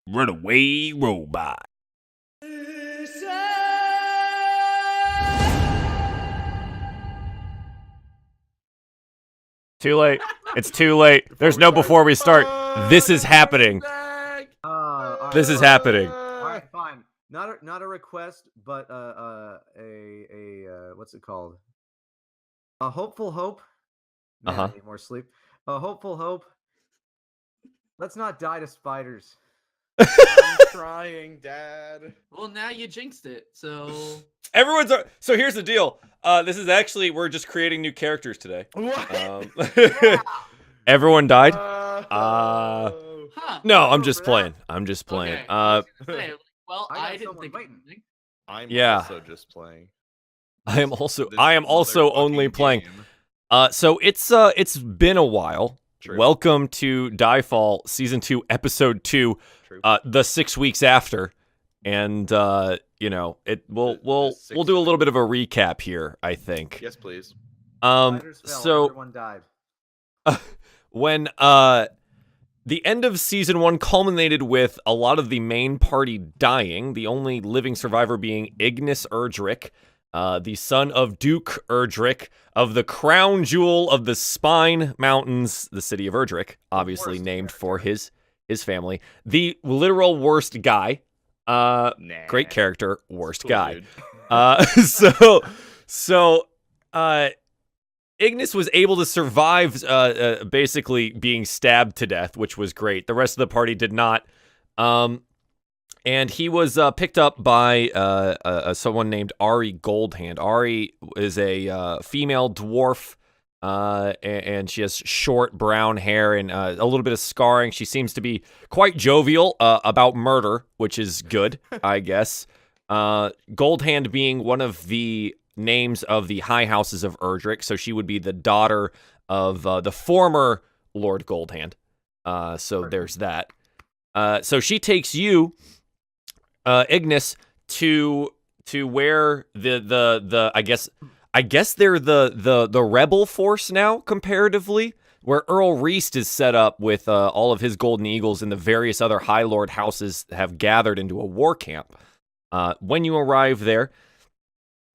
Runaway robot. Too late. It's too late. There's no before we start. This is happening. This is happening. All right, fine. Not a request, but what's it called? A hopeful hope. Man, I need more sleep. A hopeful hope. Let's not die to spiders. I'm trying, Dad. Well, now you jinxed it, so... So here's the deal. This is actually, we're just creating new characters today. What? Everyone died? Huh. No, I'm just playing. I'm just playing. Okay. Well, I got I didn't someone think of waiting. anything. I'm Yeah. also just playing. I am also only motherfucking playing. game. So it's been a while. True. Welcome to DieFall Season 2, Episode 2, True. the 6 weeks after. And we'll do a little bit of a recap here, I think. Yes, please. Spiders fell, So everyone died. when the end of Season 1 culminated with a lot of the main party dying, the only living survivor being Ignas Erdrick, the son of Duke Erdrick of the crown jewel of the Spine Mountains, the city of Erdrick, obviously named for his family. The literal worst guy. Great character, worst Cool, guy. dude. So Ignis was able to survive basically being stabbed to death, which was great. The rest of the party did not. And he was picked up by someone named Ari Goldhand. Ari is a female dwarf, and she has short brown hair and a little bit of scarring. She seems to be quite jovial about murder, which is good, I guess. Goldhand being one of the names of the high houses of Erdrick, so she would be the daughter of the former Lord Goldhand. So there's that. So she takes you, Ignis, to where the I guess they're the rebel force now, comparatively, where Earl Reist is set up with all of his golden eagles and the various other High Lord houses have gathered into a war camp. When you arrive there,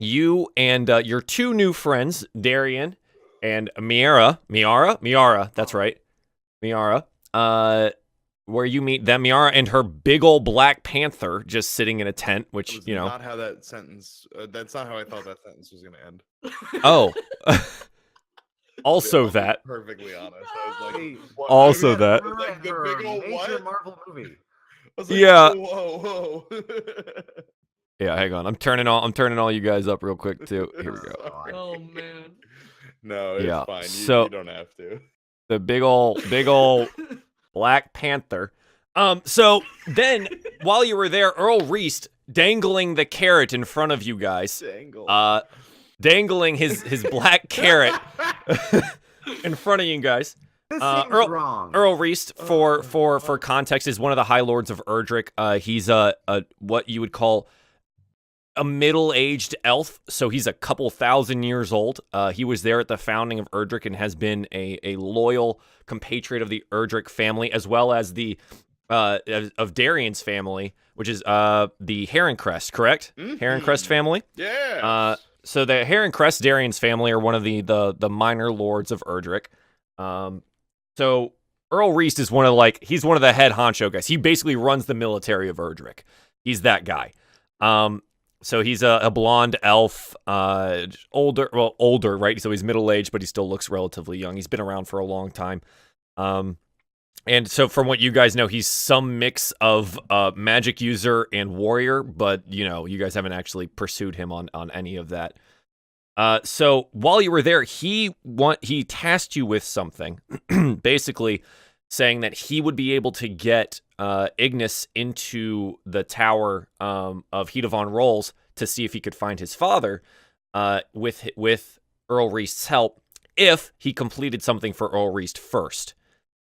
you and your two new friends, Darian and Miera, that's right, Miera, where you meet them, Miera and her big old Black Panther just sitting in a tent, which, That was you know. not how that sentence, that's not how I thought that sentence was going to end. Oh. Also I'll be that. perfectly honest. I was like, Hey, what? Also I that. was like, the her big old major what? Marvel movie. I was like, Yeah. Whoa. Yeah, hang on. I'm turning all you guys up real quick too. Here we go. Sorry. Oh, man. No, it's Yeah, fine. so- You don't have to. The big old Black Panther. So then, while you were there, Earl Reist dangling the carrot in front of you guys. Dangle. Dangling his black carrot in front of you guys. This seems wrong. Earl Reist, for context, is one of the High Lords of Erdrick. He's a what you would call a middle-aged elf, so he's a couple thousand years old. He was there at the founding of Erdrick and has been a loyal compatriot of the Erdrick family, as well as the of Darian's family, which is the Heroncrest, correct? Mhm. Heroncrest family. Yeah. So the Heroncrest, Darian's family, are one of the minor lords of Erdrick. So Earl Reist is he's one of the head honcho guys. He basically runs the military of Erdrick. He's that guy. So he's a blonde elf, older, right? So he's middle-aged, but he still looks relatively young. He's been around for a long time. And so from what you guys know, he's some mix of magic user and warrior, but, you guys haven't actually pursued him on any of that. So while you were there, he tasked you with something, basically saying that he would be able to get Ignis into the tower of Heat of On Rolls to see if he could find his father with Earl Reist's help if he completed something for Earl Reist first.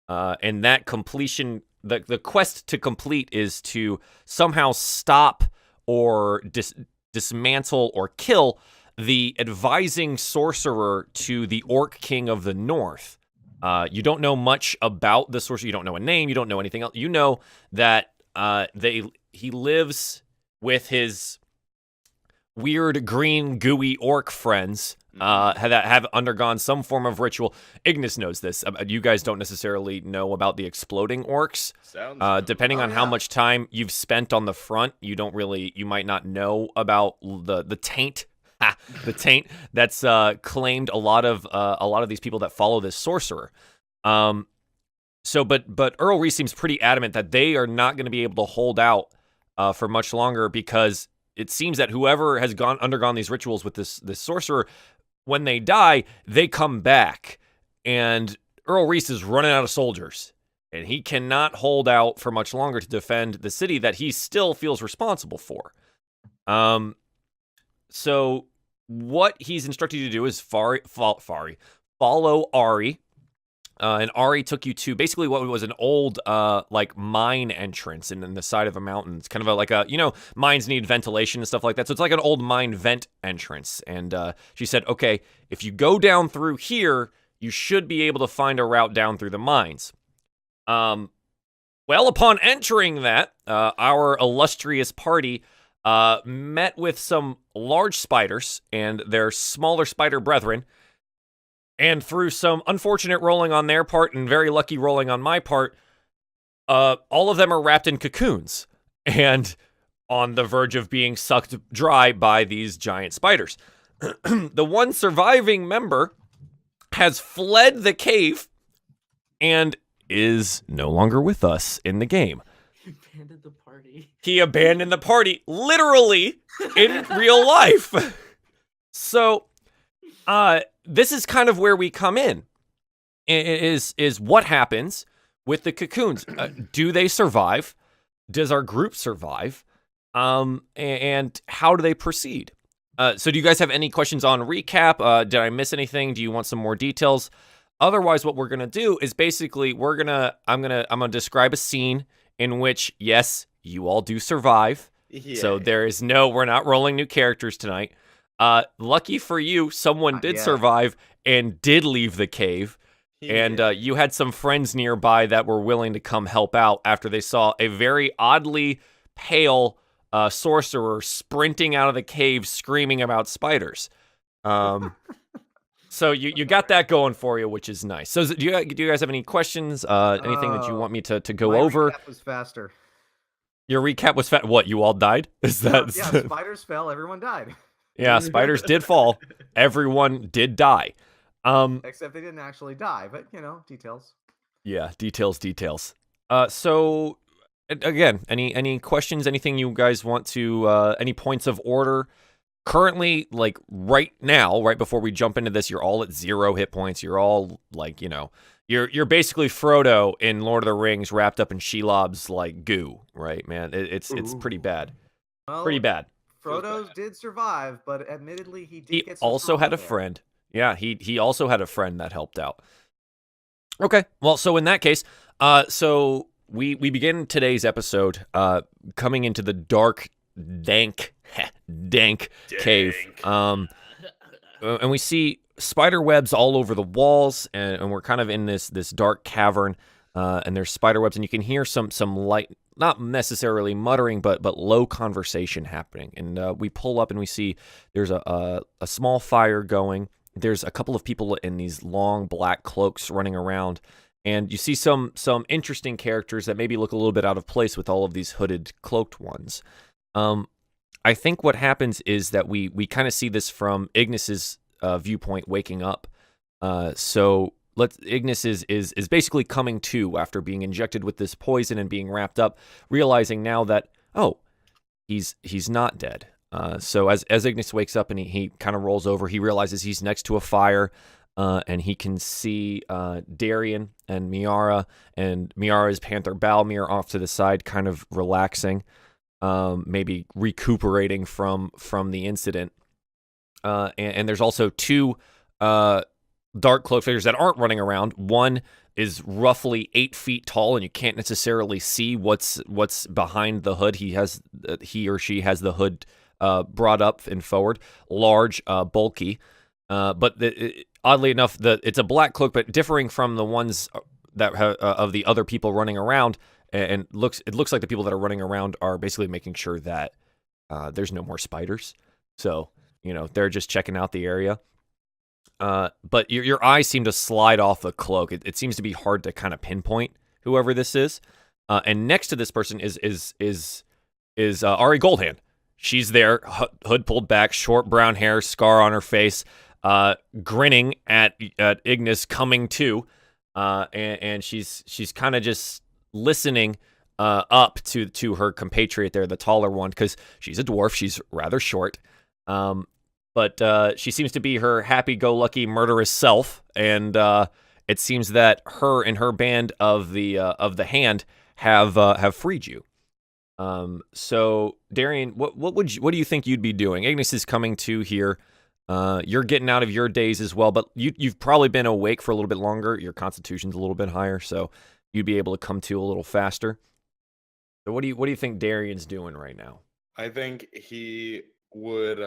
And that completion, the quest to complete is to somehow stop or dismantle or kill the advising sorcerer to the Orc King of the North. You don't know much about the sorcerer. You don't know a name. You don't know anything else. You know that he lives with his weird green gooey orc friends that have undergone some form of ritual. Ignis knows this. You guys don't necessarily know about the exploding orcs. Sounds Depending on how yeah. much time you've spent on the front, you might not know about the taint. The taint that's claimed a lot of these people that follow this sorcerer. But Earl Reese seems pretty adamant that they are not going to be able to hold out for much longer, because it seems that whoever has undergone these rituals with this sorcerer, when they die, they come back. And Earl Reese is running out of soldiers, and he cannot hold out for much longer to defend the city that he still feels responsible for. So what he's instructed you to do is follow Ari. And Ari took you to basically what was an old like mine entrance in the side of a mountain. It's kind of mines need ventilation and stuff like that. So it's like an old mine vent entrance. And she said, okay, if you go down through here, you should be able to find a route down through the mines. Well, upon entering that, our illustrious party met with some large spiders and their smaller spider brethren. And through some unfortunate rolling on their part and very lucky rolling on my part, all of them are wrapped in cocoons and on the verge of being sucked dry by these giant spiders. The one surviving member has fled the cave and is no longer with us in the game. He abandoned the party. He abandoned the party, literally, in real life. So, this is kind of where we come in. Is what happens with the cocoons? Do they survive? Does our group survive? And how do they proceed? So do you guys have any questions on recap? Did I miss anything? Do you want some more details? Otherwise, what we're gonna do is basically I'm gonna describe a scene in which, yes, you all do survive. Yeah. So we're not rolling new characters tonight. Lucky for you, someone did survive and did leave the cave. And you had some friends nearby that were willing to come help out after they saw a very oddly pale sorcerer sprinting out of the cave screaming about spiders. So you got that going for you, which is nice. So do you guys have any questions? Anything that you want me to go my over? Recap was faster. Your recap was what? You all died? Is that? Yeah, spiders fell. Everyone died. Yeah, spiders did fall. Everyone did die. Except they didn't actually die, but details. Yeah, details. So again, any questions? Anything you guys want to? Any points of order? Currently, like right now, right before we jump into this, you're all at 0 hit points. You're all like, you're basically Frodo in Lord of the Rings, wrapped up in Shelob's like goo, right, man? It's pretty bad. Well, Pretty bad. Frodo did survive, but admittedly, he did He get some also had a trauma there. friend. Yeah, he also had a friend that helped out. Okay, well, so in that case, so we begin today's episode coming into the dark, dank cave. And we see spider webs all over the walls, and we're kind of in this dark cavern, and there's spider webs, and you can hear some light, not necessarily muttering, but low conversation happening. And we pull up and we see there's a small fire going. There's a couple of people in these long black cloaks running around, and you see some interesting characters that maybe look a little bit out of place with all of these hooded, cloaked ones. I think what happens is that we kind of see this from Ignis's viewpoint, waking up. So Ignis is basically coming to after being injected with this poison and being wrapped up, realizing now that he's not dead. So as Ignis wakes up and he kind of rolls over, he realizes he's next to a fire, and he can see Darian and Miera, and Miera's Panther Balmir off to the side, kind of relaxing, maybe recuperating from the incident. And there's also two dark cloaked figures that aren't running around. One is roughly 8 feet tall, and you can't necessarily see what's behind the hood. He or she has the hood brought up and forward, large, bulky, but oddly enough, it's a black cloak, but differing from the ones that of the other people running around. and it looks like the people that are running around are basically making sure that there's no more spiders. So, they're just checking out the area. But your eyes seem to slide off the cloak. It seems to be hard to kind of pinpoint whoever this is. And next to this person is Ari Goldhand. She's there, hood pulled back, short brown hair, scar on her face, grinning at Ignas coming to, and she's kind of just listening up to her compatriot there, the taller one, because she's a dwarf. She's rather short, but she seems to be her happy-go-lucky murderous self, and it seems that her and her band of the hand have freed you. So Darian, what do you think you'd be doing? Ignas is coming to here. You're getting out of your daze as well, but you've probably been awake for a little bit longer. Your constitution's a little bit higher, so you'd be able to come to a little faster. So what do you think Darian's doing right now? I think he would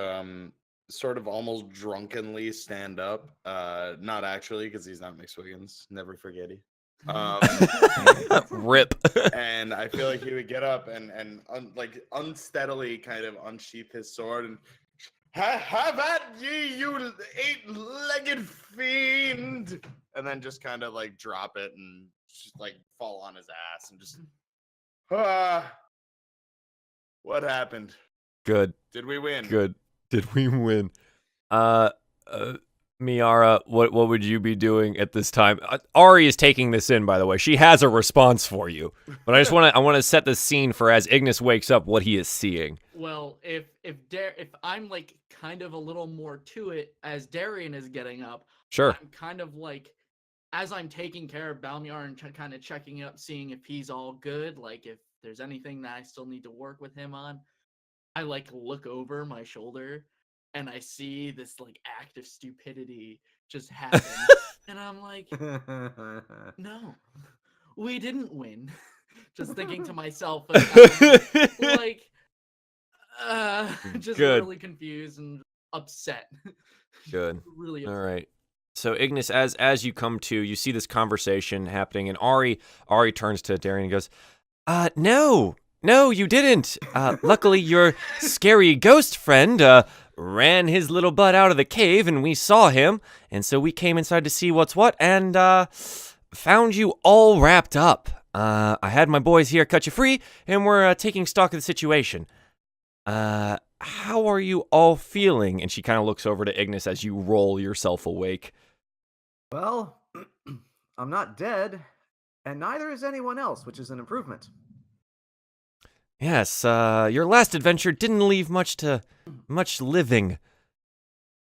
sort of almost drunkenly stand up. Not actually, because he's not McSwiggins. Never forget it. Rip. And I feel like he would get up and unsteadily kind of unsheath his sword and have at ye, you eight-legged fiend, and then just kind of like drop it and just like fall on his ass and just what happened? Good. Did we win? Good. Did we win? Miera, what would you be doing at this time? Ari is taking this in, by the way. She has a response for you, but I want to set the scene for as Ignas wakes up what he is seeing. Well, if I'm like kind of a little more to it as Darian is getting up, Sure. I'm kind of like, as I'm taking care of Balmiar and kind of checking up, seeing if he's all good, like if there's anything that I still need to work with him on, I like look over my shoulder and I see this like act of stupidity just happen. And I'm like, no, we didn't win. Just thinking to myself, like, just Good. really confused and upset. Good. Really All upset. right. So Ignas, as you come to, you see this conversation happening, and Ari turns to Darian and goes, No, you didn't. Luckily, your scary ghost friend ran his little butt out of the cave, and we saw him, and so we came inside to see what's what, and found you all wrapped up. I had my boys here cut you free, and we're taking stock of the situation. How are you all feeling? And she kind of looks over to Ignas as you roll yourself awake. Well, I'm not dead, and neither is anyone else, which is an improvement. Yes, your last adventure didn't leave much living.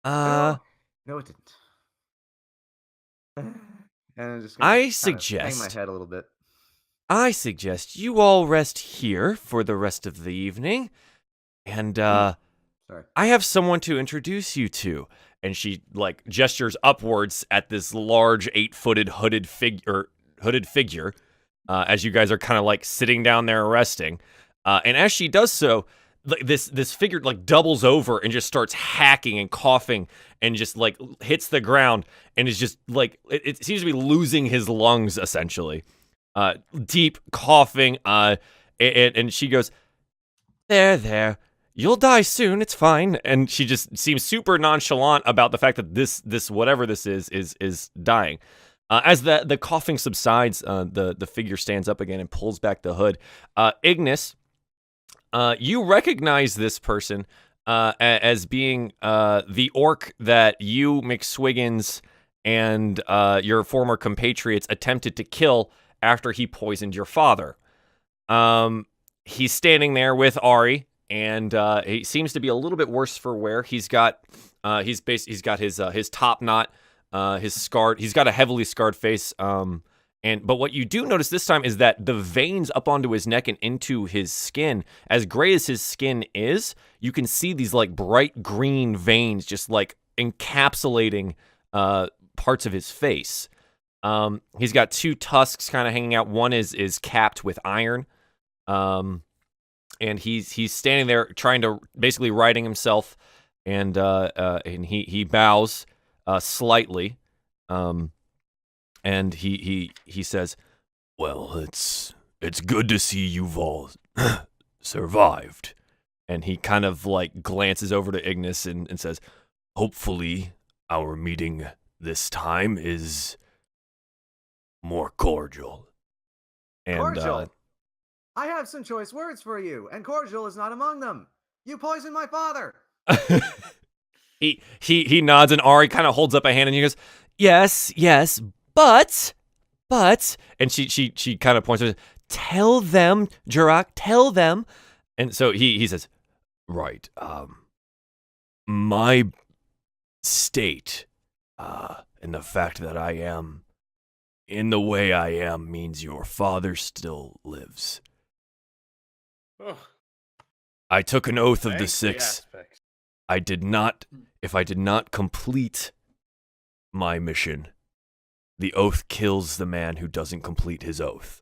No, it didn't. And I'm just I gonna hang suggest my head a little bit. you all rest here for the rest of the evening, and Sorry. I have someone to introduce you to. And she like gestures upwards at this large 8-footed hooded figure, as you guys are kind of like sitting down there resting. And as she does so, this figure like doubles over and just starts hacking and coughing and just like hits the ground and is just like it seems to be losing his lungs essentially. Deep coughing. And she goes, There. You'll die soon. It's fine. And she just seems super nonchalant about the fact that this whatever this is dying. As the coughing subsides, the figure stands up again and pulls back the hood. Ignas, you recognize this person as being the orc that you, McSwiggins, and your former compatriots attempted to kill after he poisoned your father. He's standing there with Ari. And he seems to be a little bit worse for wear. He's got his top knot, his scarred. He's got a heavily scarred face. But what you do notice this time is that the veins up onto his neck and into his skin, as gray as his skin is, you can see these like bright green veins just like encapsulating parts of his face. He's got 2 tusks kind of hanging out. One is capped with iron. And he's standing there trying to basically righting himself, and he bows slightly, and he says, "Well, it's it's good to see you've all survived. And he kind of like glances over to Ignis and says, hopefully our meeting this time is more cordial. And, Cordial? I have some choice words for you, and cordial is not among them. You poisoned my father. he nods, and Ari kind of holds up a hand, and he goes, yes, but, and she kind of points to, tell them, Jurak, tell them. And so he says, right, my state, and the fact that I am in the way I am means your father still lives. Oh, I took an oath of the thanks, six. aspects. If I did not complete my mission, the oath kills the man who doesn't complete his oath.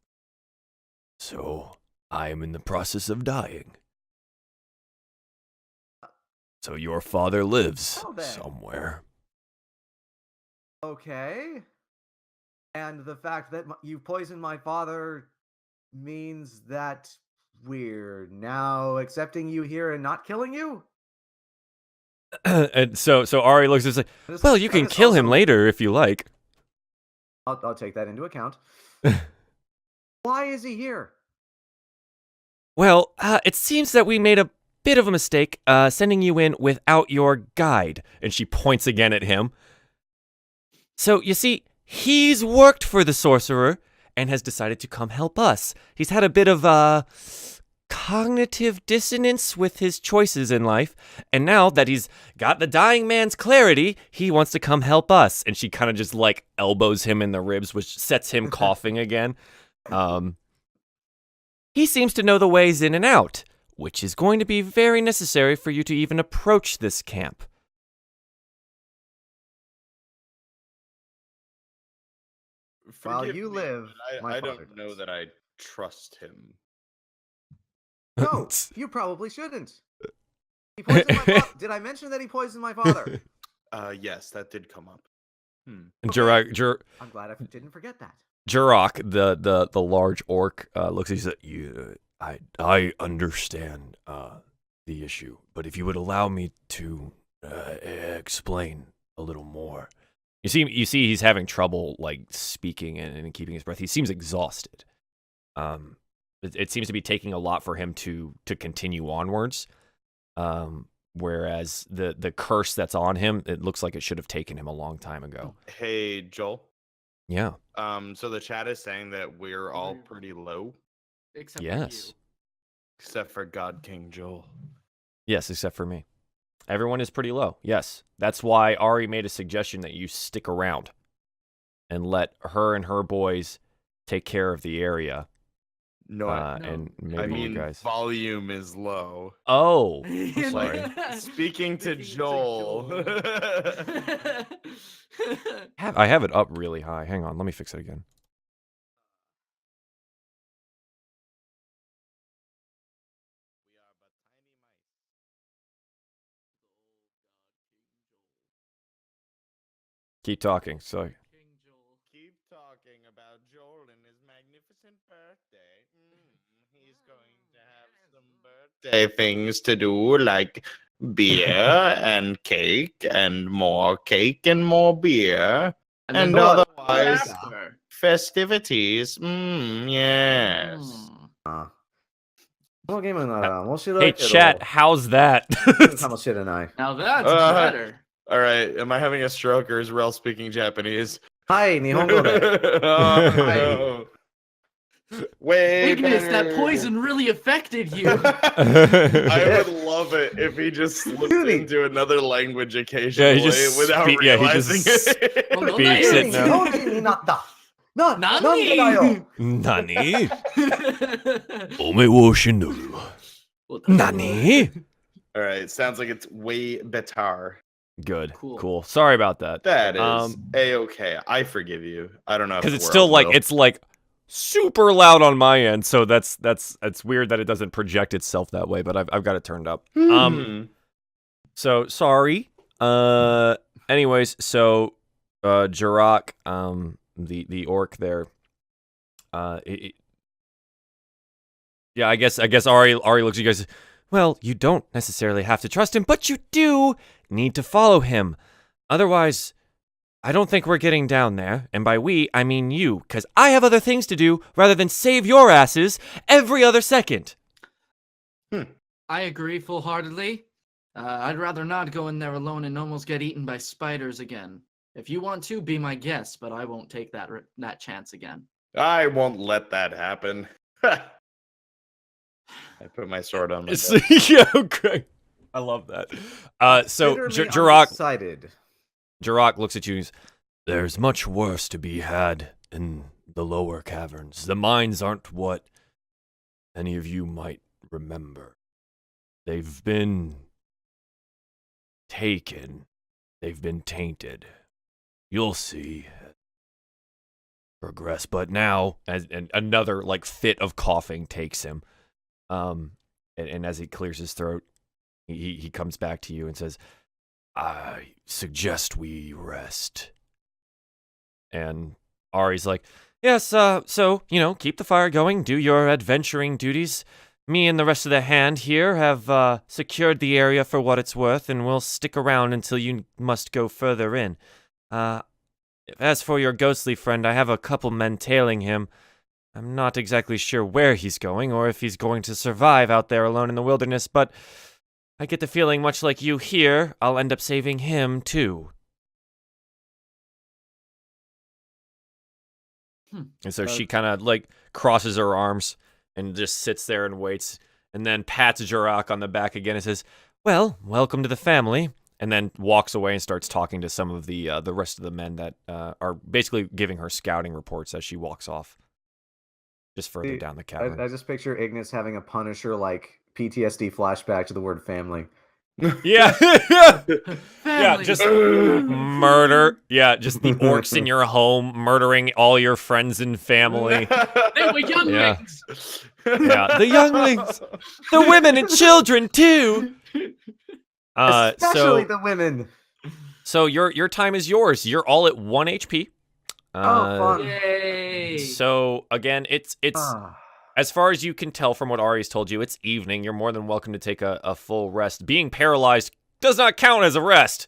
So I am in the process of dying. So your father lives Well, then. somewhere. Okay. And the fact that you poisoned my father means that we're now accepting you here and not killing you? And so Ari looks and says, well, you can kill him later if you like. I'll take that into account. Why is he here? Well, it seems that we made a bit of a mistake sending you in without your guide. And she points again at him. So, you see, he's worked for the sorcerer and has decided to come help us. He's had a bit of cognitive dissonance with his choices in life. And now that he's got the dying man's clarity, he wants to come help us. And she kind of just like elbows him in the ribs, which sets him coughing again. He seems to know the ways in and out, which is going to be very necessary for you to even approach this camp. While Forgive you me, live, but my I father don't know does. that I trust him. No, you probably shouldn't. He poisoned my father. Did I mention that he poisoned my father? Yes, that did come up. And Okay. Jurak, I'm glad I didn't forget that. the large orc, looks at you and says, I understand the issue, but if you would allow me to explain a little more. You see he's having trouble like speaking and keeping his breath. He seems exhausted. It seems to be taking a lot for him to continue onwards. Whereas the curse that's on him, it looks like it should have taken him a long time ago. Hey, Joel. Yeah. So the chat is saying that we're all pretty low, Except Yes. for you. except for God King Joel. Yes, except for me. Everyone is pretty low. Yes. That's why Ari made a suggestion that you stick around and let her and her boys take care of the area. No, And maybe I mean you guys. volume is low. Oh, Yeah, sorry. Speaking to Joel. I have it up really high. Hang on, let me fix it again. Keep talking. So Keep talking about Joel and his magnificent birthday. He's going to have some birthday things to do, like beer and cake and more beer. And then otherwise, after. festivities. Yes. Mm. このゲームなら面白 hey いけど chat, how's that? かもしれない。 Now that's better. All right. Am I having a stroke or is Rel speaking Japanese? はい、日本語で。 Oh, no. Way Ignis, that better. poison really affected you. I would love it if he just slipped Really? into another language occasionally just without he realizing just it. Well, no, speaks that it is- now. 日本人になった。なんでだよ。 Nani? Ome wo shinoru. Nani? All right. Sounds like it's way better. Good. Cool. Cool. Sorry about that. That is A-okay. I forgive you. I don't know if Because the it's still world like will. it's like super loud on my end, so that's weird that it doesn't project itself that way. But I've got it turned up. So sorry. Anyways, so Jurak, the orc there, Yeah, I guess Ari looks at you guys. Well, you don't necessarily have to trust him, but you do need to follow him. Otherwise, I don't think we're getting down there. And by we, I mean you, because I have other things to do rather than save your asses every other second. I agree full-heartedly. I'd rather not go in there alone and almost get eaten by spiders again. If you want to, be my guest, but I won't take that chance again. I won't let that happen. I put my sword on my belt. Yeah, okay. I love that. So Consider me Jirok undecided. looks at you and says, there's much worse to be had in the lower caverns. The mines aren't what any of you might remember. They've been taken. They've been tainted. You'll see. Progress. But now, and another like fit of coughing takes him. And as he clears his throat, he comes back to you and says, I suggest we rest. And Ari's like, yes, so, keep the fire going, do your adventuring duties. Me and the rest of the hand here have secured the area for what it's worth, and we'll stick around until you must go further in. As for your ghostly friend, I have a couple men tailing him. I'm not exactly sure where he's going, or if he's going to survive out there alone in the wilderness, but I get the feeling, much like you here, I'll end up saving him, too. And so she kind of, crosses her arms and just sits there and waits, and then pats Jirok on the back again and says, well, welcome to the family, and then walks away and starts talking to some of the rest of the men that are basically giving her scouting reports as she walks off. Just further down the cavern. I just picture Ignas having a Punisher PTSD flashback to the word family. Yeah. Yeah, just murder. Yeah, just the orcs in your home murdering all your friends and family. They were younglings. Yeah, the younglings. The women and children, too. Especially the women. So your time is yours. You're all at 1 HP. Fun. Yay. So again, it's as far as you can tell from what Ari's told you, it's evening. You're more than welcome to take a full rest. Being paralyzed does not count as a rest.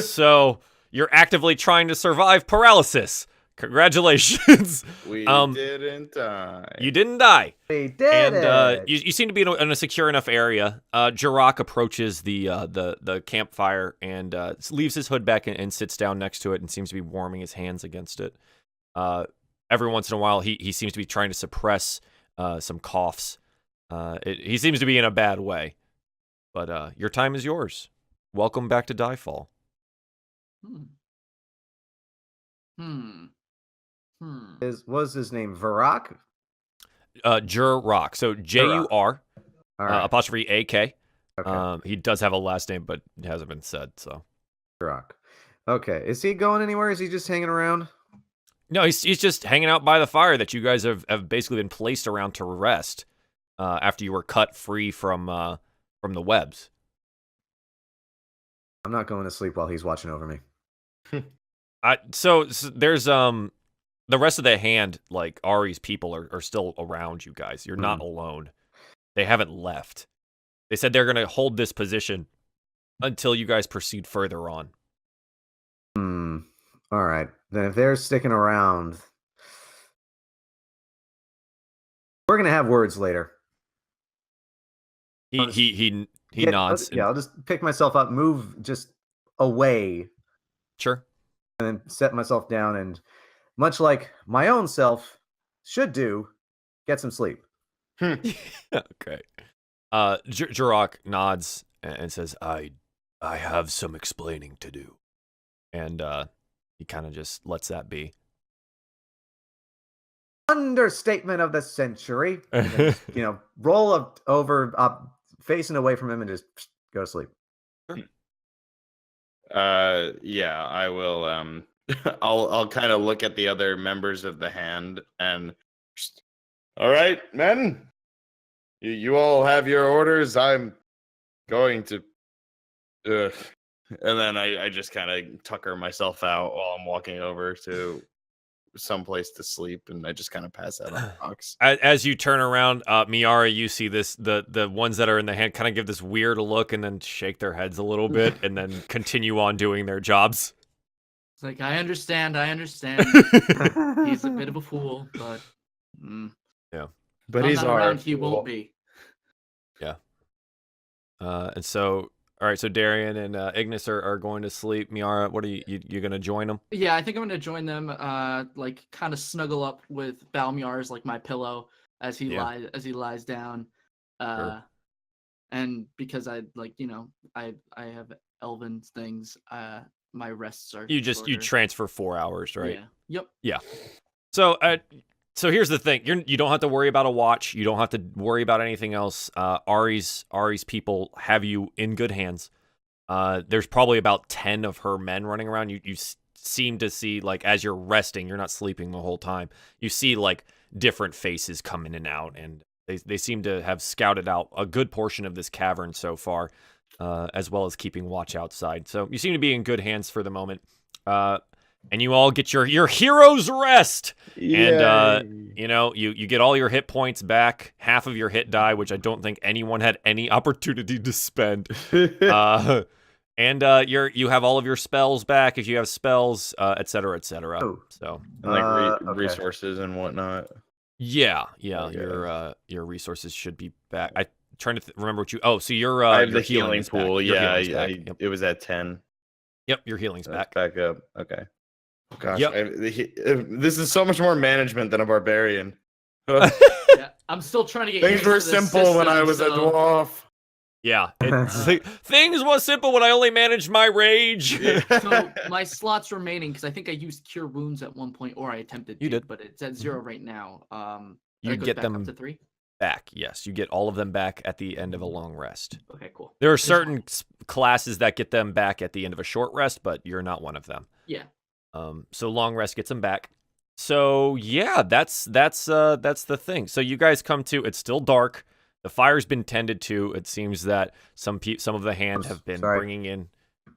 So you're actively trying to survive paralysis. Congratulations. We didn't die. You didn't die. We did and you seem to be in a secure enough area. Jirok approaches the campfire and leaves his hood back and sits down next to it and seems to be warming his hands against it. Every once in a while, he seems to be trying to suppress some coughs. He seems to be in a bad way. But your time is yours. Welcome back to DieFall. Was his name Varrock? Jirok. So Jur apostrophe AK. Okay. He does have a last name, but it hasn't been said. So Varrock. Okay. Is he going anywhere? Is he just hanging around? No, he's just hanging out by the fire that you guys have basically been placed around to rest after you were cut free from the webs. I'm not going to sleep while he's watching over me. So there's the rest of the hand, like Ari's people are still around you guys. You're not alone. They haven't left. They said they're gonna hold this position until you guys proceed further on. All right. Then if they're sticking around, we're gonna have words later. He nods. I'll just pick myself up, move just away. Sure. And then set myself down and, much like my own self should do, get some sleep. Okay. Jirok nods and says, I have some explaining to do. And he kind of just lets that be. Understatement of the century. And then, roll over, facing away from him and just go to sleep. Yeah, I will. I'll kind of look at the other members of the hand and just, all right, men, you all have your orders. I'm going to, and then I just kind of tucker myself out while I'm walking over to someplace to sleep, and I just kind of pass out on the rocks. As you turn around, Miara, you see this the ones that are in the hand kind of give this weird look and then shake their heads a little bit and then continue on doing their jobs. It's like, I understand. He's a bit of a fool, but But he's not our around. He fool. won't be. Yeah. And so, all right. So Darian and Ignis are going to sleep. Miara, what are you gonna join them? Yeah, I think I'm gonna join them. Like kind of snuggle up with Balmiar as like my pillow as he lies down. Sure. And because I like I have elven things. My rests are You shorter. transfer 4 hours, right? Yeah. Yep. Yeah. So here's the thing: you don't have to worry about a watch. You don't have to worry about anything else. Ari's people have you in good hands. There's probably about 10 of her men running around. You seem to see, like, as you're resting, you're not sleeping the whole time. You see like different faces come in and out, and they seem to have scouted out a good portion of this cavern so far, as well as keeping watch outside. So you seem to be in good hands for the moment. And you all get your hero's rest. And you get all your hit points back, half of your hit die, which I don't think anyone had any opportunity to spend. And you have all of your spells back if you have spells, et cetera, et cetera. Oh. So And like Okay. resources and whatnot. yeah, Okay. your resources should be back. I'm trying to remember what you. Oh, so your I have your the healing is back. pool. Your Yeah, healing's back. Yep. it was at 10. Yep, your healing's That's back. back up. Okay. Gosh, Yep. This is so much more management than a barbarian. Yeah, I'm still trying to get. Things used were to the simple when I system, was a so- dwarf. Yeah, things was simple when I only managed my rage. So my slots remaining, because I think I used Cure Wounds at one point, or I attempted to, You did. but it's at 0 right now. You that goes get back them up to 3. back. Yes, you get all of them back at the end of a long rest. Okay, cool. There are Just- certain classes that get them back at the end of a short rest, but you're not one of them. Yeah. So long rest gets them back. So yeah, that's the thing. So you guys come to. It's still dark. The fire's been tended to. It seems that some of the hand have been Sorry.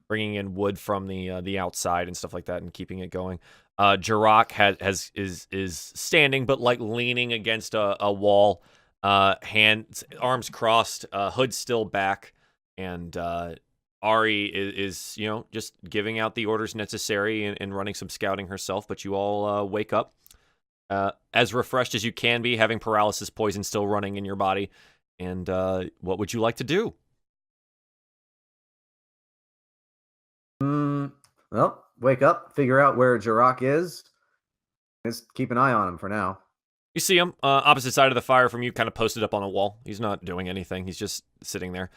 bringing in wood from the outside and stuff like that, and keeping it going. Jirok is standing, but like leaning against a wall, arms crossed, hood still back, and Ari is just giving out the orders necessary and running some scouting herself. But you all wake up as refreshed as you can be, having paralysis poison still running in your body. And what would you like to do? Well, wake up, figure out where Jirok is. Just keep an eye on him for now. You see him opposite side of the fire from you, kind of posted up on a wall. He's not doing anything. He's just sitting there.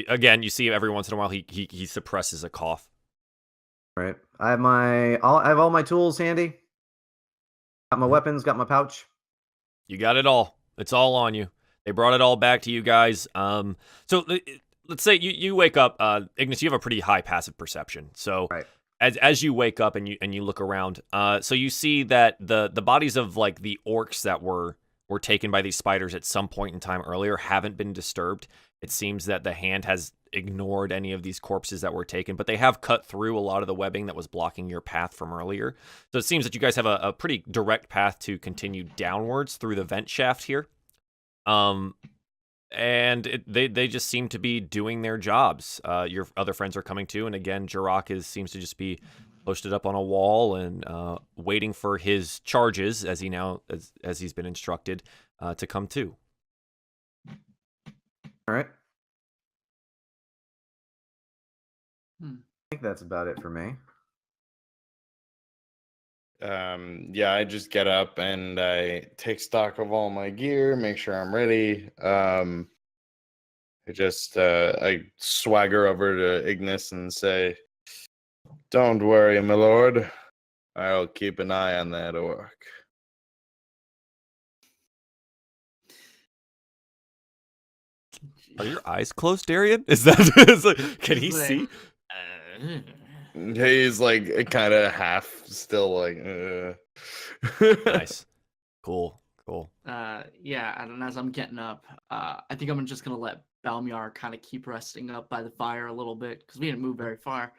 Again, you see him every once in a while. He suppresses a cough. All right. I have all my tools handy. Got my weapons, got my pouch. You got it all. It's all on you. They brought it all back to you guys. So let's say you wake up, Ignis. You have a pretty high passive perception. So Right. as you wake up and you look around, so you see that the bodies of like the orcs that were taken by these spiders at some point in time earlier haven't been disturbed. It seems that the hand has ignored any of these corpses that were taken, but they have cut through a lot of the webbing that was blocking your path from earlier. So it seems that you guys have a pretty direct path to continue downwards through the vent shaft here. And they just seem to be doing their jobs. Your other friends are coming too, and again, Jirok seems to just be posted up on a wall and waiting for his charges, as he's been instructed, to come too. All right. Hmm. I think that's about it for me. Yeah, I just get up and I take stock of all my gear, make sure I'm ready. I swagger over to Ignis and say, "Don't worry, my lord. I'll keep an eye on that orc." Are your eyes closed, Darian? Is that can he Like, see? He's like kind of half still like Nice. Cool. Yeah, and as I'm getting up, I think I'm just gonna let Balmiar kind of keep resting up by the fire a little bit because we didn't move very far.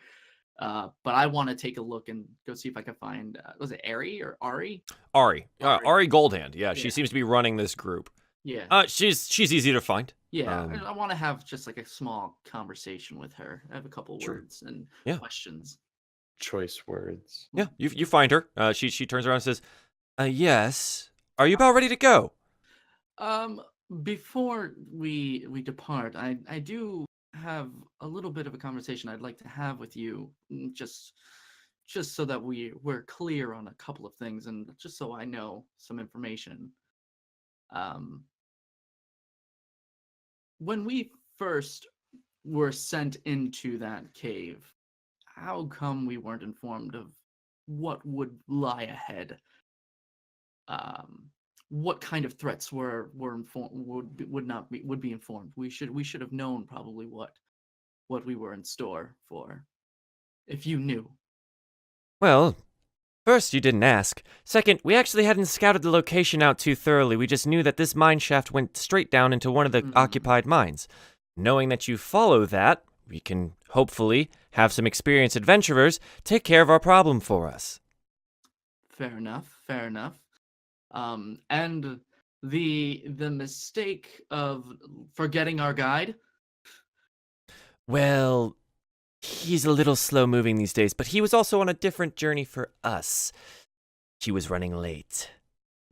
But I want to take a look and go see if I can find. Was it Ari or Ari? Ari. Ari. Ari Goldhand. Yeah, she Yeah. seems to be running this group. Yeah. She's easy to find. Yeah. um, I want to have just like a small conversation with her. I have a couple Sure. words and Yeah. questions. Choice words. Yeah, you find her. She turns around and says, yes. Are you about ready to go? Before we depart, I do have a little bit of a conversation I'd like to have with you, just so that we're clear on a couple of things, and just so I know some information. When we first were sent into that cave, how come we weren't informed of what would lie ahead? What kind of threats were informed would be informed? We should have known probably what we were in store for, if you knew. Well, first, you didn't ask. Second, we actually hadn't scouted the location out too thoroughly. We just knew that this mine shaft went straight down into one of the occupied mines. Knowing that you follow that, we can hopefully have some experienced adventurers take care of our problem for us. Fair enough. And the mistake of forgetting our guide. Well, he's a little slow-moving these days, but he was also on a different journey for us. He was running late.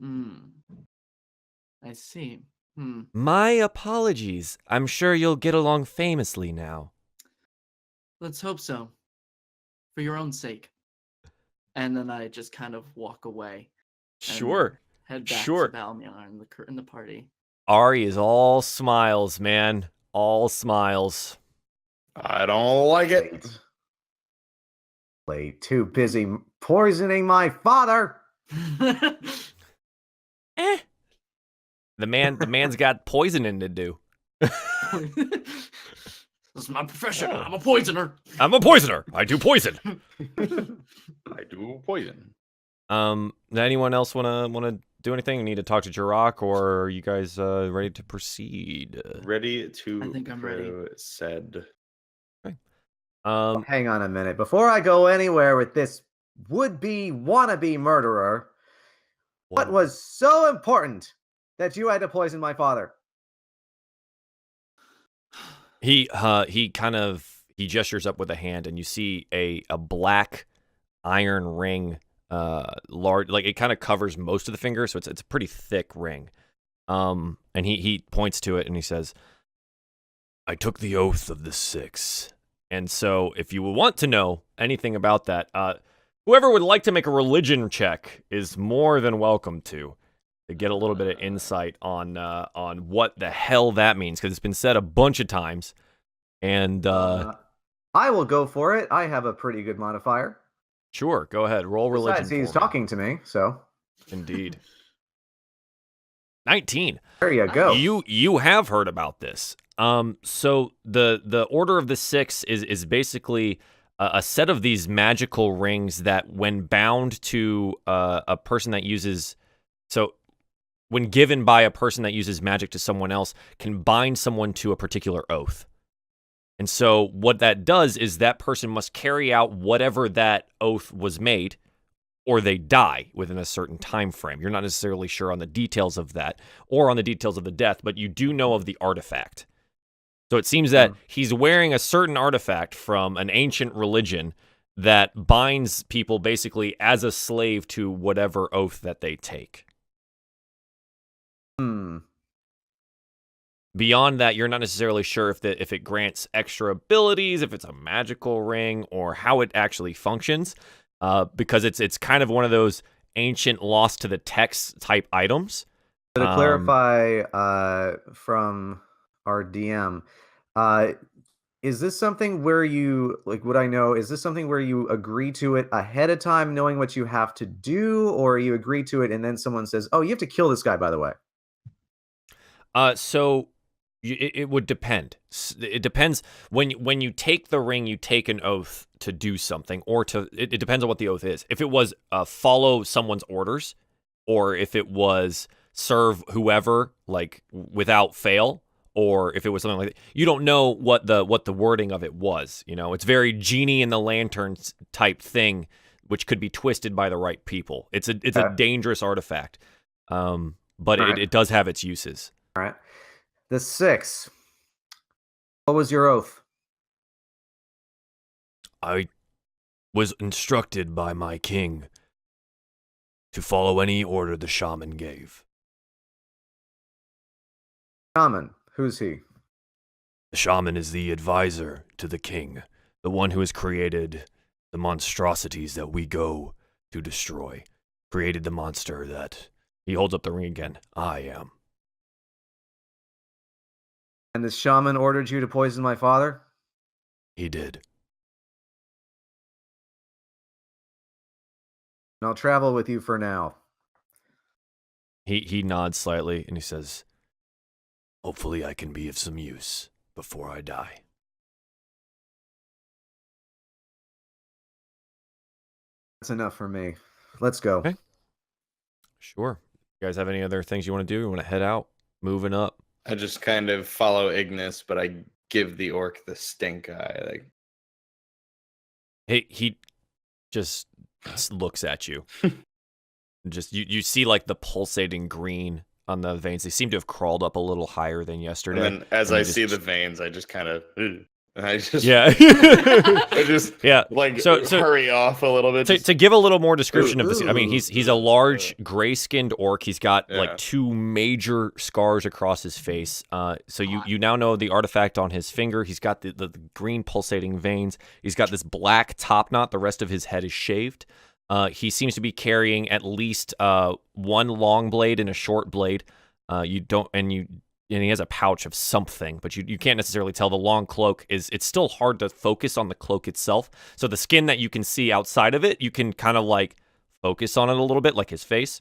I see. My apologies. I'm sure you'll get along famously now. Let's hope so. For your own sake. And then I just kind of walk away. Sure. Head back Sure. to Balmiar in the party. Ari is all smiles, man. All smiles. I don't like it. Play too busy poisoning my father. The man's got poisoning to do. This is my profession. I'm a poisoner. I'm a poisoner. I do poison. I do poison. Does anyone else wanna do anything? Need to talk to Jirok, or are you guys ready to proceed? Ready to I think I'm ready. proceed. Hang on a minute. Before I go anywhere with this would-be wannabe murderer, what was so important that you had to poison my father? He gestures up with a hand, and you see a black iron ring, large, like it kind of covers most of the finger, so it's a pretty thick ring. And he points to it and he says, "I took the oath of the Six." And so, if you want to know anything about that, whoever would like to make a religion check is more than welcome to get a little bit of insight on what the hell that means, because it's been said a bunch of times. And I will go for it. I have a pretty good modifier. Sure, go ahead. Roll religion. Besides, he's for me. talking to me, so Indeed. 19. there you go. You have heard about this. So the Order of the Six is basically a set of these magical rings that, when bound to a person that uses, so when given by a person that uses magic to someone else, can bind someone to a particular oath. And so what that does is that person must carry out whatever that oath was made, or they die within a certain time frame. You're not necessarily sure on the details of that or on the details of the death, but you do know of the artifact. So it seems that he's wearing a certain artifact from an ancient religion that binds people basically as a slave to whatever oath that they take. Beyond that, you're not necessarily sure if it grants extra abilities, if it's a magical ring, or how it actually functions, because it's kind of one of those ancient lost to the text type items. To clarify from our DM, is this something where you, like, would I know, is this something where you agree to it ahead of time, knowing what you have to do, or you agree to it and then someone says, oh, you have to kill this guy, by the way? So it would depend. It depends. When you take the ring, you take an oath to do something, or it depends on what the oath is. If it was follow someone's orders, or if it was serve whoever, like, without fail, or if it was something like that. You don't know what the wording of it was. You know, it's very genie in the lanterns type thing, which could be twisted by the right people. It's a dangerous artifact, but it does have its uses. All right. The 6. What was your oath? I was instructed by my king to follow any order the shaman gave. Shaman. Who's he? The shaman is the advisor to the king, the one who has created the monstrosities that we go to destroy. Created the monster that... He holds up the ring again. I am. And the shaman ordered you to poison my father? He did. And I'll travel with you for now. He nods slightly and he says, hopefully I can be of some use before I die. That's enough for me. Let's go. Okay. Sure. You guys have any other things you want to do? You want to head out? Moving up? I just kind of follow Ignis, but I give the orc the stink eye. Like, He just looks at you. Just you see like the pulsating green on the veins. They seem to have crawled up a little higher than yesterday. and then as I see the veins, I just kind of, I just I just hurry off a little bit. To give a little more description of this, I mean he's a large gray-skinned orc. He's got like 2 major scars across his face. So you now know the artifact on his finger. He's got the green pulsating veins. He's got this black top knot. The rest of his head is shaved. He seems to be carrying at least 1 long blade and a short blade. And he has a pouch of something, but you can't necessarily tell. The long cloak it's still hard to focus on the cloak itself. So the skin that you can see outside of it, you can kind of like focus on it a little bit, like his face.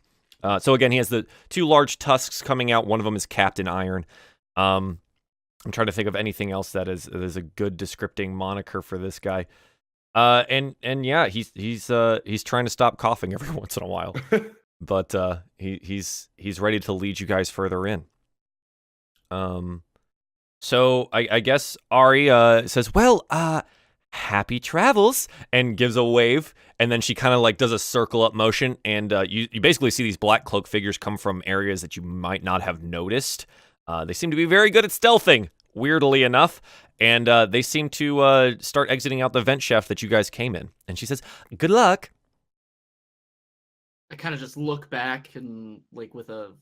So again, he has the 2 large tusks coming out. One of them is capped in iron. I'm trying to think of anything else that is a good descripting moniker for this guy. And yeah, he's trying to stop coughing every once in a while, but he's ready to lead you guys further in. So I guess Ari says, well, happy travels, and gives a wave, and then she kind of like does a circle up motion, and you basically see these black cloak figures come from areas that you might not have noticed. They seem to be very good at stealthing, weirdly enough, and they seem to start exiting out the vent shaft that you guys came in. And she says, good luck. I kind of just look back and like with a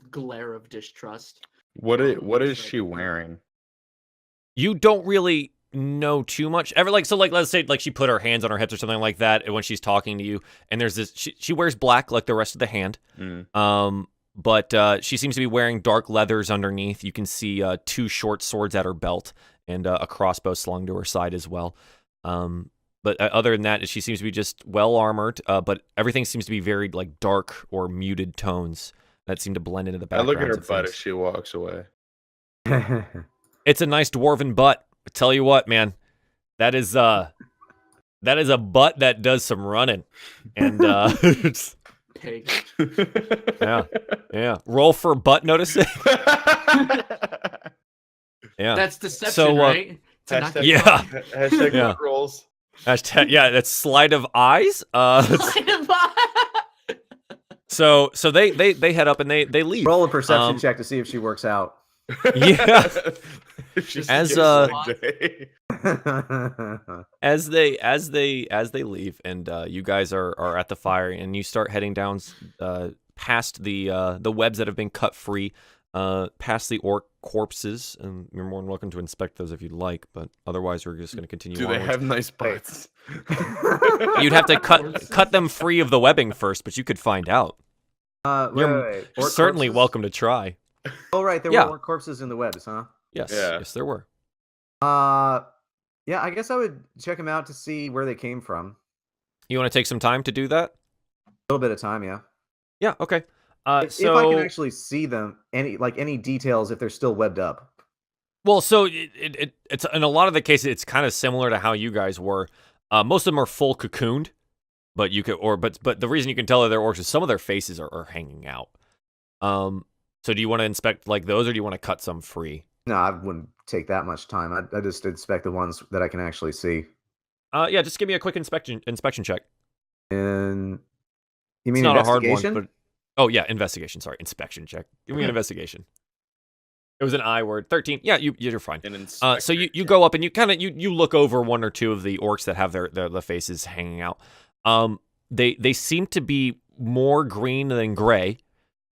glare of distrust. What is she wearing? You don't really know too much. Let's say like she put her hands on her hips or something like that when she's talking to you, and there's this she wears black like the rest of the hand. But she seems to be wearing dark leathers underneath. You can see 2 short swords at her belt and a crossbow slung to her side as well. But other than that, she seems to be just well armored, but everything seems to be very like dark or muted tones that seem to blend into the background. I look at her butt as she walks away. It's a nice dwarven butt. I tell you what, man, that is a butt that does some running, and Pig. yeah. Roll for butt noticing. Yeah, That's deception, So, right? Hashtag, Yeah. Hashtag Yeah. butt rolls. That's sleight of eyes. So they head up and they leave. Roll a perception check to see if she works out. Yeah. Just As, gives a day. as they leave, and you guys are at the fire, and you start heading down past the webs that have been cut free, past the orc corpses, and you're more than welcome to inspect those if you'd like, but otherwise we're just going to continue. Do they have nice butts? You'd have to cut them free of the webbing first, but you could find out. Wait. You're Orc certainly corpses? welcome to try. Oh, right. There Yeah. were orc corpses in the webs, huh? Yes, Yeah. yes, there were. Yeah, I guess I would check them out to see where they came from. You want to take some time to do that? A little bit of time, yeah. Yeah, okay. If I can actually see them, any details if they're still webbed up. Well, so it's in a lot of the cases, it's kind of similar to how you guys were. Most of them are full cocooned, but but the reason you can tell that they're orcs is some of their faces are hanging out. So do you want to inspect like those, or do you want to cut some free? No, I wouldn't take that much time. I just inspect the ones that I can actually see. Yeah, just give me a quick inspection check. And you It's mean not a hard one, investigation? but oh yeah, investigation. Sorry, inspection check. Give me an investigation. It was an I word. 13. Yeah, you're fine. An So you go up and you look over one or two of the orcs that have their faces hanging out. They seem to be more green than gray.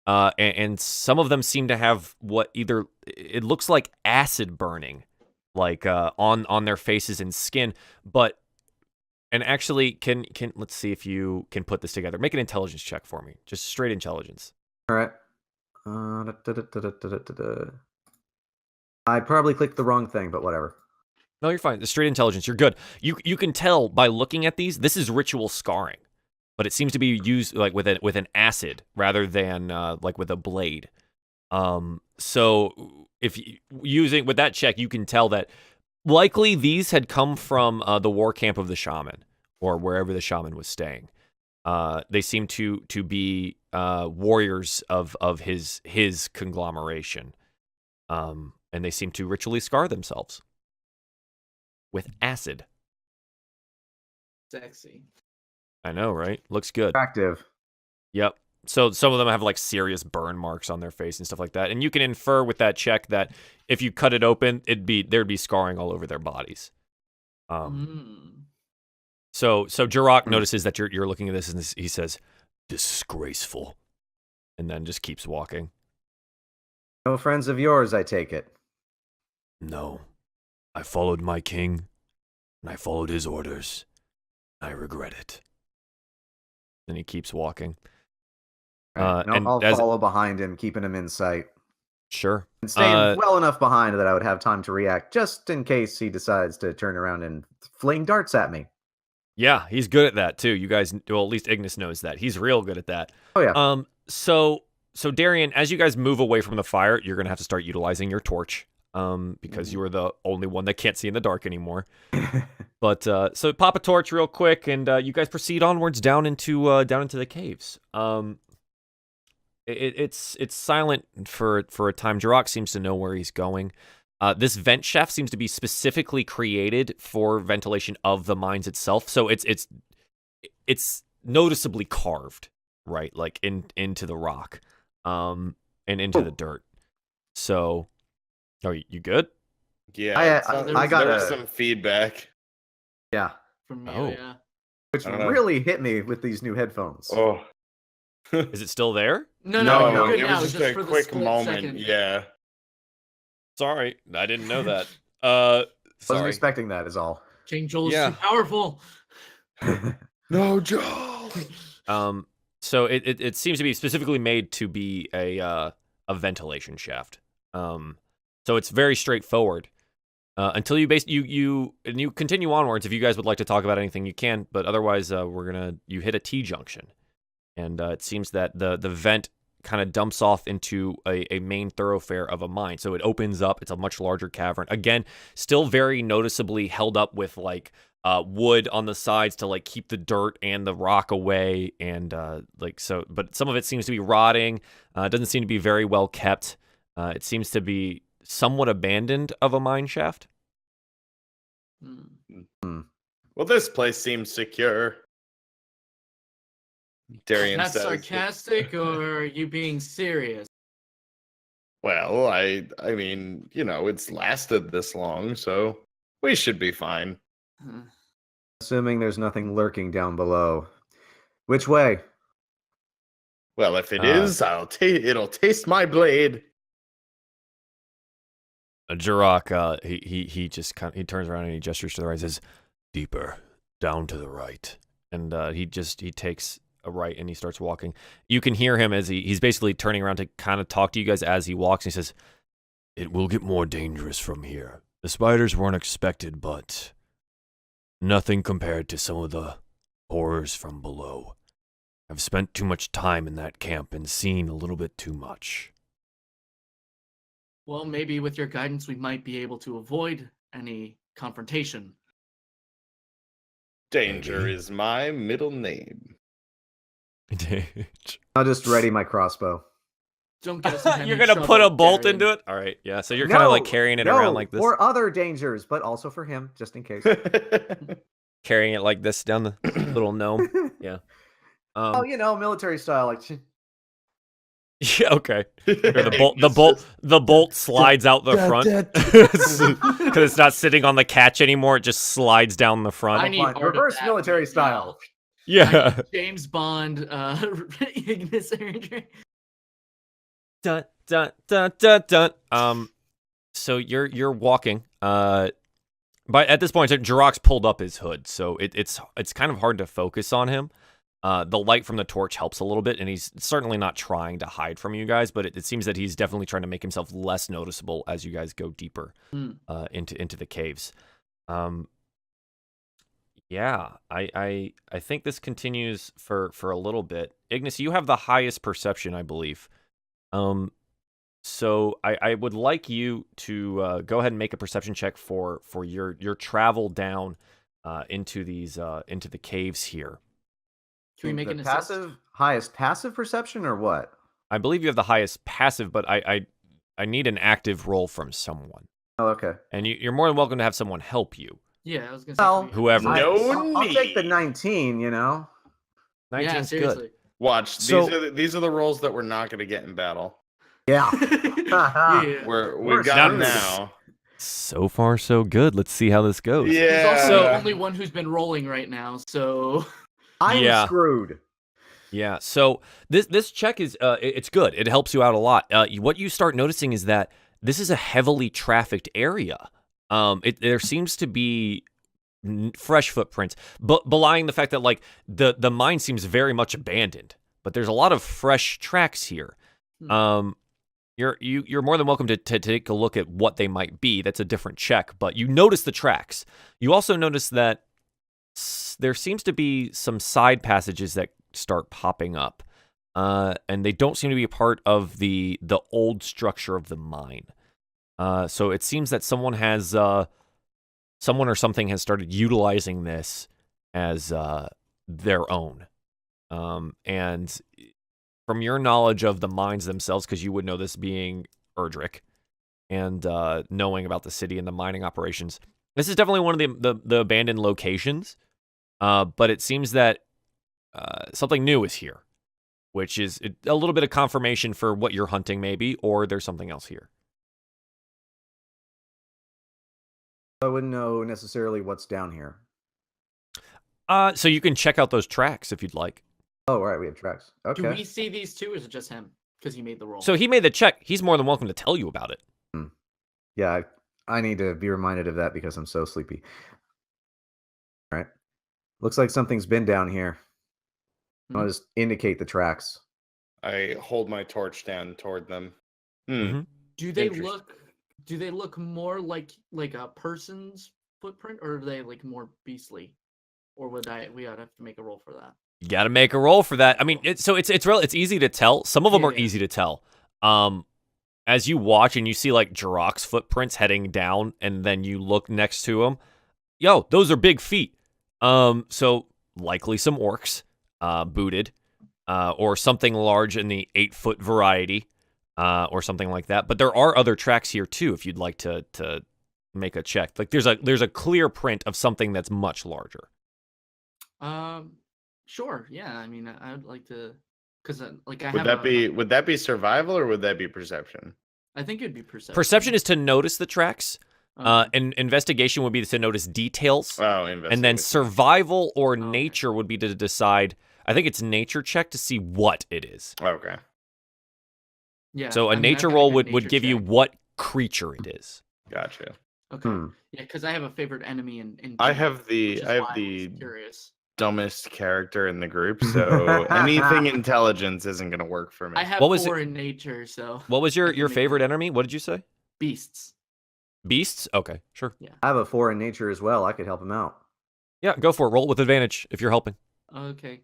And some of them seem to have what either it looks like acid burning, like on their faces and skin. And actually, can let's see if you can put this together. Make an intelligence check for me, just straight intelligence. All right. I probably clicked the wrong thing, but whatever. No, you're fine. The straight intelligence, you're good. You can tell by looking at these. This is ritual scarring, but it seems to be used like with an acid rather than like with a blade. So if using with that check, you can tell that likely these had come from the war camp of the shaman or wherever the shaman was staying. They seem to be warriors of his conglomeration, and they seem to ritually scar themselves with acid. Sexy. I know, right? Looks good. Attractive. Yep. So some of them have like serious burn marks on their face and stuff like that, and you can infer with that check that if you cut it open, there'd be scarring all over their bodies. So Jirok notices that you're looking at this, and he says, "Disgraceful," and then just keeps walking. No friends of yours, I take it. No, I followed my king, and I followed his orders. I regret it. Then he keeps walking. Right. And I'll follow behind him, keeping him in sight. Sure. And staying well enough behind that I would have time to react, just in case he decides to turn around and fling darts at me. Yeah, he's good at that too. You guys, well, at least Ignas knows that. He's real good at that. Oh yeah. So Darian, as you guys move away from the fire, you're gonna have to start utilizing your torch. Because you are the only one that can't see in the dark anymore. But so pop a torch real quick, and you guys proceed onwards down into the caves. It's silent for a time. Jirok seems to know where he's going. This vent shaft seems to be specifically created for ventilation of the mines itself. So it's noticeably carved, right, like into the rock, and into the dirt. So, are you good? Yeah, I got there was some feedback. Yeah. From Oh. Miera. Which really hit me with these new headphones. Oh. Is it still there? No, No, good it now, was just a for the quick split moment. second. Yeah. Sorry, I didn't know that. Wasn't Sorry. expecting that is all. King Joel's Yeah. too powerful. No, Joel. So it seems to be specifically made to be a ventilation shaft. So it's very straightforward. Until you continue onwards. If you guys would like to talk about anything, you can. But otherwise, you hit a T junction, and it seems that the vent kind of dumps off into a main thoroughfare of a mine. So it opens up. It's a much larger cavern. Again, still very noticeably held up with like wood on the sides to like keep the dirt and the rock away, and but some of it seems to be rotting. It doesn't seem to be very well kept. It seems to be somewhat abandoned of a mine shaft. Well, this place seems secure. Darian That's says. sarcastic, or are you being serious? Well, I mean, it's lasted this long, so we should be fine. Assuming there's nothing lurking down below. Which way? Well, if it is, it'll taste my blade. Jirok, he turns around and he gestures to the right and says, "Deeper, down to the right." And he takes a right and he starts walking. You can hear him as he's basically turning around to kind of talk to you guys as he walks. And he says, "It will get more dangerous from here. The spiders weren't expected, but nothing compared to some of the horrors from below. I've spent too much time in that camp and seen a little bit too much." Well, maybe with your guidance, we might be able to avoid any confrontation. Danger is my middle name. I'll just ready my crossbow. Don't get us in You're any gonna put a trouble, bolt Darian. into it? All right, yeah. So you're kind of like carrying it around like this, for other dangers, but also for him, just in case. carrying it like this down the little gnome. Yeah. Oh, military style, like. Yeah. Okay. Or the bolt slides out the front because it's not sitting on the catch anymore. It just slides down the front. I need art of reverse that military right style. now. I Yeah. need James Bond, Ignis Erdrick. Dun dun dun dun dun. So you're walking. But at this point, Jirok's pulled up his hood, so it's kind of hard to focus on him. The light from the torch helps a little bit, and he's certainly not trying to hide from you guys, but it seems that he's definitely trying to make himself less noticeable as you guys go deeper into the caves. Yeah, I think this continues for a little bit. Ignis, you have the highest perception, I believe. So I would like you to go ahead and make a perception check for your travel down into the caves here. Can we make an highest passive perception or what? I believe you have the highest passive, but I need an active roll from someone. Oh, okay. And you're more than welcome to have someone help you. Yeah, I was gonna say. Well, Whoever. No I'll take the need. 19. 19's Yeah, good. seriously. Watch. So- These are the roles that we're not going to get in battle. Yeah. Yeah. We've got them Nice. now. So far, so good. Let's see how this goes. He's Yeah. also the only one who's been rolling right now, so I'm Yeah. screwed. Yeah, so this check is it's good. It helps you out a lot. What you start noticing is that this is a heavily trafficked area. There seems to be fresh footprints, but belying the fact that like the mine seems very much abandoned. But there's a lot of fresh tracks here. You're more than welcome to take a look at what they might be. That's a different check, but you notice the tracks. You also notice that there seems to be some side passages that start popping up, and they don't seem to be a part of the old structure of the mine. So it seems that someone or something has started utilizing this as their own. And from your knowledge of the mines themselves, because you would know this being Erdrick, and knowing about the city and the mining operations, this is definitely one of the abandoned locations. But it seems that something new is here, which is a little bit of confirmation for what you're hunting, maybe, or there's something else here. I wouldn't know necessarily what's down here. So you can check out those tracks if you'd like. Oh, right, we have tracks. Okay. do we see these two, or is it just him? Because he made the roll. So he made the check. He's more than welcome to tell you about it. Yeah, I need to be reminded of that because I'm so sleepy. All right. Looks like something's been down here. I'll just indicate the tracks. I hold my torch down toward them. Mhm. do they interesting. look more like a person's footprint, or are they like more beastly? Or we ought have to make a roll for that? You got to make a roll for that. I mean, it's easy to tell. Some of them are Yeah. easy to tell. As you watch and you see like Jirok's footprints heading down, and then you look next to him, yo, those are big feet. So likely some orcs, booted, or something large in the 8-foot variety, or something like that. But there are other tracks here too, if you'd like to make a check. Like there's a clear print of something that's much larger. Sure. Yeah. I mean, I would like to, because like I Would have would that be survival or would that be perception? I think it'd be perception. Perception is to notice the tracks. Okay. And investigation would be to notice details. Oh, And then investigation. survival or Okay. nature would be to decide. I think it's nature check to see what it is. Okay. Yeah. So I a mean, nature I've got roll a would nature give you check. what creature it is. Gotcha. Okay. Hmm. Yeah, because I have a favorite enemy in I D, have which the is I have why the was curious. dumbest character in the group, so anything intelligence isn't gonna work for me. I have What was 4 in nature, so What was I your can make favorite that. enemy? What did you say? beasts. Beasts? Okay, sure. I have a 4 in nature as well. I could help him out. Yeah, go for it. Roll with advantage if you're helping. Okay.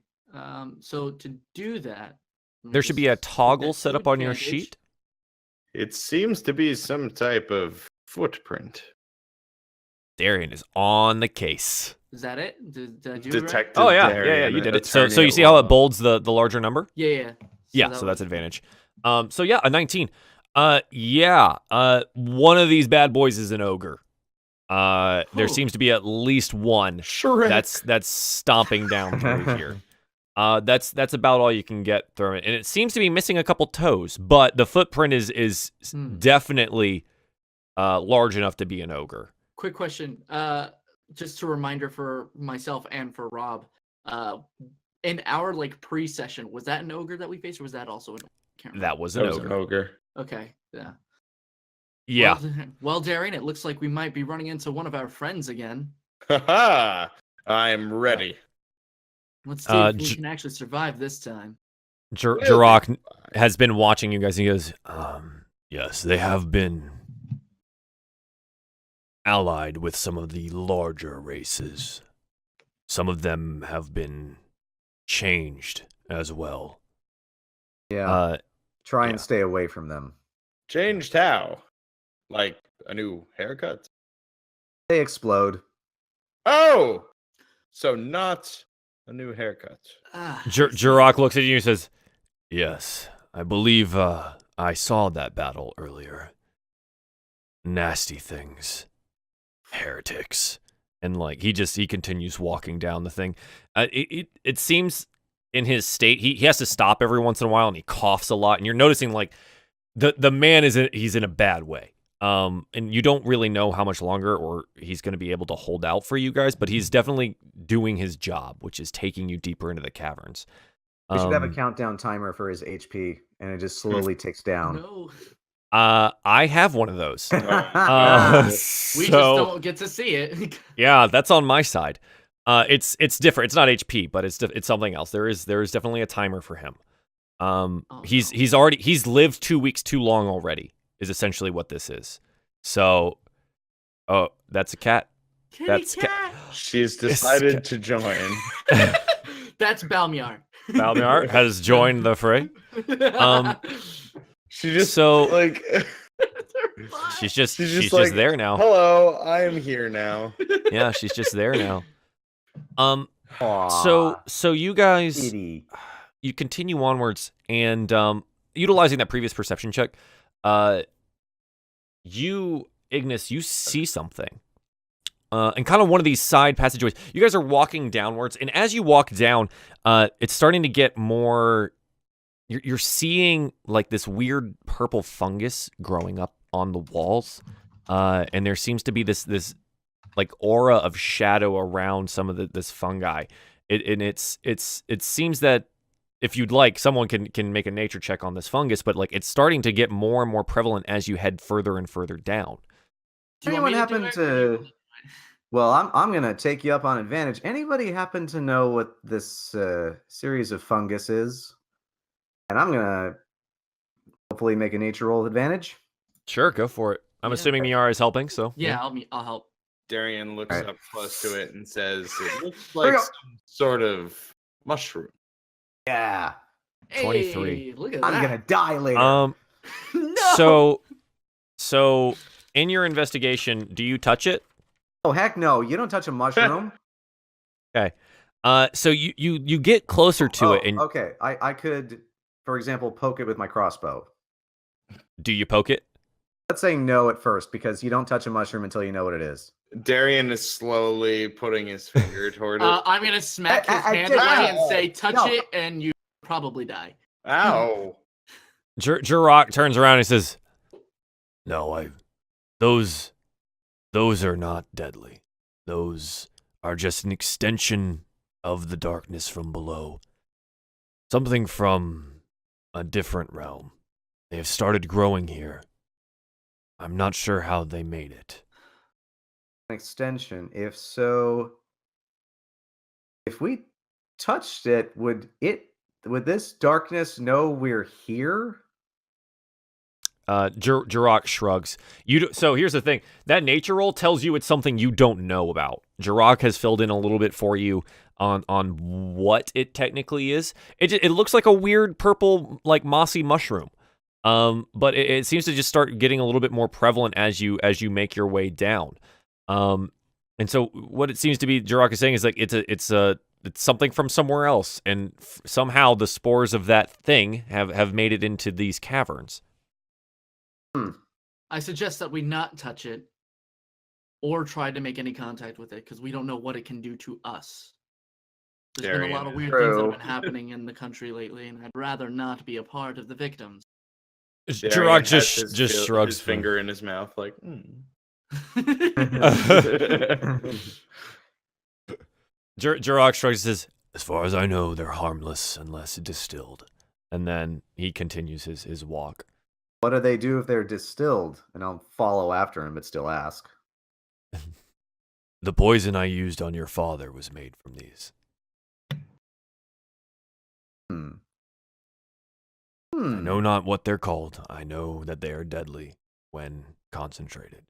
So to do that, let me There should be a just- toggle that's set to up on your advantage. sheet. It seems to be some type of footprint. Darian is on the case. Is that it? Did I do it right? Detective. Oh yeah, Darian, you did it. So attorney you at see how it law. bolds the larger number? Yeah. Yeah, that so that's was- advantage. So yeah, a 19. One of these bad boys is an ogre. There Oh. seems to be at least one Shrek. that's stomping down through here. That's about all you can get through it, and it seems to be missing a couple toes, but the footprint is definitely large enough to be an ogre. Quick question. Just a reminder for myself and for Rob. In our like pre-session, was that an ogre that we faced, or was that also an? Can't remember. That was an That was ogre. an ogre. Okay. Yeah. Yeah. Well, Darian, it looks like we might be running into one of our friends again. Haha! I am ready. Let's see if we J- can actually survive this time. Jirok has been watching you guys, and he goes, yes, they have been allied with some of the larger races. Some of them have been changed as well. Yeah. Try yeah. and stay away from them. Changed how? Like a new haircut? They explode. Oh! So not a new haircut. Jirok looks at you and says, yes, I believe I saw that battle earlier. Nasty things. Heretics. And like he continues walking down the thing. It seems in his state he has to stop every once in a while, and he coughs a lot, and you're noticing like the man he's in a bad way. And you don't really know how much longer or he's going to be able to hold out for you guys, but he's definitely doing his job, which is taking you deeper into the caverns. We should have a countdown timer for his HP, and it just slowly ticks down. No. I have one of those. We just don't get to see it. Yeah, that's on my side. It's different. It's not HP, but it's something else. There is definitely a timer for him. He's lived 2 weeks too long already. Is essentially what this is. So, oh, that's a cat. That's cat. She's decided to join. That's Balmiar. Balmiar has joined the fray. She just so she's just like, there now. Hello, I am here now. Yeah, she's just there now. Aww, So you guys, kitty. you continue onwards, and utilizing that previous perception check, Ignis, you see something. And kind of one of these side passageways. You guys are walking downwards, and as you walk down, it's starting to get more. You're seeing like this weird purple fungus growing up on the walls, and there seems to be this like aura of shadow around some of this fungi. It seems that if you'd like, someone can make a nature check on this fungus, but like it's starting to get more and more prevalent as you head further and further down. Anyone happen to? Well, I'm gonna take you up on advantage. Anybody happen to know what this series of fungus is? And I'm gonna hopefully make a nature roll advantage. Sure, go for it. I'm assuming Miera is helping, so Yeah, I'll help. Darian looks Alright. up close to it and says, "It looks like some sort of mushroom." Yeah, 23. Hey, look at I'm that. gonna die later. No. So in your investigation, do you touch it? Oh heck no! You don't touch a mushroom. So you get closer to it, and okay, I could, for example, poke it with my crossbow. do you poke it? Let's say no at first, because you don't touch a mushroom until you know what it is. Darian is slowly putting his finger toward it. I'm gonna smack his hand did- away and say, "Touch No. it, and you probably die." Ow! Jirok turns around and says, "No, those are not deadly. Those are just an extension of the darkness from below. Something from a different realm. They have started growing here. I'm not sure how they made it." An extension. If so, if we touched it, would this darkness know we're here? Jirok shrugs. So here's the thing. That nature roll tells you it's something you don't know about. Jirok has filled in a little bit for you on what it technically is. It looks like a weird purple, like mossy mushroom. But it seems to just start getting a little bit more prevalent as you make your way down. And so what it seems to be Jirok is saying is like it's it's something from somewhere else, and somehow the spores of that thing have made it into these caverns. I suggest that we not touch it or try to make any contact with it because we don't know what it can do to us. There's been a lot of weird things that have been happening in the country lately, and I'd rather not be a part of the victims. Jirok has just shrugs his finger in his mouth, like. Jirok shrugs and says, "As far as I know, they're harmless unless distilled." And then he continues his walk. What do they do if they're distilled? And I'll follow after him, but still ask. The poison I used on your father was made from these. I know not what they're called. I know that they are deadly when concentrated.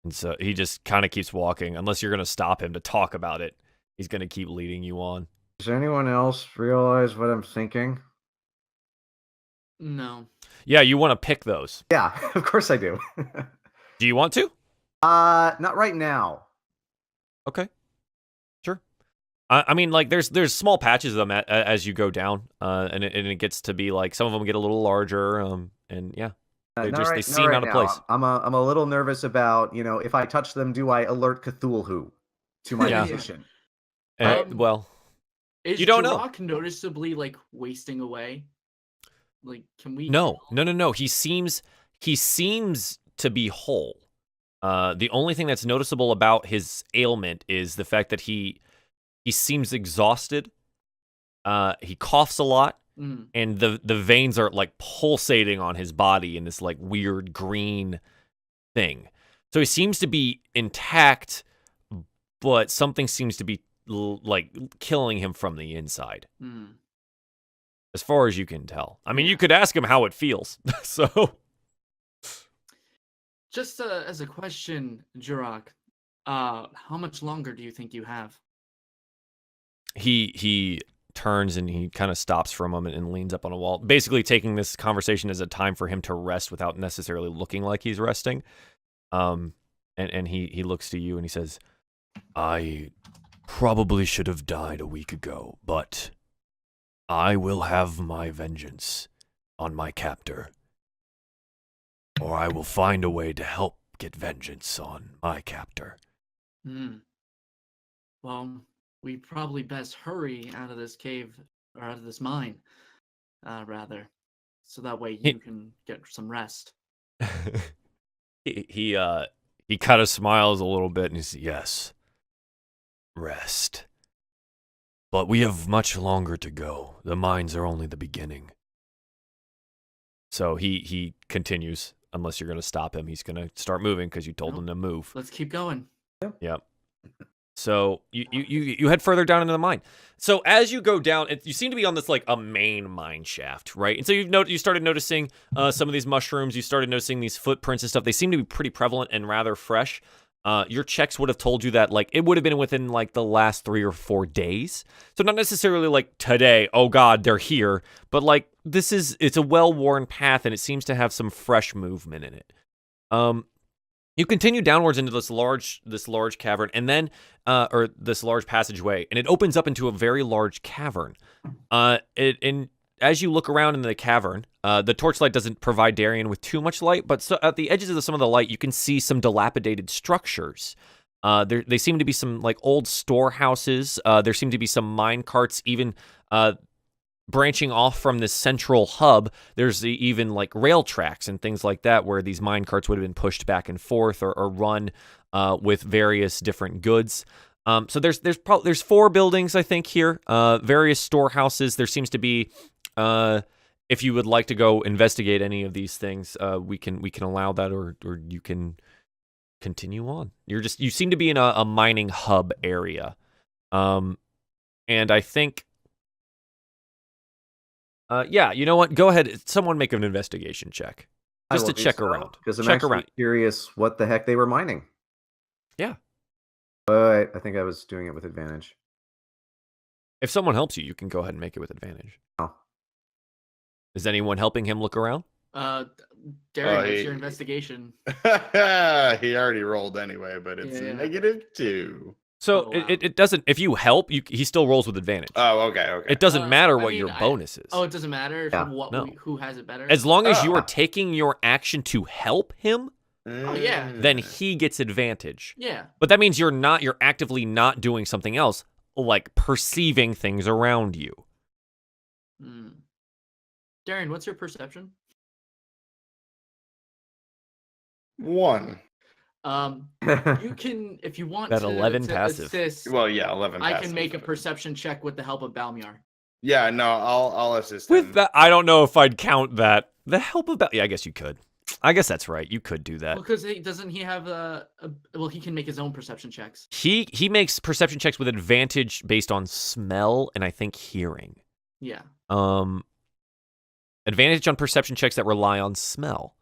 And so he just kind of keeps walking. Unless you're going to stop him to talk about it, he's going to keep leading you on. Does anyone else realize what I'm thinking? No. Yeah, you want to pick those. Yeah, of course I do. Do you want to? Not right now. Okay. Sure. I mean, like, there's small patches of them as you go down, and it gets to be like some of them get a little larger, and yeah, they seem out of place. I'm a little nervous about, if I touch them, do I alert Cthulhu to my position? Well, is you don't know. Jirok noticeably like wasting away? Like, can we? No. He seems to be whole. The only thing that's noticeable about his ailment is the fact that he seems exhausted. He coughs a lot, and the veins are like pulsating on his body in this like weird green thing. So he seems to be intact, but something seems to be like killing him from the inside. As far as you can tell. I mean, you could ask him how it feels. So, just as a question, Jirok, how much longer do you think you have? He turns and he kind of stops for a moment and leans up on a wall, basically taking this conversation as a time for him to rest without necessarily looking like he's resting. And he looks to you and he says, "I probably should have died a week ago, but I will have my vengeance on my captor, or I will find a way to help get vengeance on my captor." Well, we probably best hurry out of this cave, or out of this mine, rather, so that way you can get some rest. He kind of smiles a little bit and he says, "Yes, rest. But we have much longer to go. The mines are only the beginning." So he continues. Unless you're going to stop him, he's going to start moving because you told him to move. Let's keep going. Yep. So you head further down into the mine. So as you go down, you seem to be on this like a main mine shaft, right? And so you started noticing some of these mushrooms. You started noticing these footprints and stuff. They seem to be pretty prevalent and rather fresh. Your checks would have told you that like it would have been within like the last 3 or 4 days. So not necessarily like today, oh God, they're here, but like it's a well-worn path and it seems to have some fresh movement in it. You continue downwards into this large cavern, and then or this large passageway, and it opens up into a very large cavern. And as you look around in the cavern, the torchlight doesn't provide Darian with too much light, but so at the edges of some of the light, you can see some dilapidated structures. They seem to be some like old storehouses. There seem to be some mine carts, even branching off from this central hub. There's even like rail tracks and things like that where these mine carts would have been pushed back and forth or run with various different goods. So there's 4 buildings, I think, here, various storehouses. There seems to be, if you would like to go investigate any of these things, we can allow that, or you can continue on. You seem to be in a mining hub area, and I think, yeah, you know what? Go ahead. Someone make an investigation check, just to check around. Because I'm actually curious what the heck they were mining. Yeah. But I think I was doing it with advantage. If someone helps you, you can go ahead and make it with advantage. Oh. Is anyone helping him look around? Darren, what's your investigation? He already rolled anyway, but it's -2. So it doesn't. If you help, he still rolls with advantage. Oh, okay. It doesn't matter I what mean, your bonus is. Oh, it doesn't matter Yeah. who has it better. As long as you are Ah. taking your action to help him, Oh, yeah. then he gets advantage. Yeah. But that means you're actively not doing something else, like perceiving things around you. Darren, what's your perception? 1. You can, if you want That to, 11 to passive. assist, Well, yeah, 11. I can passive. make a perception check with the help of Balmiar. Yeah, no, I'll assist With him. that, I don't know if I'd count that. The help of yeah, I guess you could. I guess that's right. You could do that. Well, because doesn't he have well, he can make his own perception checks. He makes perception checks with advantage based on smell and I think hearing. Yeah. Advantage on perception checks that rely on smell.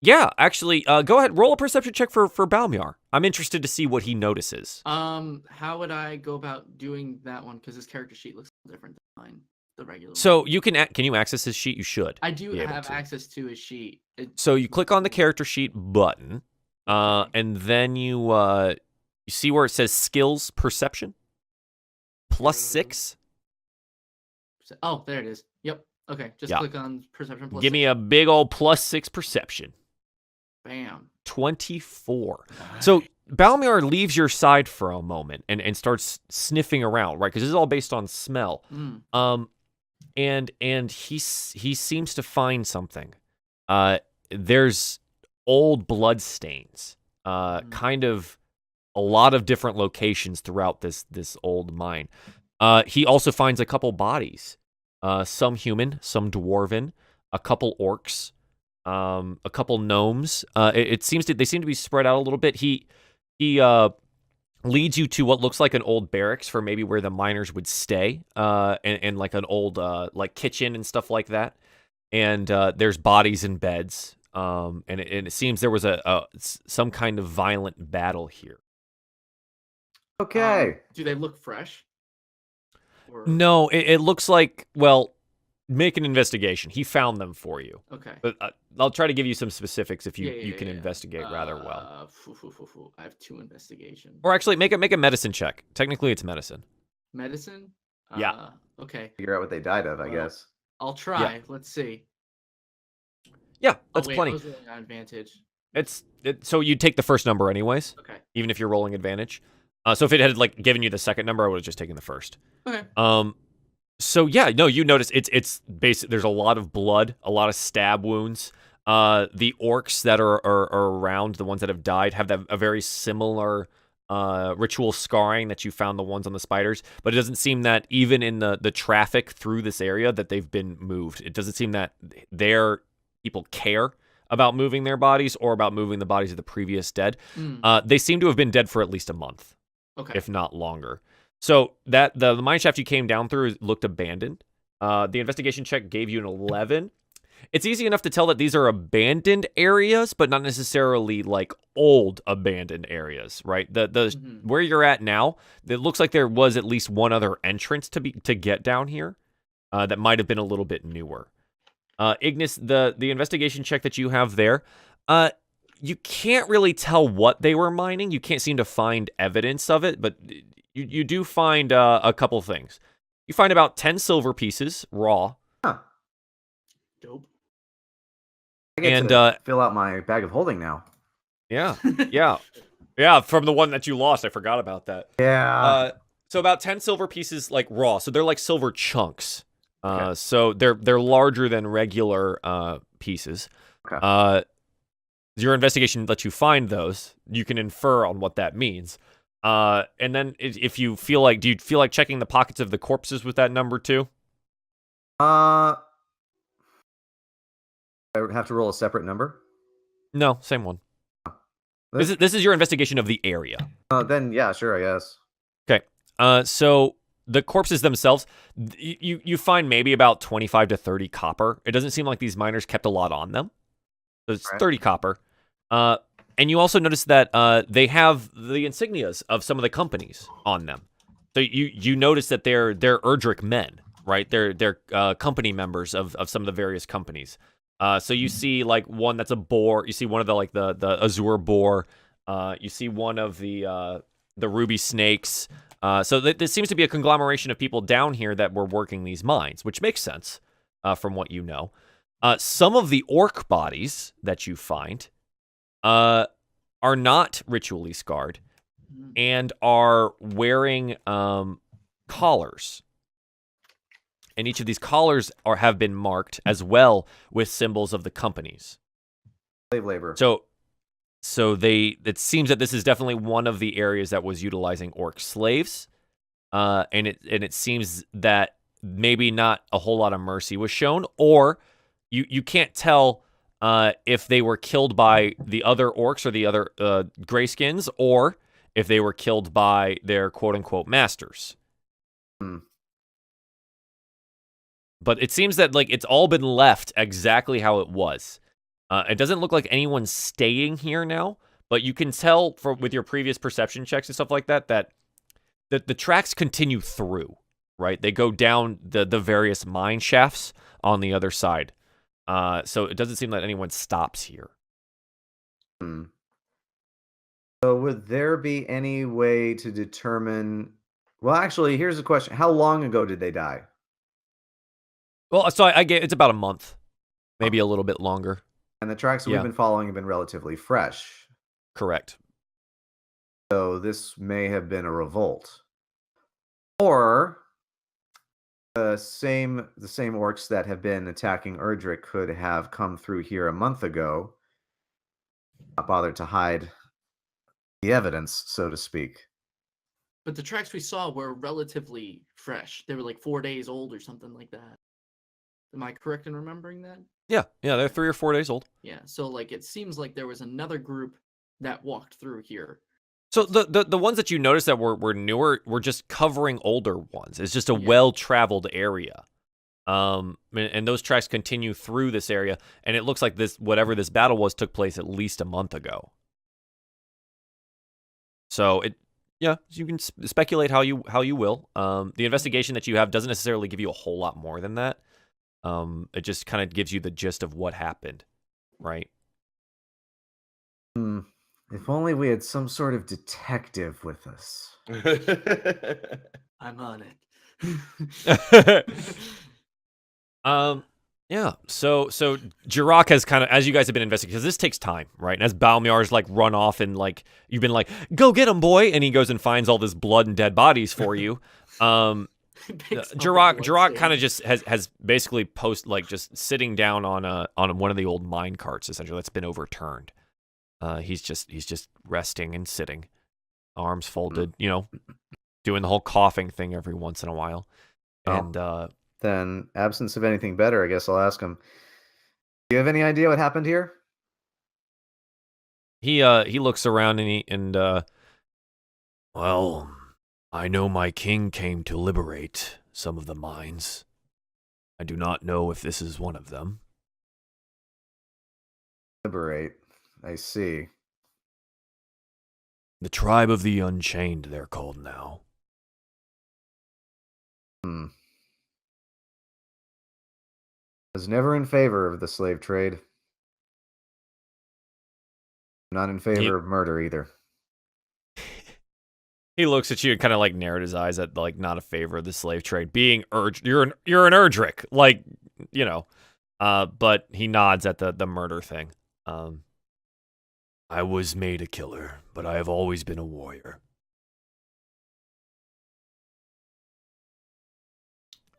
Yeah, actually, go ahead, roll a perception check for Balmiar. I'm interested to see what he notices. How would I go about doing that one? Because his character sheet looks different than mine, the regular one. So you can you access his sheet? You should. I do be able have to. access to his sheet. So you click on the character sheet button, and then you see where it says skills perception +6. Oh, there it is. Yep. Okay, just Yeah. click on perception plus. Give me a big old +6 perception. Bam. 24. So Balmiar leaves your side for a moment and starts sniffing around, right? Because this is all based on smell. And he seems to find something. There's old blood stains, kind of a lot of different locations throughout this old mine. He also finds a couple bodies, some human, some dwarven, a couple orcs, a couple gnomes. They seem to be spread out a little bit. He leads you to what looks like an old barracks for maybe where the miners would stay, and like an old like kitchen and stuff like that. And there's bodies and beds. And it seems there was some kind of violent battle here. Okay. Do they look fresh? Or... No, it looks like, well, make an investigation. He found them for you. Okay. But I'll try to give you some specifics if you can Yeah. investigate rather well. I have 2 investigation. Or actually, make a medicine check. Technically, it's medicine. Medicine? Yeah. Okay. Figure out what they died of, I guess. I'll try. Let's see. Yeah, that's wait, plenty. I was rolling on advantage. So you take the first number anyways, Okay. even if you're rolling advantage. So if it had like given you the second number, I would have just taken the first. Okay. So yeah, no, you notice it's basic. There's a lot of blood, a lot of stab wounds. The orcs that are around, the ones that have died, have a very similar ritual scarring that you found the ones on the spiders. But it doesn't seem that even in the traffic through this area that they've been moved. It doesn't seem that their people care about moving their bodies or about moving the bodies of the previous dead. They seem to have been dead for at least a month. Okay. If not longer. So that the mine shaft you came down through looked abandoned. The investigation check gave you an 11. It's easy enough to tell that these are abandoned areas, but not necessarily like old abandoned areas, right? Where you're at now, it looks like there was at least one other entrance to get down here that might have been a little bit newer. Ignis, the investigation check that you have there, you can't really tell what they were mining. You can't seem to find evidence of it, but you do find a couple things. You find about 10 silver pieces, raw. Huh. Dope. I get to fill out my bag of holding now. Yeah, yeah, from the one that you lost. I forgot about that. Yeah. So about 10 silver pieces, like raw. So they're like silver chunks. Okay. So they're larger than regular pieces. Okay. Your investigation lets you find those. You can infer on what that means. And then if you feel like, do you feel like checking the pockets of the corpses with that number too? I would have to roll a separate number. No, same one. This is your investigation of the area. Then yeah, sure, I guess. Okay. So the corpses themselves, you find maybe about 25 to 30 copper. It doesn't seem like these miners kept a lot on them. So it's Right. 30 copper. And you also notice that they have the insignias of some of the companies on them. So you notice that they're Erdrick men, right? They're company members of some of the various companies. So you see like one that's a boar. You see one of the Azure boar. You see one of the the ruby snakes. So there seems to be a conglomeration of people down here that were working these mines, which makes sense from what you know. Some of the orc bodies that you find are not ritually scarred and are wearing collars. And each of these collars have been marked as well with symbols of the companies. Slave labor. So it seems that this is definitely one of the areas that was utilizing orc slaves. And it seems that maybe not a whole lot of mercy was shown, or you can't tell if they were killed by the other orcs or the other grayskins, or if they were killed by their quote-unquote masters. But it seems that like it's all been left exactly how it was. It doesn't look like anyone's staying here now, but you can tell with your previous perception checks and stuff like that the tracks continue through, right? They go down the various mine shafts on the other side. So it doesn't seem that anyone stops here. So would there be any way to determine... Well, actually, here's a question. How long ago did they die? Well, so I get it's about a month, maybe a little bit longer. And the tracks that we've been following have been relatively fresh. Correct. So this may have been a revolt. Or the same orcs that have been attacking Erdrick could have come through here a month ago, not bothered to hide the evidence, so to speak. But the tracks we saw were relatively fresh. They were like 4 days old or something like that. Am I correct in remembering that? Yeah, they're 3 or 4 days old. Yeah, so like it seems like there was another group that walked through here. So the ones that you noticed that were newer were just covering older ones. It's just a well-traveled area. And those tracks continue through this area, and it looks like whatever this battle was took place at least a month ago. So you can speculate how you will. The investigation that you have doesn't necessarily give you a whole lot more than that. It just kind of gives you the gist of what happened, right? If only we had some sort of detective with us. I'm on it. Yeah. So Jirok has kind of, as you guys have been investigating, because this takes time, right? And as Balmiar's like run off and like you've been like, go get him, boy, and he goes and finds all this blood and dead bodies for you. Jirok kind of just has basically just sitting down on one of the old mine carts essentially that's been overturned. He's just resting and sitting, arms folded, doing the whole coughing thing every once in a while. And then, absence of anything better, I guess I'll ask him. Do you have any idea what happened here? He looks around and well, I know my king came to liberate some of the mines. I do not know if this is one of them. Liberate. I see. The tribe of the Unchained, they're called now. I was never in favor of the slave trade. Not in favor of murder either. He looks at you and kind of like narrowed his eyes at like not a favor of the slave trade. Being you're an Erdrick, like but he nods at the murder thing. I was made a killer, but I have always been a warrior.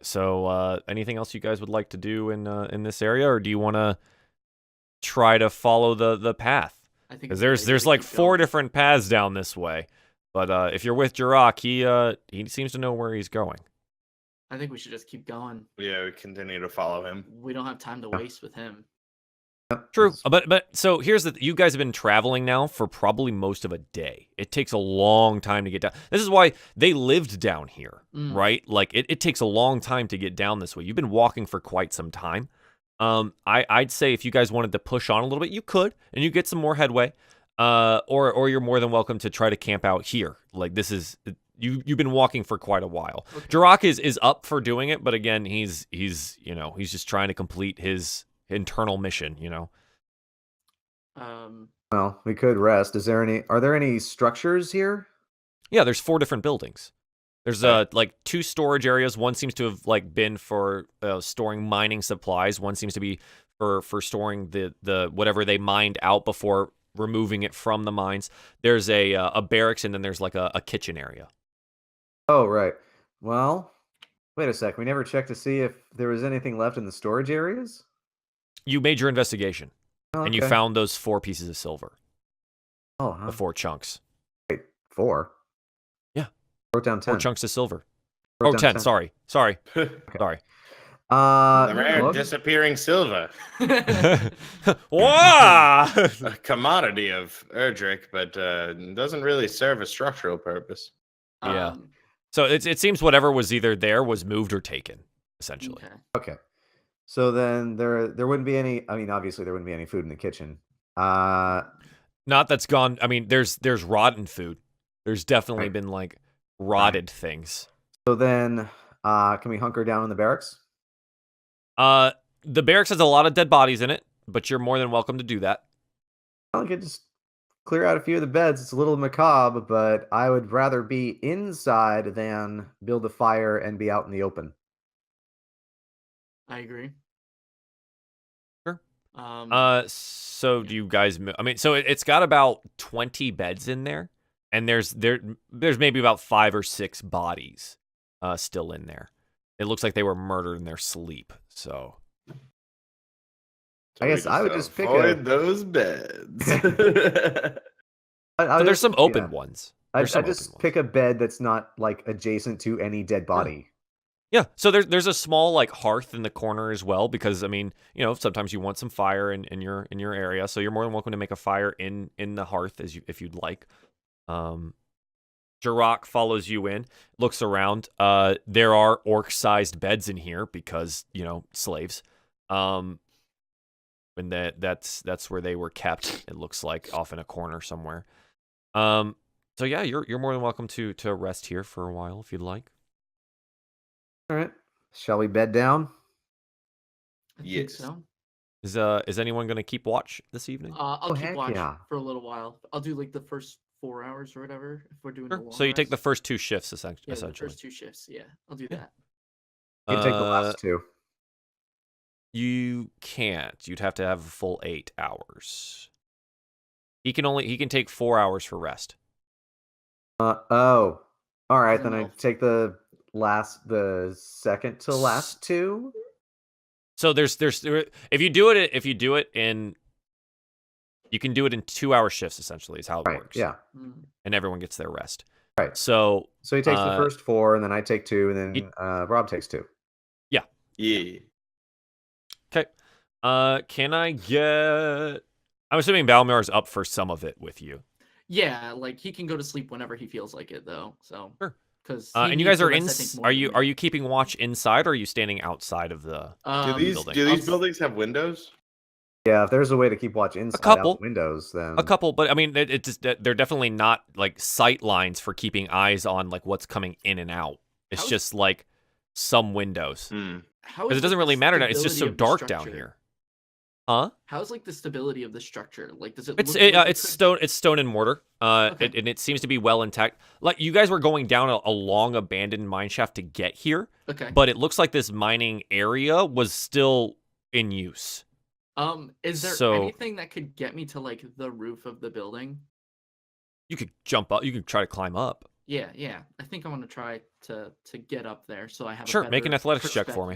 So, anything else you guys would like to do in this area, or do you want to try to follow the path? Because there's like 4 different paths down this way. But if you're with Jirok, he seems to know where he's going. I think we should just keep going. Yeah, we continue to follow him. We don't have time to waste with him. True, but so here's you guys have been traveling now for probably most of a day. It takes a long time to get down. This is why they lived down here, right? Like it takes a long time to get down this way. You've been walking for quite some time. I'd say if you guys wanted to push on a little bit, you could, and you get some more headway. Or you're more than welcome to try to camp out here. Like this is you've been walking for quite a while. Okay. Jirok is up for doing it, but again, he's just trying to complete his internal mission, Well, we could rest. Are there any structures here? Yeah, there's 4 different buildings. There's like 2 storage areas. One seems to have like been for storing mining supplies. One seems to be for storing the whatever they mined out before removing it from the mines. There's a barracks, and then there's like a kitchen area. Oh, right. Well, wait a sec. We never checked to see if there was anything left in the storage areas? You made your investigation, Oh, and you okay. found those 4 pieces of silver, Oh, huh. the 4 chunks. 4? Yeah. Wrote down 10. 4 chunks of silver. Wrote Oh, down 10. Sorry. Sorry. The rare look, disappearing silver. Wow! A commodity of Erdrick, but doesn't really serve a structural purpose. Yeah. So it seems whatever was either there was moved or taken, essentially. Okay. okay. So then there wouldn't be any. I mean, obviously there wouldn't be any food in the kitchen. Not that's gone. I mean, there's rotten food. There's definitely Right. been like rotted things. So then, can we hunker down in the barracks? The barracks has a lot of dead bodies in it, but you're more than welcome to do that. I could just clear out a few of the beds. It's a little macabre, but I would rather be inside than build a fire and be out in the open. I agree. Sure. Yeah. So do you guys? I mean, so it's got about 20 beds in there, and there's maybe about 5 or 6 bodies, still in there. It looks like they were murdered in their sleep. So I guess I would just pick avoid those beds. so there's some open ones. I'd There's some just open pick a bed that's not like adjacent to any dead body. Yeah, so there's a small like hearth in the corner as well, because I mean, you know, sometimes you want some fire in your area, so you're more than welcome to make a fire in the hearth if you'd like. Jirok follows you in, looks around. There are orc-sized beds in here because, you know, slaves. And that's where they were kept. It looks like off in a corner somewhere. So yeah, you're more than welcome to rest here for a while if you'd like. All right. Shall we bed down? I think Yes. so. Is anyone gonna keep watch this evening? I'll Oh, keep heck watch yeah. for a little while. I'll do like the first 4 hours or whatever if we're doing the Sure. long So you take the rest. first 2 shifts Yeah, the essentially. first 2 shifts. Yeah, I'll do Yeah. that. You can take the last 2. You can't. You'd have to have a full 8 hours. He can take 4 hours for rest. Oh. All right, then I enough. take the second to last 2. So there's if you do it in you can do it in 2-hour shifts essentially is how it Right. works. Yeah. Mm. And everyone gets their rest. Right. So So he takes the first 4, and then I take 2, and then he- Rob takes 2. Yeah. okay. Can I get I'm assuming Balmiar's up for some of it with you. Yeah, like he can go to sleep whenever he feels like it, though. So Sure. because And you guys are in are you keeping watch inside, or are you standing outside of the Do these building. buildings have windows? Yeah, if there's a way to keep watch inside couple. out the windows, then A couple, but I mean, it just they're definitely not like sight lines for keeping eyes on like what's coming in and out. It's How's- just like some windows Hmm. because it doesn't really matter now. It's just so dark down here, huh? How's like the stability of the structure? Like, does it? It's look like it it's could- stone. It's stone and mortar. Okay. And it seems to be well intact. Like you guys were going down a long abandoned mine shaft to get here, Okay. but it looks like this mining area was still in use. Is there so- anything that could get me to like the roof of the building? You could jump up. You could try to climb up. Yeah. I think I want to try to get up there so I have. Sure, A make an better athletics check for me.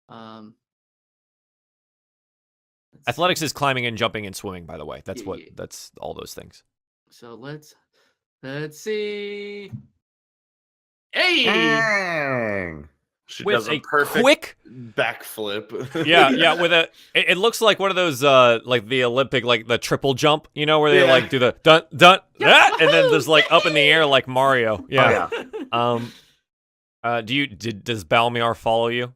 perspective. Let's Athletics see. is climbing and jumping and swimming. By the way, that's Yeah, what yeah. that's all those things. So let's see. Hey. dang. She With does a a perfect quick backflip. yeah, with it looks like one of those like the Olympic, like the triple jump, you know, where they Yeah. like do the dun dun ah, and then there's like up in the air like Mario. Yeah. Oh, yeah. Does Balmiar follow you?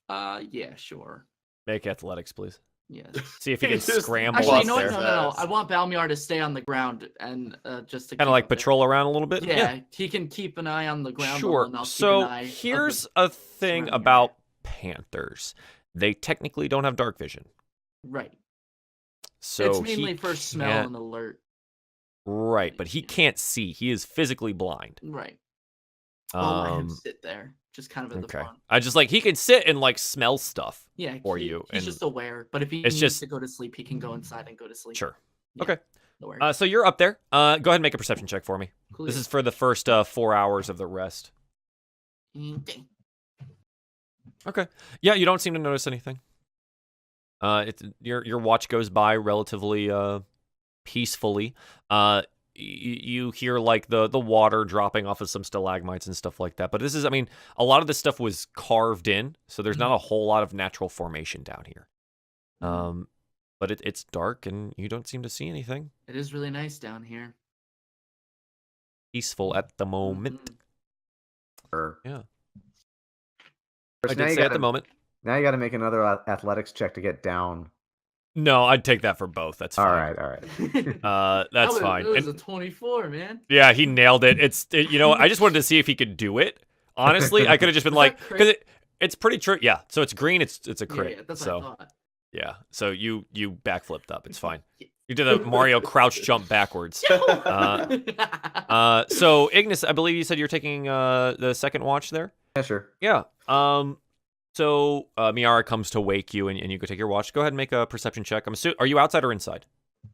Yeah, sure. Make athletics, please. Yes. See if he can He just- scramble Actually, up you know what? there. No. Fast. I want Balmiar to stay on the ground and just to Kind keep of like up there. patrol around a little bit. Yeah, he can keep an eye on the ground. level, Sure. and I'll keep So an eye of the- here's a thing surrounding about panthers. They technically don't have dark vision. right. So it's mainly he for smell can't- and alert. Right, but he can't see. He is physically blind. Right. I'll let him Um, sit there, just kind of in the okay. front. I just like he can sit and like smell stuff Yeah, for you, he's and just aware. But if he it's needs just to go to sleep, he can go inside and go to sleep. sure. Yeah, Okay. no worries. So you're up there. Go ahead and make a perception check for me. Cool. This is for the first 4 hours of the rest. Okay. Okay. Yeah, you don't seem to notice anything. Your watch goes by relatively peacefully. You hear like the water dropping off of some stalagmites and stuff like that. But this is, I mean, a lot of this stuff was carved in, so there's not a whole lot of natural formation down here. But it's dark and you don't seem to see anything. It is really nice down here. Peaceful at the moment. Sure. Yeah. Chris, I now did you say at the gotta- moment. Now you got to make another athletics check to get down. No, I'd take that for both. That's All fine. right, all right. That's fine. That was And- a 24, man. yeah, he nailed it. You know, I just wanted to see if he could do it. Honestly, I could have just been Is like, that crit? because it's pretty true. Yeah, so it's green. It's a Yeah, crit. yeah, that's so what I thought. yeah, so you backflipped up. It's fine. You did a Mario crouch jump backwards. So Ignis, I believe you said you're taking the second watch there. Yeah, sure. Yeah. So Miera comes to wake you, and you go take your watch. Go ahead and make a perception check. Are you outside or inside?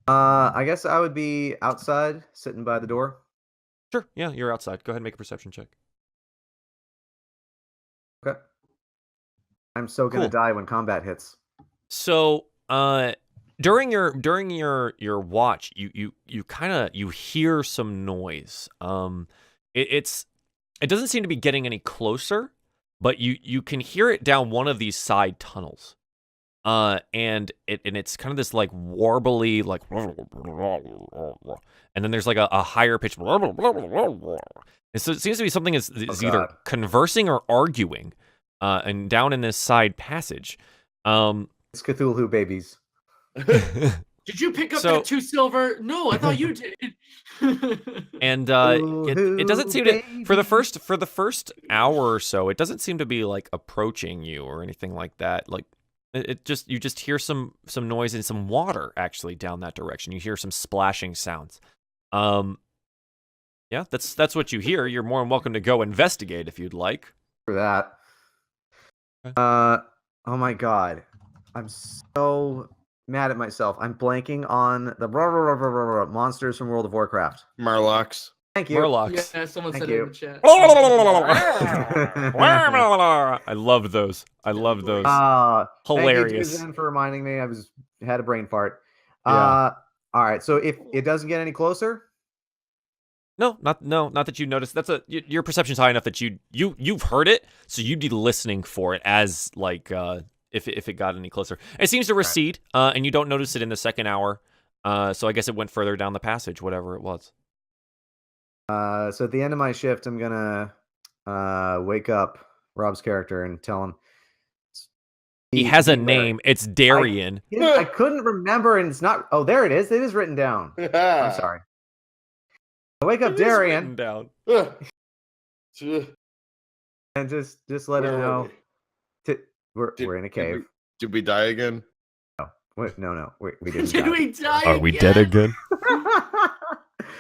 I guess I would be outside, sitting by the door. Sure. Yeah, you're outside. Go ahead and make a perception check. Okay. I'm so gonna Cool. die when combat hits. So during your watch, you kind of hear some noise. It doesn't seem to be getting any closer, but you can hear it down one of these side tunnels. And it's kind of this like warbly like, and then there's like a higher pitch. And so it seems to be something is either God. conversing or arguing, and down in this side passage. It's Cthulhu babies. Did you pick up So- that 2 silver? No, I thought you did. And it doesn't seem to for the first hour or so, it doesn't seem to be like approaching you or anything like that. Like you just hear some noise and some water actually down that direction. You hear some splashing sounds. Yeah, that's what you hear. You're more than welcome to go investigate if you'd like. For that. Okay. Oh my god. I'm so mad at myself. I'm blanking on the monsters from World of Warcraft. Murlocs. Thank you. Murlocs. Yeah, someone Thank said it you. in the chat. I love those. I love those. Thank you, Hilarious. Jen, for reminding me. I had a brain fart. Yeah. All right. So if it doesn't get any closer, No, not that you noticed. Your perception's high enough that you've heard it, so you'd be listening for it as like if it got any closer. It seems to recede, and you don't notice it in the second hour. So I guess it went further down the passage, whatever it was. so at the end of my shift, I'm gonna wake up Rob's character and tell him He has a beware. name. It's Darian. I couldn't remember, and it's not. Oh, there it is. It is written down. I'm sorry. I wake up It is Darian written down. and just let him know. Did- We're in a cave. Did we die again? Wait, no, we didn't. Did die. we die? Are we dead again?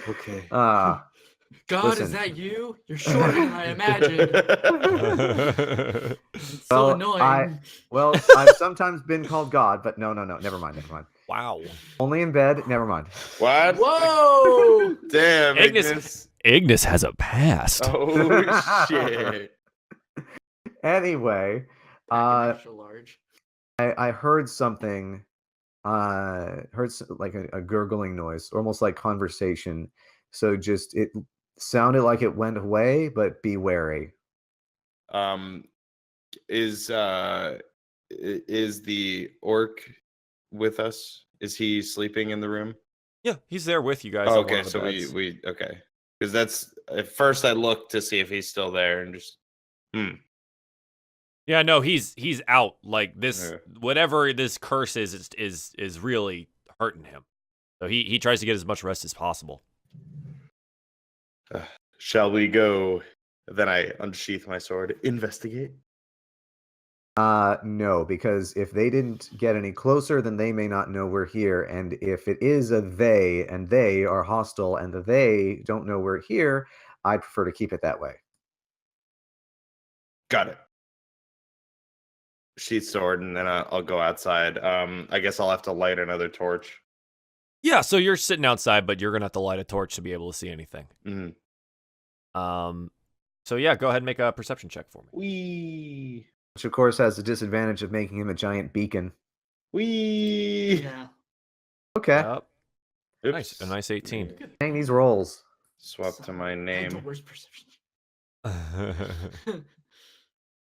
Okay. God, Listen. is that you? You're shorter than I imagined. It's so Well, annoying. Well, I've sometimes been called God, but no. Never mind. Wow. Only in bed. Never mind. What? Whoa! Damn, Ignis. Ignis has a past. Oh shit. Anyway, Extra large. I heard something. Like a gurgling noise, almost like conversation. So just it sounded like it went away, but be wary. Is the orc with us? Is he sleeping in the room? Yeah, he's there with you guys. Oh, on one okay, of the so beds. we okay. Because that's at first I looked to see if he's still there and just Yeah, no, he's out. Like this, Yeah. whatever this curse is really hurting him. So he tries to get as much rest as possible. Shall we go? Then I unsheath my sword. Investigate. No, because if they didn't get any closer, then they may not know we're here. And if it is a they, and they are hostile, and the they don't know we're here, I'd prefer to keep it that way. Got it. Sheath sword, and then I'll go outside. I guess I'll have to light another torch. Yeah, so you're sitting outside, but you're gonna have to light a torch to be able to see anything. Mm-hmm. So yeah, go ahead and make a perception check for me. Wee. Which, of course, has the disadvantage of making him a giant beacon. Wee. Yeah. Okay. Yep. Nice, a nice 18. Dang these rolls. Swap to my I had the name. worst perception.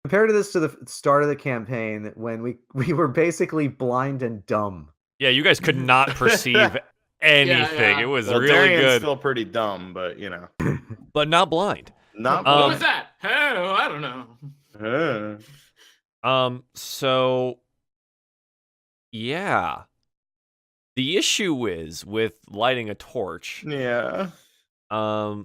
Compare this to the start of the campaign when we were basically blind and dumb. Yeah, you guys could not perceive anything. yeah. It was Well, really Darian's good, still pretty dumb, but you know, but not blind. not. What was that? Oh, I don't know. So yeah. The issue is with lighting a torch. Yeah. Yeah.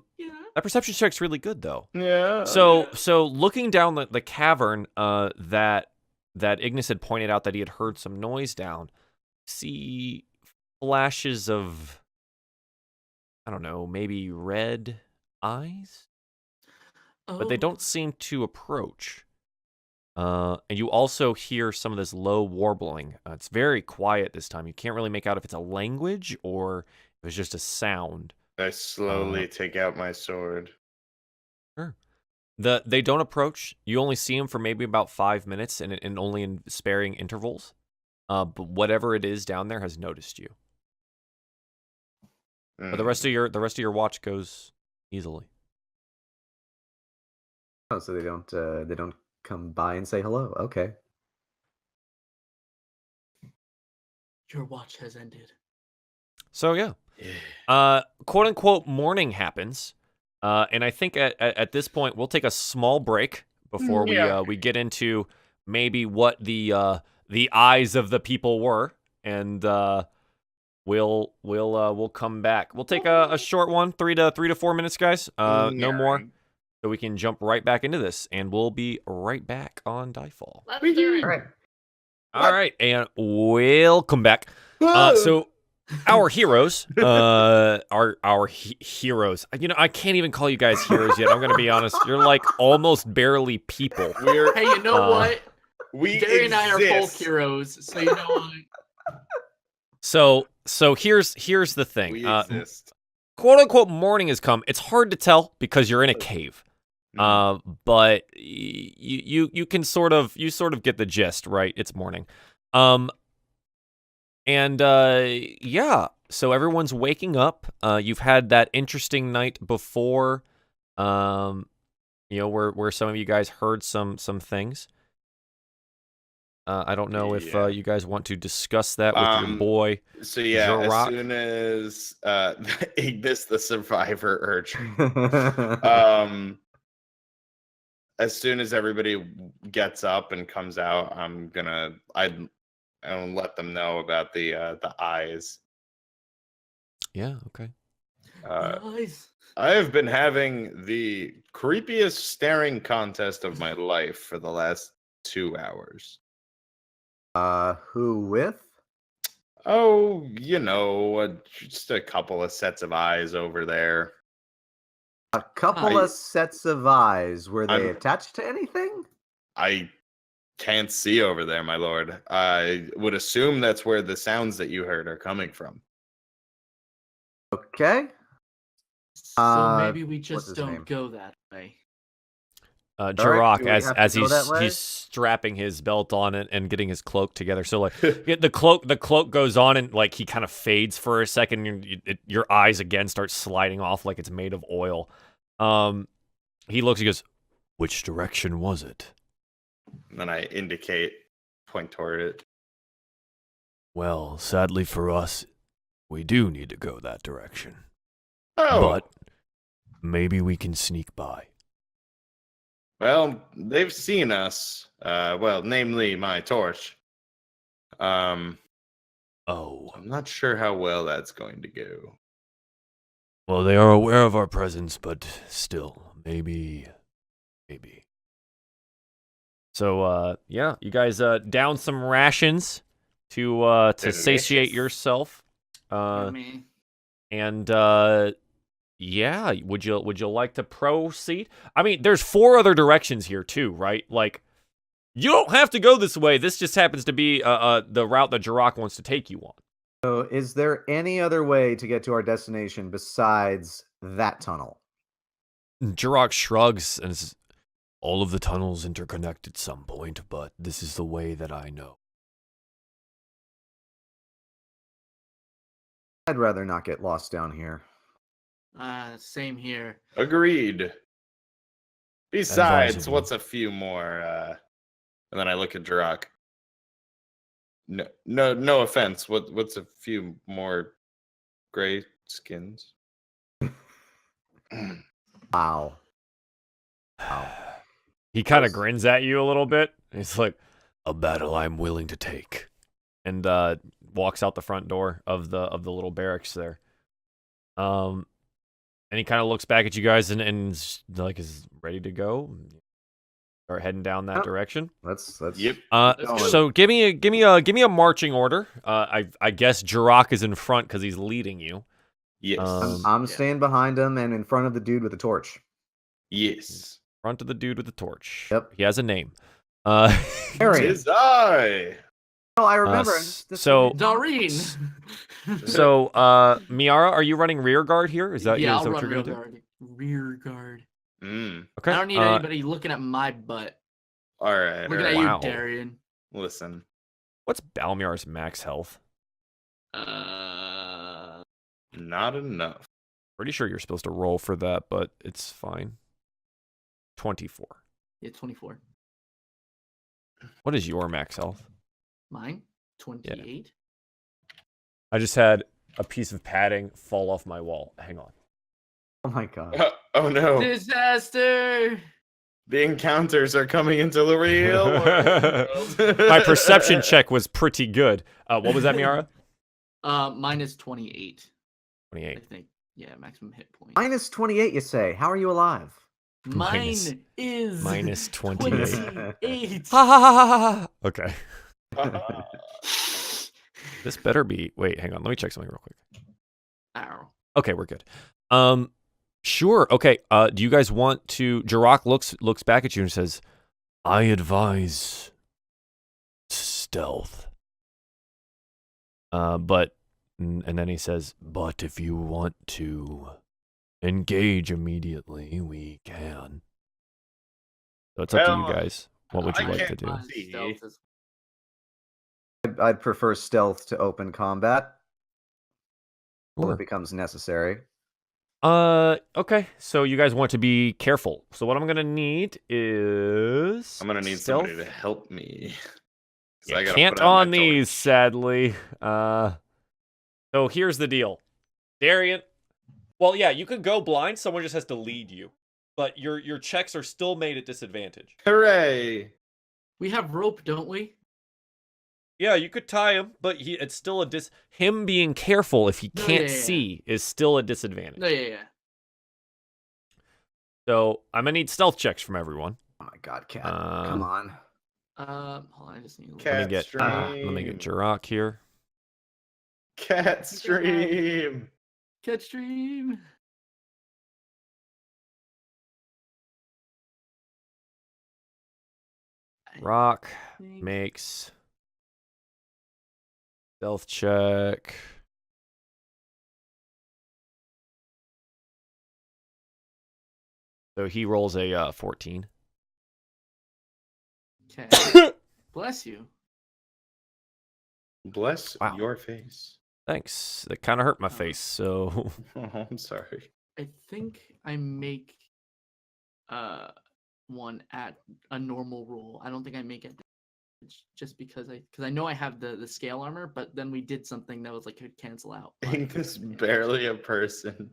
That perception check's really good though. Yeah. So looking down the cavern, that Ignis had pointed out that he had heard some noise down, see flashes of, I don't know, maybe red eyes, but they don't seem to approach. And you also hear some of this low warbling. It's very quiet this time. You can't really make out if it's a language or if it's just a sound. I slowly take out my sword. Sure. They don't approach. You only see them for maybe about 5 minutes, and only in sparing intervals. But whatever it is down there has noticed you. But the rest of your watch goes easily. Oh, so they don't come by and say hello. Okay. Your watch has ended. So yeah. Quote unquote morning happens. And I think at this point we'll take a small break before we get into maybe what the eyes of the people were, and we'll come back. We'll take a short one, 3 to 4 minutes, guys. No more, so we can jump right back into this, and we'll be right back on DieFall. Let's do it. All right. All right, and welcome back. So our heroes, our heroes. You know, I can't even call you guys heroes yet. I'm gonna be honest. You're like almost barely people. Hey, you know what? Darian and I are folk exist. heroes, so you know what? So here's the thing. We exist. Quote unquote morning has come. It's hard to tell because you're in a cave. But you can sort of get the gist, right? It's morning. And yeah, so everyone's waking up. You've had that interesting night before, where some of you guys heard some things. I don't know if you guys want to discuss that with your boy. So yeah, Jurok. as soon as Ignis the survivor urge, as soon as everybody gets up and comes out, I'll let them know about the eyes. Yeah. Okay. Eyes. I have been having the creepiest staring contest of my life for the last 2 hours. Who with? Oh, just a couple of sets of eyes over there. A couple of sets of eyes. Were they attached to anything? I can't see over there, my lord. I would assume that's where the sounds that you heard are coming from. Okay. So maybe we what's just his don't name? go that way. Jurok, do we have to as go that way? he's strapping his belt on it and getting his cloak together. So like the cloak goes on and like he kind of fades for a second. And your eyes again start sliding off like it's made of oil. He looks. He goes, "Which direction was it?" And then I point toward it. Well, sadly for us, we do need to go that direction. Oh, But maybe we can sneak by. well, they've seen us. Namely my torch. Oh. I'm not sure how well that's going to go. Well, they are aware of our presence, but still, maybe. So yeah, you guys down some rations to satiate Delicious. yourself. Yummy. And yeah, would you like to proceed? I mean, there's 4 other directions here too, right? Like, you don't have to go this way. This just happens to be the route that Jirok wants to take you on. So, is there any other way to get to our destination besides that tunnel? Jirok shrugs and says, all of the tunnels interconnect at some point, but this is the way that I know. I'd rather not get lost down here. Same here. Agreed. Besides, Advisable. what's a few more? And then I look at Jirok. No offense. What's a few more gray skins? Wow. He kind of grins at you a little bit. He's like, a battle I'm willing to take. And walks out the front door of the little barracks there. And he kind of looks back at you guys and like is ready to go. Start heading down that direction. Let's Yep. go. So give me a marching order. I guess Jirok is in front because he's leading you. Yes. I'm Yeah. staying behind him and in front of the dude with the torch. Yes. Front of the dude with the torch. Yep. He has a name. Harry. Tis I. Oh, I remember. so Doreen. so Miera, are you running rear guard here? Is that yeah, is that I'll what run you're rear gonna do? guard. Rear guard. Okay. I don't need anybody looking at my butt. All right. Looking all at right. Wow. you, Darian. Listen. What's Balmiar's max health? Uh, Not enough. Pretty sure you're supposed to roll for that, but it's fine. 24. yeah, 24. What is your max health? Mine, 28. I just had a piece of padding fall off my wall. Hang on. Oh my god. Oh no. Disaster. The encounters are coming into the real world. My perception check was pretty good. What was that, Miara? Mine is 28. I 28. think. Yeah, maximum hit point. Minus 28, you say? How are you alive? Mine minus- is Minus 28. 28. Ha ha ha ha ha. Okay. This better be. Wait, hang on. Let me check something real quick. Ow. Okay, we're good. Sure. Okay. Do you guys want to? Jirok looks back at you and says, "I advise stealth." But and then he says, "But if you want to engage immediately, we can." So it's up to you Well, guys. What would you I like to can't do? mind. See. Stealth is- I'd prefer stealth to open combat when Sure. it becomes necessary. Okay. So you guys want to be careful. So what I'm gonna need is I'm gonna need stealth. somebody to help me. 'Cause You I gotta can't put out my on these, torch. sadly. So here's the deal, Darian. Well, yeah, you could go blind. Someone just has to lead you, but your checks are still made at disadvantage. Hooray! We have rope, don't we? Yeah, you could tie him, but it's still him being careful if he No, can't yeah, yeah. see is still a disadvantage. No, yeah. So I'm gonna need stealth checks from everyone. Oh my god, cat. Come on. Hold on, I just need a little. Cat Let me get Jirok here. Cat stream. Catch stream. Rock Think- makes stealth check. So he rolls a 14. Okay. Bless you. Bless Wow. your face. Thanks. That kind of hurt my face. So Oh, I'm sorry. I think I make one at a normal roll. I don't think I make it just because I know I have the scale armor, but then we did something that was like could cancel out. Ain't this barely a person?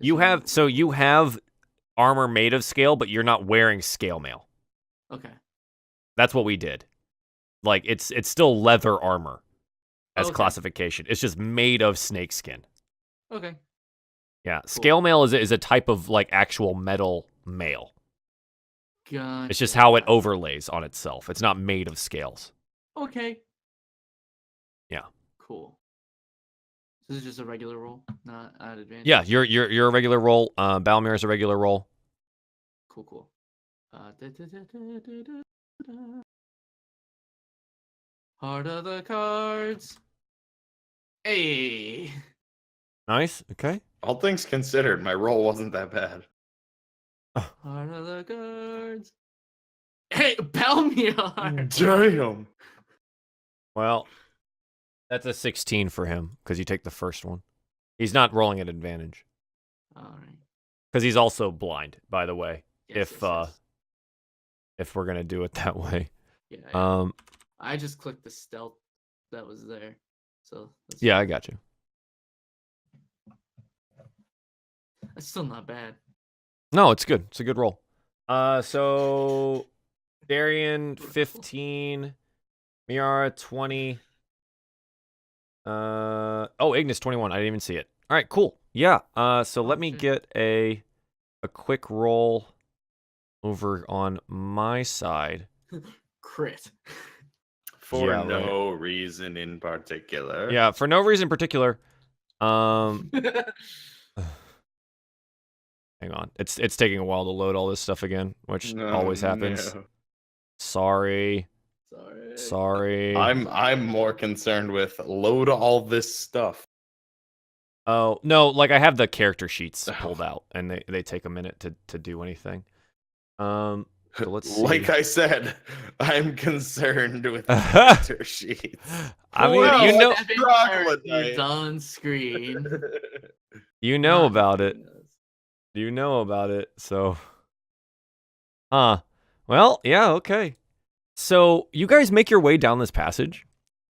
you have armor made of scale, but you're not wearing scale mail. Okay. That's what we did. Like it's still leather armor as Okay. classification. It's just made of snake skin. Okay. Yeah, scale mail is a type of like actual metal mail. Gotcha. It's just how it overlays on itself. It's not made of scales. Okay. Yeah. Cool. This is just a regular roll, not at advantage. Yeah, you're a regular roll. Balmir is a regular roll. Cool. Heart of the cards. Hey. Nice. Okay. All things considered, my roll wasn't that bad. Heart of the cards. Hey, Balmiar. Damn. Well, that's a 16 for him because you take the first one. He's not rolling at advantage All right. because he's also blind. By the way, Yes, if we're gonna do it that way. yeah. I just clicked the stealth that was there, so that's Yeah, fine. I got you. That's still not bad. No, it's good. It's a good roll. So Darian 15, Miara 20. Ignis 21. I didn't even see it. All right, cool. Yeah. So let me shit. get a quick roll over on my side. Crit. For Yeah, no reason in particular. Yeah, for no reason in particular. Hang on. It's taking a while to load all this stuff again, which always happens. No. Sorry. I'm more concerned with load all this stuff. Oh, no, like I have the character sheets pulled out and they take a minute to do anything. So let's see. Like I said, I'm concerned with the character sheets. I mean, Well, you know chocolate It's night. on screen. you know My about it. goodness. You know about it. So well, yeah, okay. So you guys make your way down this passage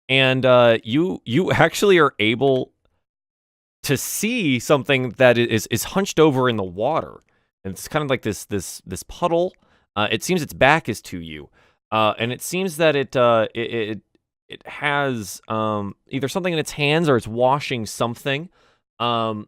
and you actually are able to see something that is hunched over in the water. And it's kind of like this puddle. It seems its back is to you, and it seems that it has either something in its hands or it's washing something, and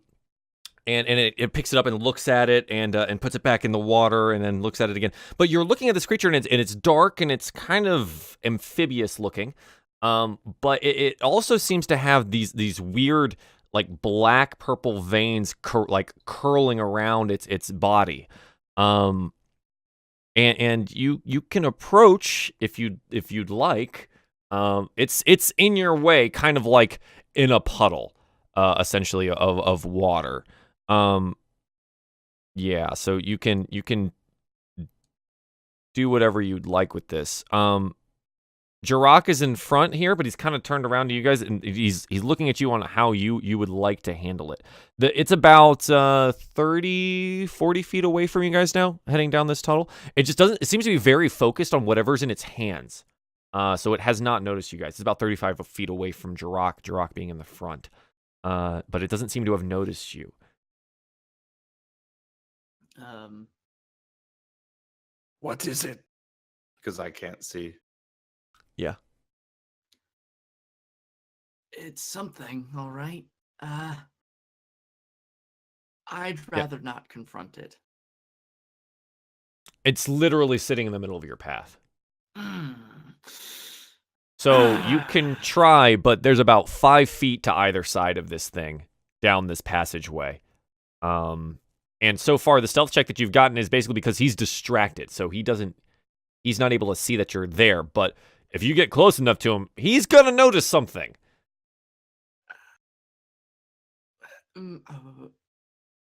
it picks it up and looks at it and puts it back in the water and then looks at it again. But you're looking at this creature and it's dark and it's kind of amphibious looking, but it also seems to have these weird like black purple veins curling around its body. And you can approach if you'd like. It's in your way, kind of like in a puddle, essentially of water. Yeah, so you can do whatever you'd like with this. Jirok is in front here, but he's kind of turned around to you guys, and he's looking at you on how you would like to handle it. It's about 30, 40 feet away from you guys now, heading down this tunnel. It seems to be very focused on whatever's in its hands. So it has not noticed you guys. It's about 35 feet away from Jirok being in the front. But it doesn't seem to have noticed you. What is it? Because I can't see. Yeah. It's something, all right. I'd rather not confront it. It's literally sitting in the middle of your path. So you can try, but there's about 5 feet to either side of this thing down this passageway. And so far, the stealth check that you've gotten is basically because he's distracted. So he's not able to see that you're there. But if you get close enough to him, he's going to notice something.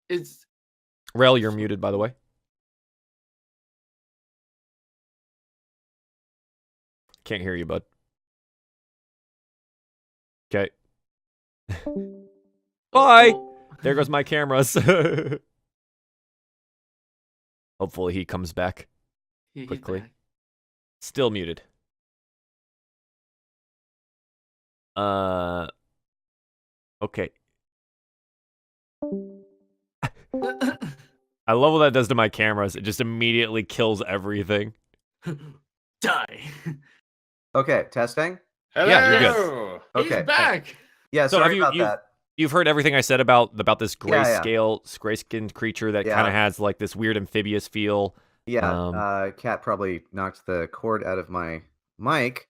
It's Rel, you're muted, by the way. Can't hear you, bud. Okay. Bye. There goes my cameras. Hopefully he comes back He's quickly. back. Still muted. Okay. I love what that does to my cameras. It just immediately kills everything. Die. Okay, testing. Hello. Yeah, you're good. Okay. He's back. Yeah, So sorry have about that. You've heard everything I said about this Yeah, yeah. gray-skinned creature that Yeah. kind of has like this weird amphibious feel. Yeah, cat probably knocked the cord out of my mic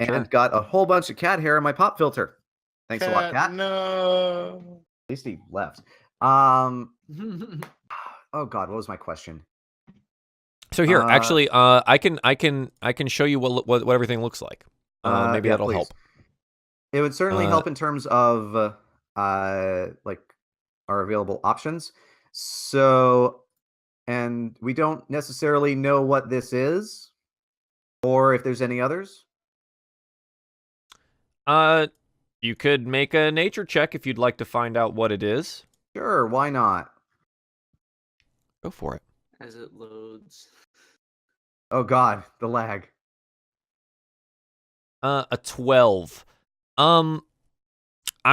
and Sure. got a whole bunch of cat hair in my pop filter. Thanks a lot, cat. No. At least he left. Oh God, what was my question? So here, actually, I can show you what everything looks like. Maybe Yeah, that'll please. help. It would certainly help in terms of like our available options. So, and we don't necessarily know what this is, or if there's any others. You could make a nature check if you'd like to find out what it is. Sure, why not? Go for it. As it loads. Oh God, the lag. A 12. I'm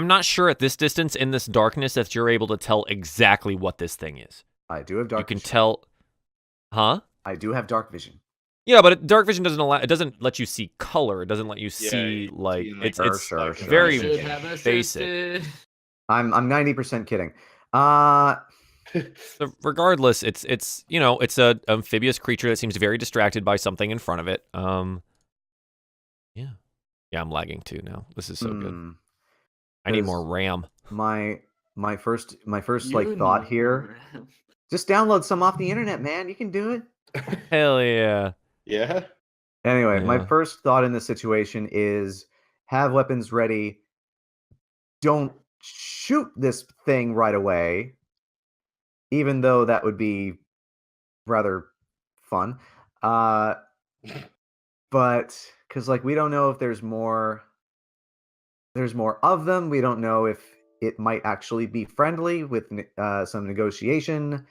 not sure at this distance in this darkness if you're able to tell exactly what this thing is. I do have dark You can vision. tell, huh? I do have dark vision. Yeah, but dark vision doesn't allow. It doesn't let you see color. It doesn't let you see like see, it's Sure. very Should have basic. assisted. I'm 90% kidding. So regardless, it's you know it's a amphibious creature that seems very distracted by something in front of it. Yeah, I'm lagging too now. This is so good. I need more RAM. My first You like thought need here. more. Just download some off the internet, man. You can do it. Hell yeah. Yeah. Anyway, my Yeah. first thought in this situation is have weapons ready. Don't shoot this thing right away, even though that would be rather fun. But because like we don't know if there's more of them. We don't know if it might actually be friendly with some negotiation.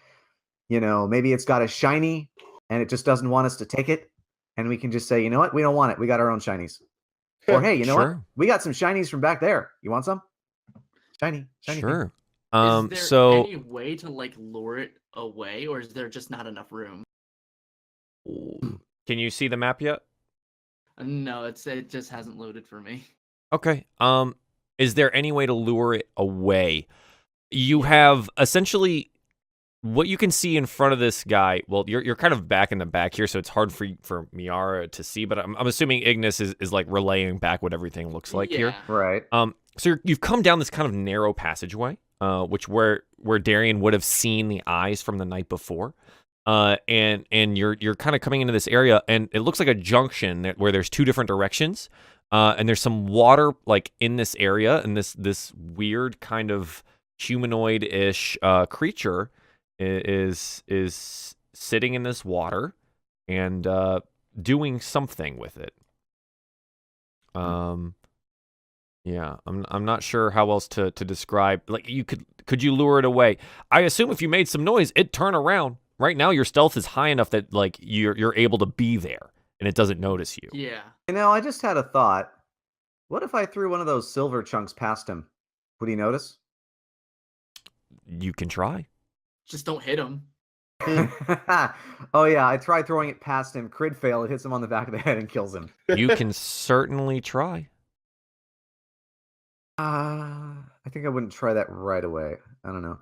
You know, maybe it's got a shiny and it just doesn't want us to take it. And we can just say, you know what? We don't want it. We got our own shinies. Or hey, you know what? Sure. We got some shinies from back there. You want some? Shiny thing. Sure. Is there So any way to like lure it away, or is there just not enough room? can you see the map yet? No, it just hasn't loaded for me. Okay. Is there any way to lure it away? You have essentially what you can see in front of this guy. Well, you're kind of back in the back here, so it's hard for Miera to see. But I'm assuming Ignis is like relaying back what everything looks like here. Right. So you've come down this kind of narrow passageway, which where Darian would have seen the eyes from the night before. And you're kind of coming into this area, and it looks like a junction where there's two different directions. And there's some water like in this area, and this weird kind of humanoid-ish creature is sitting in this water and doing something with it. Yeah, I'm not sure how else to describe. Like could you lure it away? I assume if you made some noise, it'd turn around. Right now, your stealth is high enough that like you're able to be there and it doesn't notice you. Yeah. You know, I just had a thought. What if I threw one of those silver chunks past him? Would he notice? You can try. Just don't hit him. Oh yeah, I tried throwing it past him. Crit fail. It hits him on the back of the head and kills him. You can certainly try. I think I wouldn't try that right away. I don't know.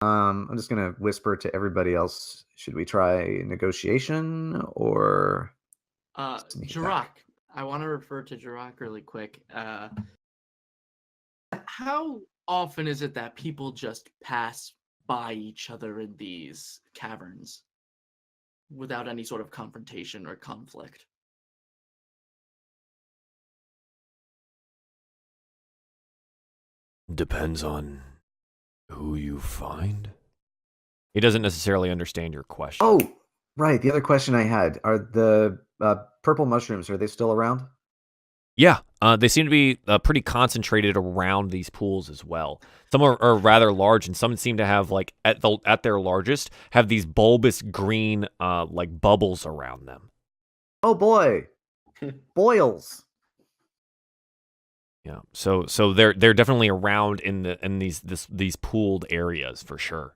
I'm just gonna whisper to everybody else. Should we try negotiation or sneak attack? Jirok. I want to refer to Jirok really quick. How often is it that people just pass by each other in these caverns without any sort of confrontation or conflict? Depends on who you find. He doesn't necessarily understand your question. Oh, right. The other question I had are the purple mushrooms. Are they still around? Yeah, they seem to be pretty concentrated around these pools as well. Some are rather large, and some seem to have like at their largest have these bulbous green like bubbles around them. Oh boy, boils. Yeah, so they're definitely around in these pooled areas for sure.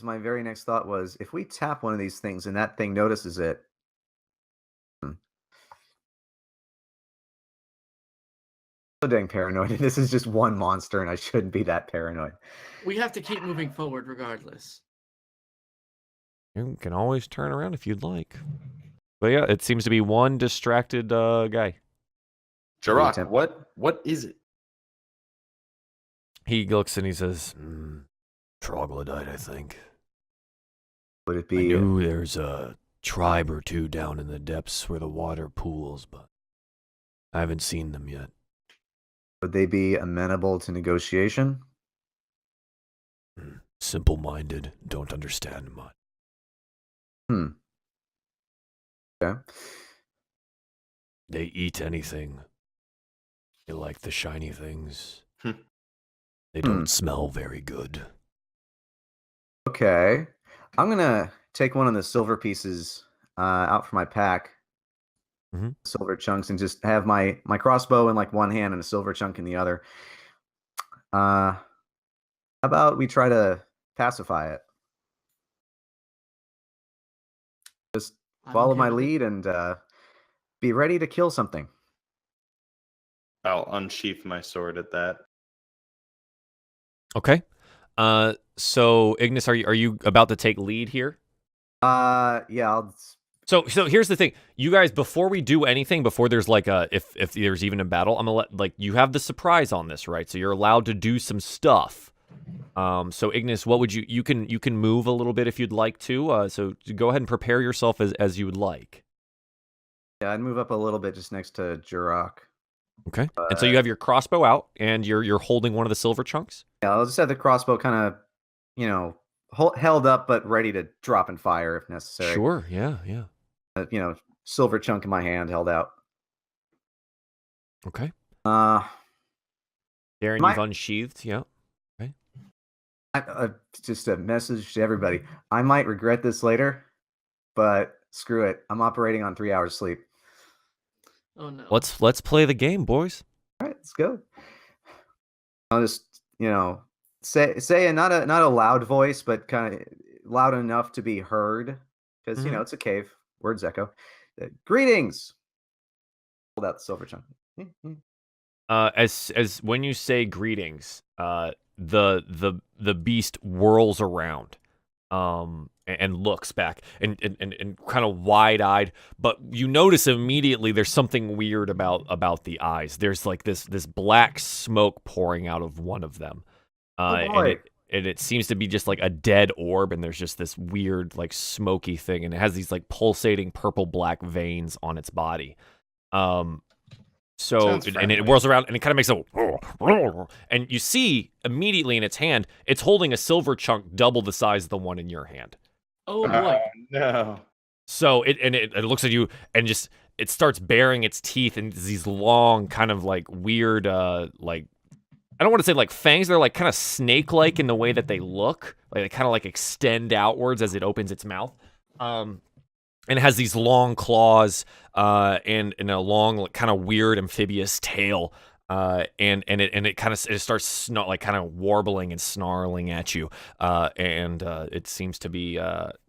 My very next thought was, if we tap one of these things and that thing notices it. So dang paranoid. This is just one monster, and I shouldn't be that paranoid. We have to keep moving forward regardless. You can always turn around if you'd like. But yeah, it seems to be one distracted guy. Jirok, what is it? He looks and he says, troglodyte, I think. Would it I be? knew there's a tribe or two down in the depths where the water pools, but I haven't seen them yet. Would they be amenable to negotiation? Simple-minded, don't understand much. Okay. They eat anything. They like the shiny things. They don't smell very good. Okay. I'm gonna take one of the silver pieces out from my pack. Silver chunks, and just have my crossbow in like one hand and a silver chunk in the other. How about we try to pacify it? Just I'm follow okay my with it. lead and be ready to kill something. I'll unsheath my sword at that. Okay. So Ignis, are you about to take lead here? Yeah. So here's the thing. You guys, before we do anything, before there's like if there's even a battle, I'm gonna let, like, you have the surprise on this, right? So you're allowed to do some stuff. So Ignis, what would you can move a little bit if you'd like to. So go ahead and prepare yourself as you would like. Yeah, I'd move up a little bit just next to Jirok. Okay. And so you have your crossbow out, and you're holding one of the silver chunks. Yeah, I'll just have the crossbow kind of, held up but ready to drop and fire if necessary. Sure. Yeah. Silver chunk in my hand held out. Okay. Uh, Darren, My- you've unsheathed. Yeah. just a message to everybody. I might regret this later, but screw it. I'm operating on 3 hours sleep. Oh no. Let's play the game, boys. All right, let's go. I'll just, say not a loud voice, but kind of loud enough to be heard, because it's a cave. Words echo. Greetings. Hold out the silver chunk. As when you say greetings, the beast whirls around, and looks back and kind of wide-eyed, but you notice immediately there's something weird about the eyes. There's like this black smoke pouring out of one of them, boy. and it seems to be just like a dead orb, and there's just this weird like smoky thing, and it has these like pulsating purple black veins on its body. So Sounds and friendly. it whirls around and it kind of makes a, and you see immediately in its hand, it's holding a silver chunk double the size of the one in your hand. Oh boy. No. So it looks at you and just it starts baring its teeth and these long kind of like weird like, I don't want to say like fangs, they're like kind of snake-like in the way that they look. Like they kind of like extend outwards as it opens its mouth. And it has these long claws, and a long, kind of weird amphibious tail, and it kind of starts kind of warbling and snarling at you, and it seems to be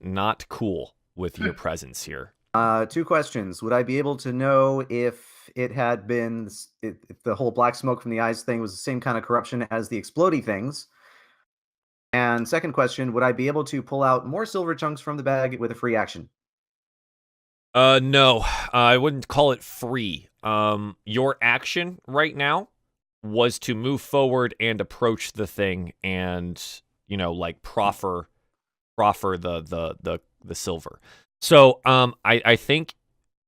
not cool with your presence here. 2 questions. Would I be able to know if it had been if the whole black smoke from the eyes thing was the same kind of corruption as the explodey things? And second question, would I be able to pull out more silver chunks from the bag with a free action? No, I wouldn't call it free. Your action right now was to move forward and approach the thing and, like proffer the silver. So, I think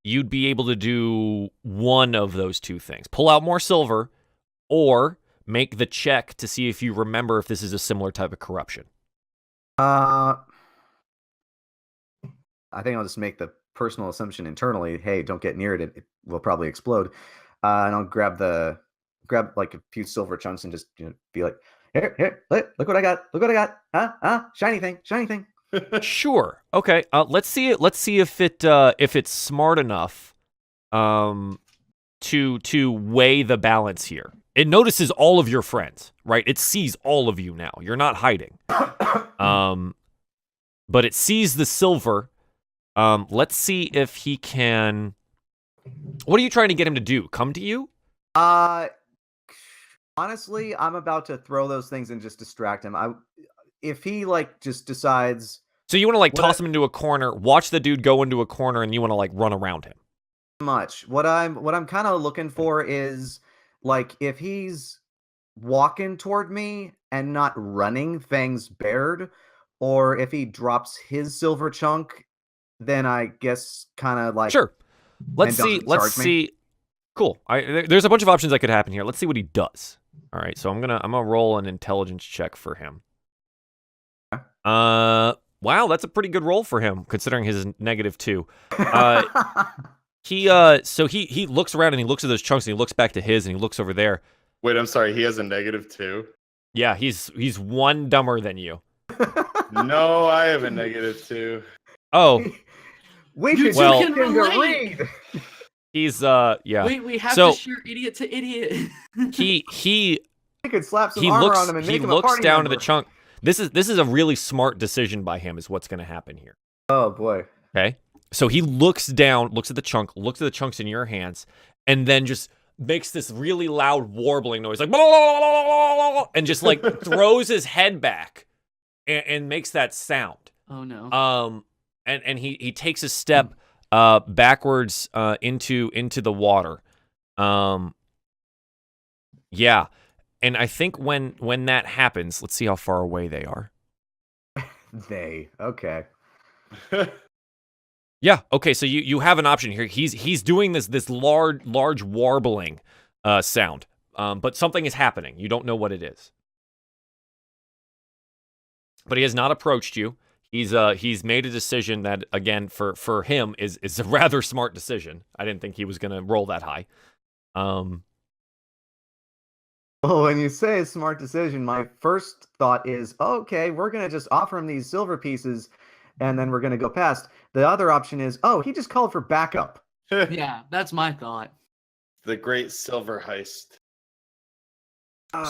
you'd be able to do one of those two things. Pull out more silver or make the check to see if you remember if this is a similar type of corruption. I think I'll just make the personal assumption internally, hey, don't get near it, it will probably explode. And I'll grab like a few silver chunks and just be like, here, look what I got, huh, shiny thing. Sure. Okay. Let's see it. Let's see if it's smart enough to weigh the balance here. It notices all of your friends, right? It sees all of you now. You're not hiding. But it sees the silver. Let's see if he can. What are you trying to get him to do? Come to you? Honestly, I'm about to throw those things and just distract him. If he like just decides So you want to like What toss I- him into a corner, watch the dude go into a corner, and you want to like run around him. Much. What I'm kind of looking for is like if he's walking toward me and not running, fangs bared, or if he drops his silver chunk, then I guess kind of like Sure. Let's and see. doesn't Let's charge me? see. Cool. There's a bunch of options that could happen here. Let's see what he does. All right. So I'm gonna roll an intelligence check for him. Okay. Wow, that's a pretty good roll for him considering his -2. He looks around and he looks at those chunks and he looks back to his and he looks over there. Wait, I'm sorry. He has a -2. Yeah, he's one dumber than you. No, I have a -2. Oh, we You should two Well- teach can him to relate. read. he's yeah. Wait, we have So- to share idiot to idiot. He We could slap some he armor looks on him and make him a looks party down to member. the chunk. This is a really smart decision by him is what's going to happen here. Oh boy. Okay? So he looks down, looks at the chunk, looks at the chunks in your hands, and then just makes this really loud warbling noise, like, and just like throws his head back and makes that sound. Oh no. And he takes a step backwards into the water. Yeah. And I think when that happens, let's see how far away they are. Okay. Yeah. Okay. So you have an option here. He's doing this large warbling sound, but something is happening. You don't know what it is. But he has not approached you. He's made a decision that again for him is a rather smart decision. I didn't think he was gonna roll that high. Well, when you say a smart decision, my first thought is, okay, we're gonna just offer him these silver pieces, and then we're gonna go past. The other option is, oh, he just called for backup. Yeah, that's my thought. The great silver heist.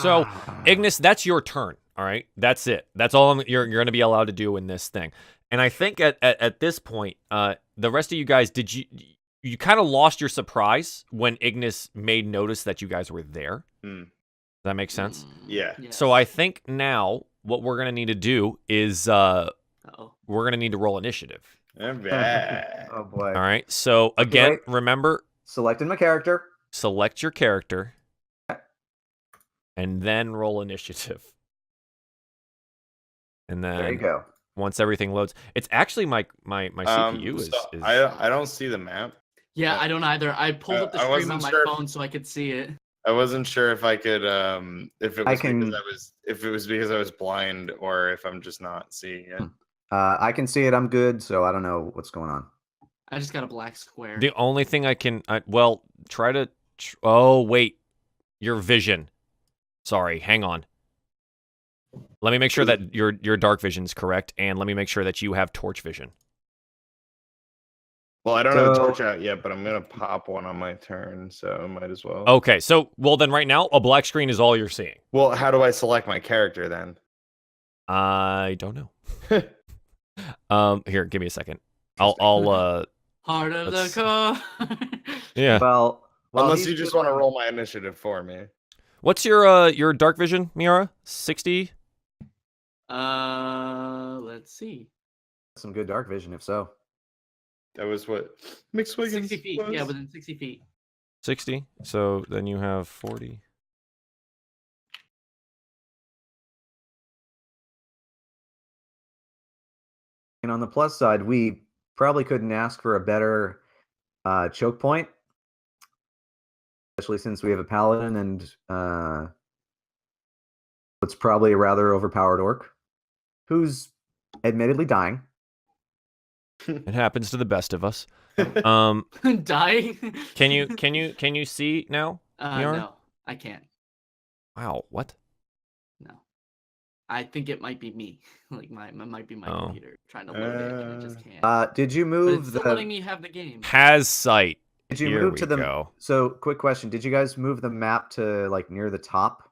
So, Ah. Ignis, that's your turn. All right, that's it. That's all you're going to be allowed to do in this thing. And I think at this point, the rest of you guys, did you kind of lost your surprise when Ignis made notice that you guys were there? Does that make sense? Yeah. Yes. So I think now what we're going to need to do is we're going to need to roll initiative. Alright. Oh boy. All right. So again, wait. remember, Selecting my character. select your character and then roll initiative. And then There you go. once everything loads, it's actually my CPU is I don't see the map. Yeah, I don't either. I pulled up the I stream wasn't on my sure. phone so I could see it. I wasn't sure if I could if it I was can- because I was blind or if I'm just not seeing it. I can see it. I'm good, so I don't know what's going on. I just got a black square. the only thing I can. Well, try to. Oh wait, your vision. Sorry, hang on. Let me make sure that your dark vision is correct, and let me make sure that you have torch vision. Well, I don't have a So- torch out yet, but I'm gonna pop one on my turn, so I might as well. Okay, so well then, right now a black screen is all you're seeing. Well, how do I select my character then? I don't know. Here, give me a second. I'll Heart of Let's- the car. yeah. Well, Unless he's you just good want to on- roll my initiative for me. What's your dark vision, Miera? 60? Let's see. some good dark vision, if so. That was what McSwiggins 60 feet. was. Yeah, within 60 feet. 60. So then you have 40. And on the plus side, we probably couldn't ask for a better choke point, especially since we have a paladin and what's probably a rather overpowered orc, who's admittedly dying. It happens to the best of us. Um, Dying? can you see now? Miara? No, I can't. Wow, what? No. I think it might be me. Like it might be my Oh. computer trying to load it and it just can't. Did you But move it's still the? letting me have the game. Has sight. Did you Here move we to the? go. So, quick question: did you guys move the map to like near the top?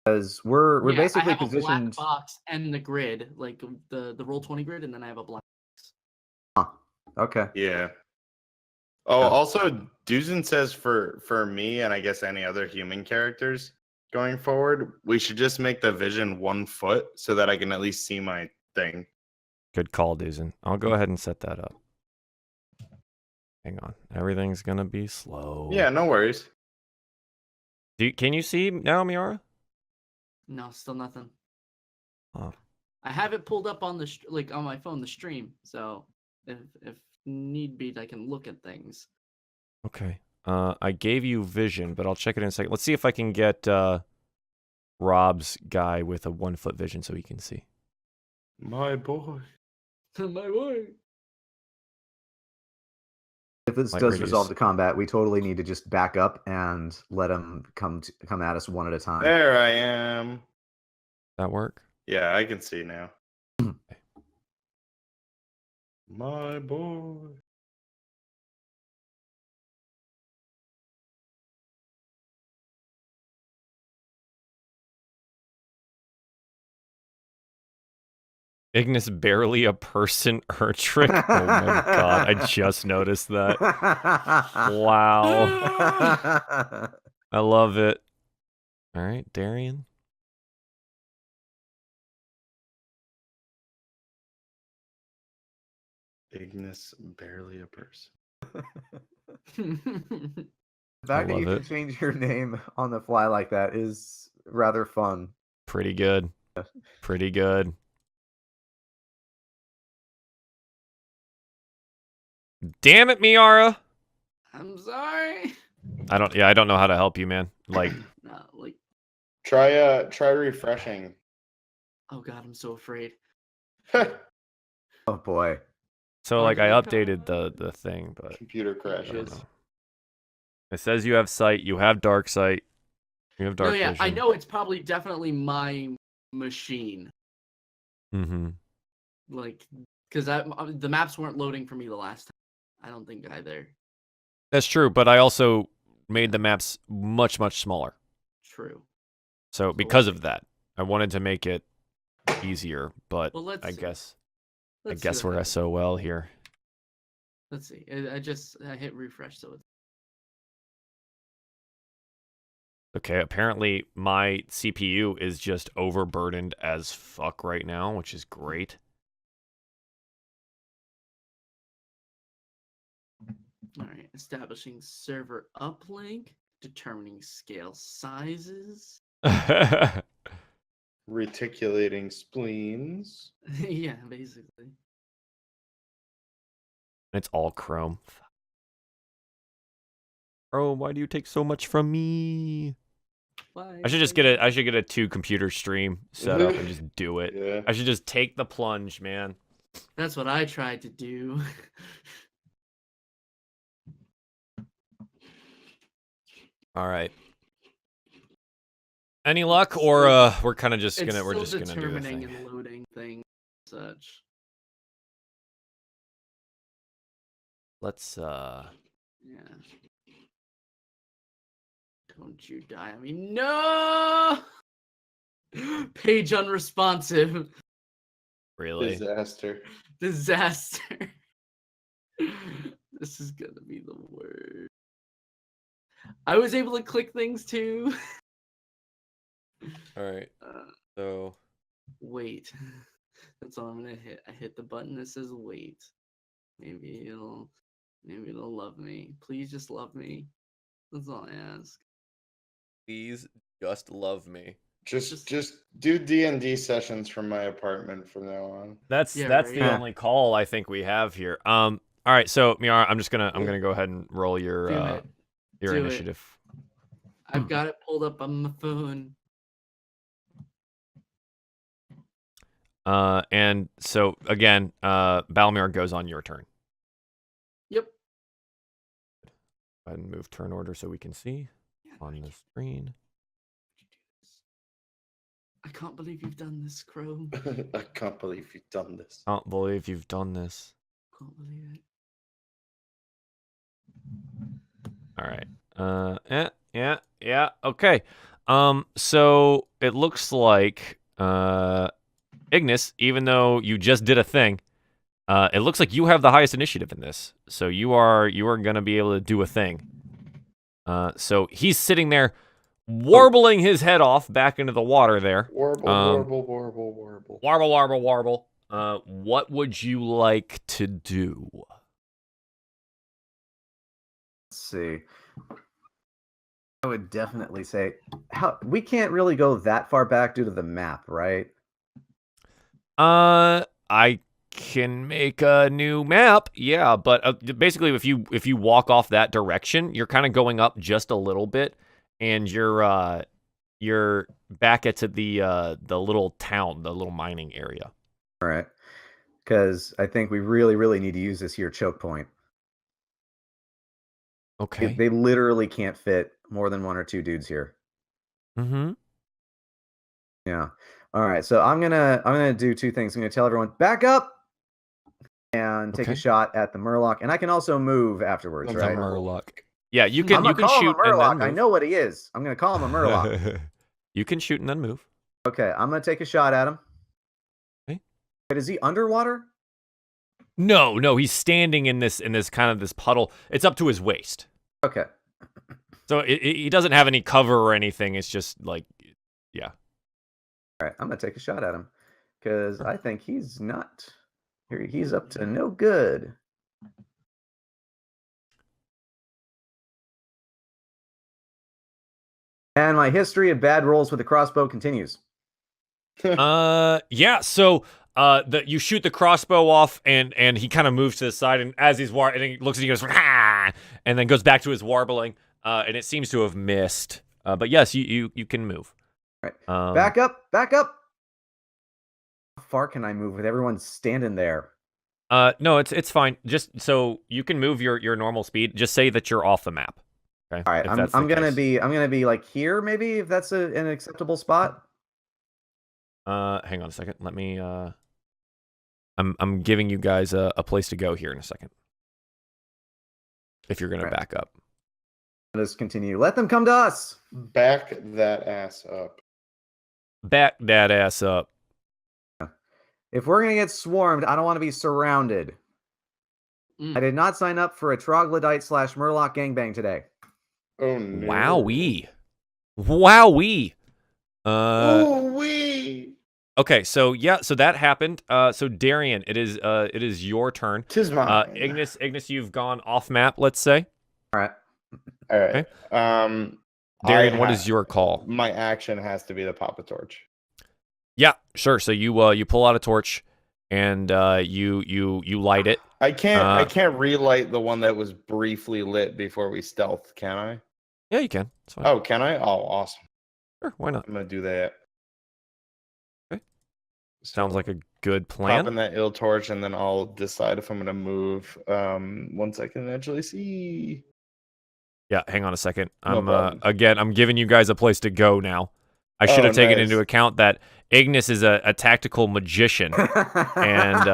Because we're Yeah, basically I have positioned. a black box and the grid, like the Roll20 grid, and then I have a black box. Okay. Yeah. Oh, Yeah. also, Duzen says for me and I guess any other human characters going forward, we should just make the vision 1 foot so that I can at least see my thing. Good call, Duzen. I'll go ahead and set that up. Hang on. Everything's gonna be slow. Yeah, no worries. Can you see now, Miara? No, still nothing. Oh. I have it pulled up on the on my phone, the stream. So if need be, I can look at things. Okay. I gave you vision, but I'll check it in a second. Let's see if I can get Rob's guy with a 1-foot vision so he can see. My boy. My boy. If this Light does radius. resolve the combat, we totally need to just back up and let them come at us one at a time. There I am. That work? Yeah, I can see now. My boy. Ignis barely a person Erdrick. Oh my god, I just noticed that. Wow. I love it. All right, Darian. Ignis, barely a person. The fact that love you can it. change your name on the fly like that is rather fun. Pretty good. Pretty good. Damn it, Miara. I'm sorry. I don't know how to help you, man. Like, No, like, Try refreshing. oh god, I'm so afraid. Oh boy. so like I updated the thing, but Computer I don't crashes. know. It says you have sight, you have dark sight, you have dark No, yeah, vision. I know it's probably definitely my machine. Mm-hmm. Like, because the maps weren't loading for me the last time. I don't think either. That's true, but I also made the maps much, much smaller. True. So because of that, I wanted to make it easier, but Well, let's I see. guess Let's we're see what happens. SOL here. Let's see. I hit refresh, so it's Okay, apparently my CPU is just overburdened as fuck right now, which is great. all right. Establishing server uplink, determining scale sizes. Reticulating spleens. Yeah, basically. It's all Chrome. Chrome, why do you take so much from me? Why? I should just get a 2-computer stream set up and just do it. Yeah. I should just take the plunge, man. That's what I tried to do. All right. Any luck, or we're kind of just It's gonna still do the determining thing. and loading things, such. Let's Yeah. Don't you die on me? No! Page unresponsive. really. Disaster. Disaster. This is gonna be the worst. I was able to click things too. All right. Uh, So wait. That's all I'm gonna hit. I hit the button that says wait. Maybe it'll love me. Please just love me. That's all I ask. please just love me. Just do D&D sessions from my apartment from now on. That's Yeah, that's right. the Yeah. only call I think we have here. All right, so Miara, I'm gonna go ahead and roll Do your it. your Do it. initiative. I've got it pulled up on my phone. And so again, Balmir goes on your turn. Yep. Go ahead and move turn order so we can see on the screen. I can't believe you've done this, Crow. I can't believe you've done this. Can't believe you've done this. Can't believe it. All right. Yeah. Okay. So it looks like Ignis, even though you just did a thing, it looks like you have the highest initiative in this. So you are gonna be able to do a thing. So he's sitting there, warbling his head off back into the water there. Warble, Um, warble, warble, warble. Warble, warble, warble. What would you like to do? Let's see. I would definitely say we can't really go that far back due to the map, right? I can make a new map, yeah, but basically, if you walk off that direction, you're kind of going up just a little bit, and you're back at the little town, the little mining area. All right. Because I think we really, really need to use this here choke point. Okay. They literally can't fit more than 1 or 2 dudes here. Mm-hmm. Yeah. All right. So I'm gonna do 2 things. I'm gonna tell everyone back up and take a Okay. shot at the Murloc, and I can also move afterwards, The right? Murloc. Yeah, you I'm can gonna call shoot him a and then Murloc. move. I know what he is. I'm gonna call him a Murloc. You can shoot and then move. Okay. I'm gonna take a shot at him. Okay. Wait, is he underwater? No, he's standing in this kind of this puddle. It's up to his waist. Okay. So he doesn't have any cover or anything. It's just like, yeah. All right. I'm gonna take a shot at him because I think he's not. He's up to no good. And my history of bad rolls with the crossbow continues. Yeah. So you shoot the crossbow off, and he kind of moves to the side, and as he's and he looks at you, goes, ah! And then goes back to his warbling, and it seems to have missed. But yes, you can move. All right. Back up. How far can I move with everyone standing there? No, it's fine. Just so you can move your normal speed. Just say that you're off the map. Okay. All right. I'm gonna be like here, maybe, if that's an acceptable spot. Hang on a second. Let me. I'm giving you guys a place to go here in a second. If you're gonna back up. Let's continue. Let them come to us. Back that ass up. Back that ass up. If we're gonna get swarmed, I don't want to be surrounded. I did not sign up for a troglodyte / Murloc gangbang today. Oh no! Wowee. Ooh-wee. Okay, so that happened. So Darian, it is your turn. 'Tis mine. Ignis, you've gone off map. Let's say. All right. All right. Okay. Darian, what is your call? My action has to be to pop a torch. Yeah, sure. So you pull out a torch, and you light it. I can't relight the one that was briefly lit before we stealth, can I? Yeah, you can. It's fine. Oh, can I? Oh, awesome. Sure, why not? I'm gonna do that. Okay. Sounds So, like a good plan. popping that ill torch, and then I'll decide if I'm gonna move once I can actually see. Yeah, hang on a second. No problem. I'm giving you guys a place to go now. I should have taken nice. into account that Ignis is a tactical magician, and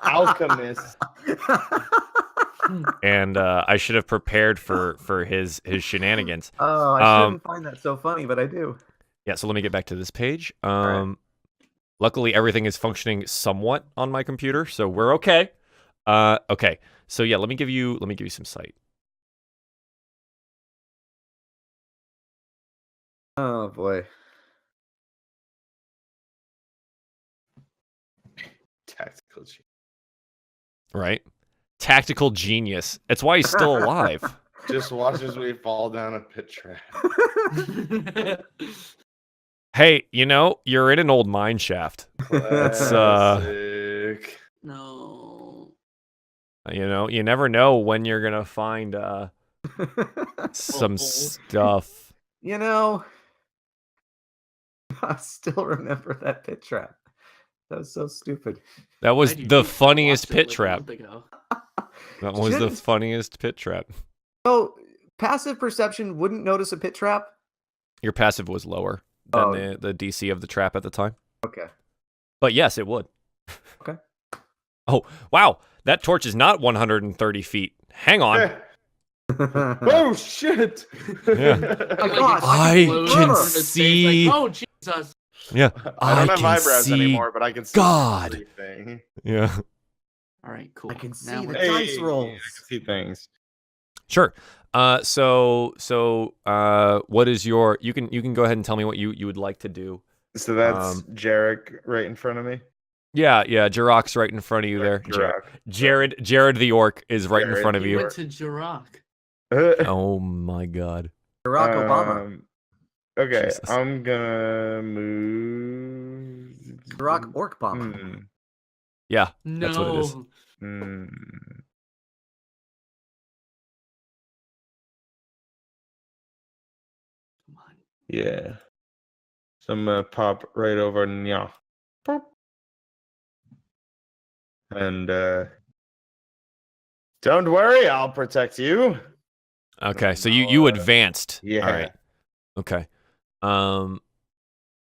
Alchemist. and I should have prepared for his shenanigans. Oh, I shouldn't find that so funny, but I do. Yeah, so let me get back to this page. right. Luckily, everything is functioning somewhat on my computer, so we're okay. Okay. So yeah, let me give you some sight. Oh boy. Tactical. Right? Tactical genius. That's why he's still alive. Just watch as we fall down a pit trap. Hey, you're in an old mine shaft. It's Classic. No. You never know when you're gonna find some stuff. I still remember that pit trap. That was so stupid. That was Why do you the think I funniest watched it pit like a trap. month ago? That was the Shouldn't- funniest pit trap. So, passive perception wouldn't notice a pit trap? Your passive was lower than Oh. the DC of the trap at the time. Okay. But yes, it would. Okay. Oh, wow. That torch is not 130 feet. Hang on. Oh shit! Yeah. My God, I explode can in his face, see- Like, oh Jesus! Yeah. I don't have can eyebrows see anymore, but I can see God. everything. Yeah. All right, cool. I can see Now the we're- dice I rolls. can see things. Sure. What is your? You can go ahead and tell me what you would like to do. So that's Um, Jarek right in front of me. Yeah, Jirok's right in front of you there. Jared the orc is right in Jared front of the He you. went to Jirok. Oh my god. Barack Obama. Okay, Jesus. I'm gonna move. Barack Orc Bomber. Yeah, No. that's what it is. Hmm. Come on. Yeah. So I'm gonna pop right over Nya. Pop. And don't worry, I'll protect you. Okay, so you advanced. Yeah. All right. Okay.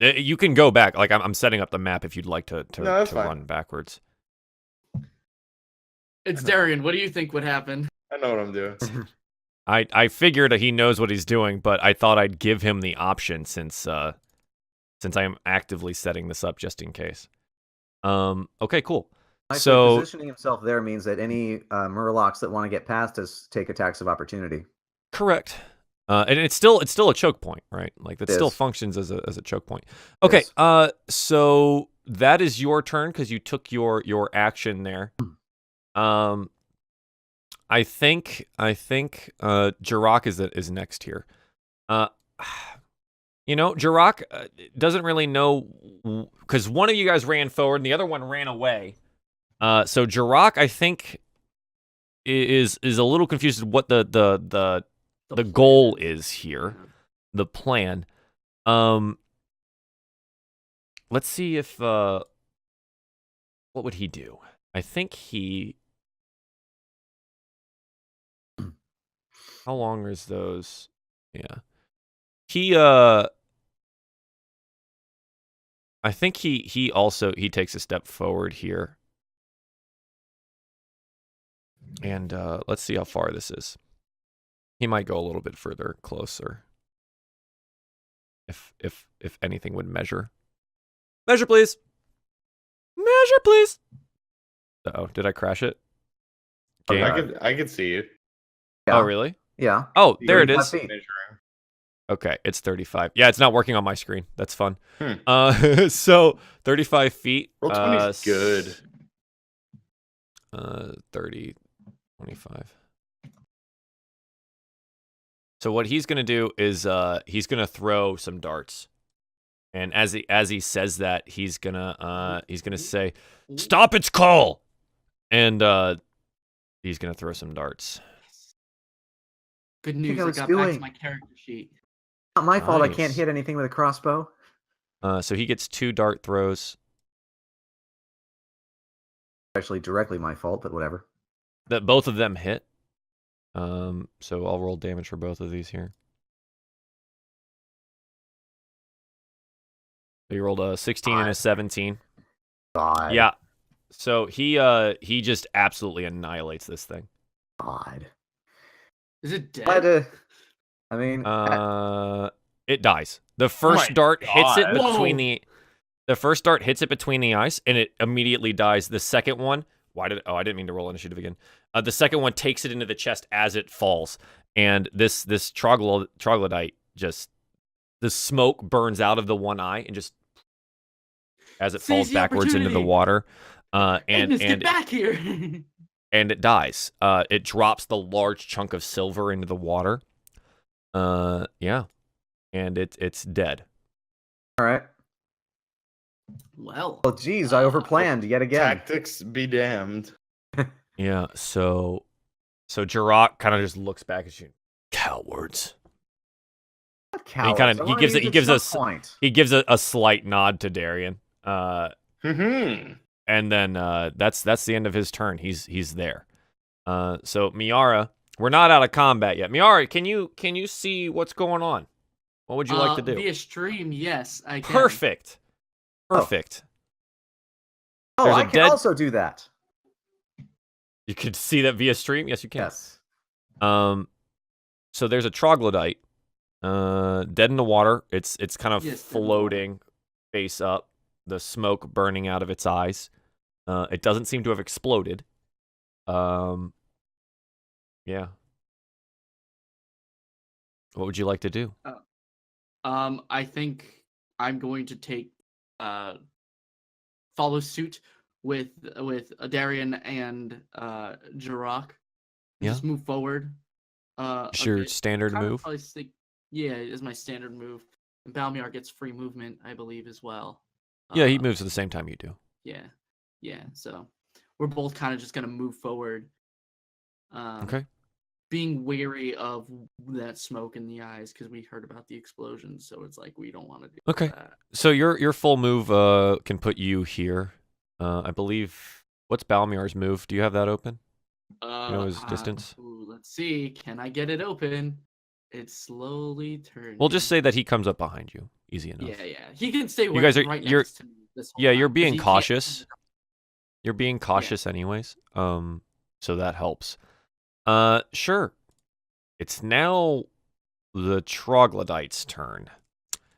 You can go back. Like I'm setting up the map if you'd like to No, that's fine. run backwards. It's Darian. What do you think would happen? I know what I'm doing. I figured he knows what he's doing, but I thought I'd give him the option since I am actively setting this up just in case. Okay, cool. So positioning himself there means that any Murlocs that want to get past us take attacks of opportunity. correct. And it's still a choke point, right? Like that still is. functions as a choke point. Okay. Yes. So that is your turn because you took your action there. I think Jirok is next here. Jirok doesn't really know because one of you guys ran forward and the other one ran away. So Jirok, I think, is a little confused what the goal is here, the plan. Let's see if what would he do? I think he. How long is those? Yeah. I think he also takes a step forward here. And let's see how far this is. He might go a little bit further closer. If anything would measure. Measure please. Measure please. Uh-oh, did I crash it? Game? I could see you. Yeah. Oh, really? Yeah. Oh, there it 35 is. feet. Okay, it's 35. Yeah, it's not working on my screen. That's fun. So 35 feet. Roll 20 is good. 30, 25. So what he's gonna do is he's gonna throw some darts, and as he says that, he's gonna say, "Stop its call," and he's gonna throw some darts. Good news. I was got back to doing? my character sheet. Not my fault. I Nice. can't hit anything with a crossbow. So he gets 2 dart throws. Actually, directly my fault, but whatever. That both of them hit. So I'll roll damage for both of these here. So he rolled a 16 and a 17. God. Yeah. So he just absolutely annihilates this thing. God. Is it dead? But, I mean, It dies. The first dart hits it God. between the first dart hits it between the eyes, and it immediately dies. The second one, I didn't mean to roll initiative again. The second one takes it into the chest as it falls, and this troglodyte just the smoke burns out of the one eye and just as it falls Seize the backwards into the opportunity. water. Ignas, get back here. And it dies. It drops the large chunk of silver into the water. Yeah, and it's dead. all right. Well, Well, geez, I overplanned yet again. Tactics be damned. Yeah, so Jirok kind of just looks back at you. Cowards. Not He cowards. kinda- I he wanna gives use it- he at gives some us- point. He gives a slight nod to Darian. Mm-hmm. And then that's the end of his turn. He's there. So Miera, we're not out of combat yet. Miera, can you see what's going on? What would you like to do? Via stream, yes, I can. Perfect. Perfect. Oh, There's I a can dead- also do that. You could see that via stream? Yes, you can. Yes. So there's a troglodyte, dead in the water. It's kind of Yes, dead in the water. floating, face up, the smoke burning out of its eyes. It doesn't seem to have exploded. Yeah. What would you like to do? I think I'm going to take follow suit with Darian and Jirok. Yeah. Just move forward. It's your standard Kinda move. probably yeah, is my standard move. And Balmiar gets free movement, I believe, as well. Yeah, he moves at the same time you do. Yeah. So we're both kind of just gonna move forward. Okay. Being wary of that smoke in the eyes because we heard about the explosion, so it's like we don't want to do that. So your full move can put you here. I believe. What's Balmiar's move? Do you have that open? You know his distance? Let's see. Can I get it open? It's slowly turning. We'll just say that he comes up behind you. Easy enough. Yeah. He can stay You guys are right next to me this whole yeah, time, you're 'cause being he can't- cautious. You're being cautious anyways. So that helps. Sure. It's now the troglodyte's turn.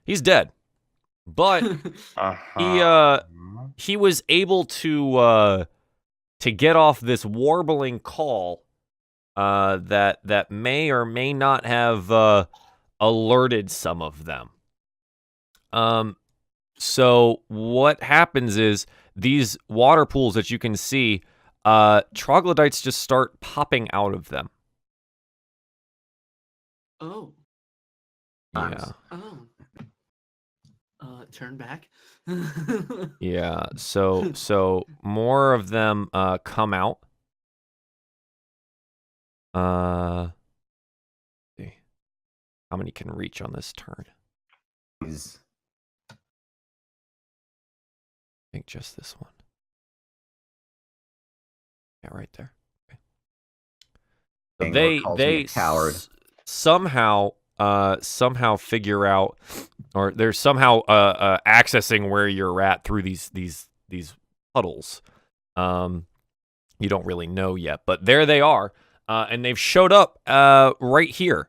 He's dead. But he was able to get off this warbling call that may or may not have alerted some of them. So what happens is these water pools that you can see, troglodytes just start popping out of them. Oh. Yeah. Oh. Turn back. Yeah. So more of them come out. See how many can reach on this turn? I think just this one. Yeah, right there. Okay. So they coward. Somehow figure out, or they're somehow accessing where you're at through these puddles. You don't really know yet, but there they are, and they've showed up right here.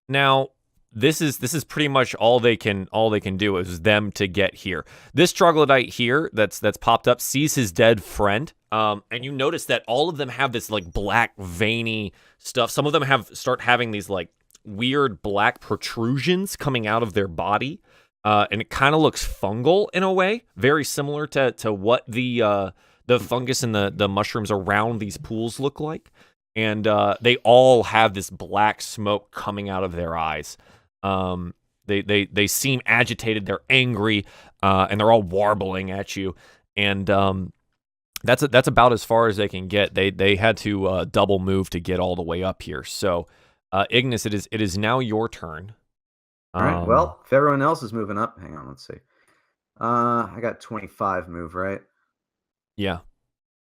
Now, this is pretty much all they can do is them to get here. This troglodyte here that's popped up sees his dead friend, and you notice that all of them have this like black veiny stuff. Some of them start having these like weird black protrusions coming out of their body, and it kind of looks fungal in a way, very similar to what the fungus and the mushrooms around these pools look like. And they all have this black smoke coming out of their eyes. They seem agitated, they're angry, and they're all warbling at you. And that's about as far as they can get. They had to double move to get all the way up here. So Ignis, it is now your turn. All right. Well, if everyone else is moving up, hang on, let's see. I got 25 move, right? Yeah.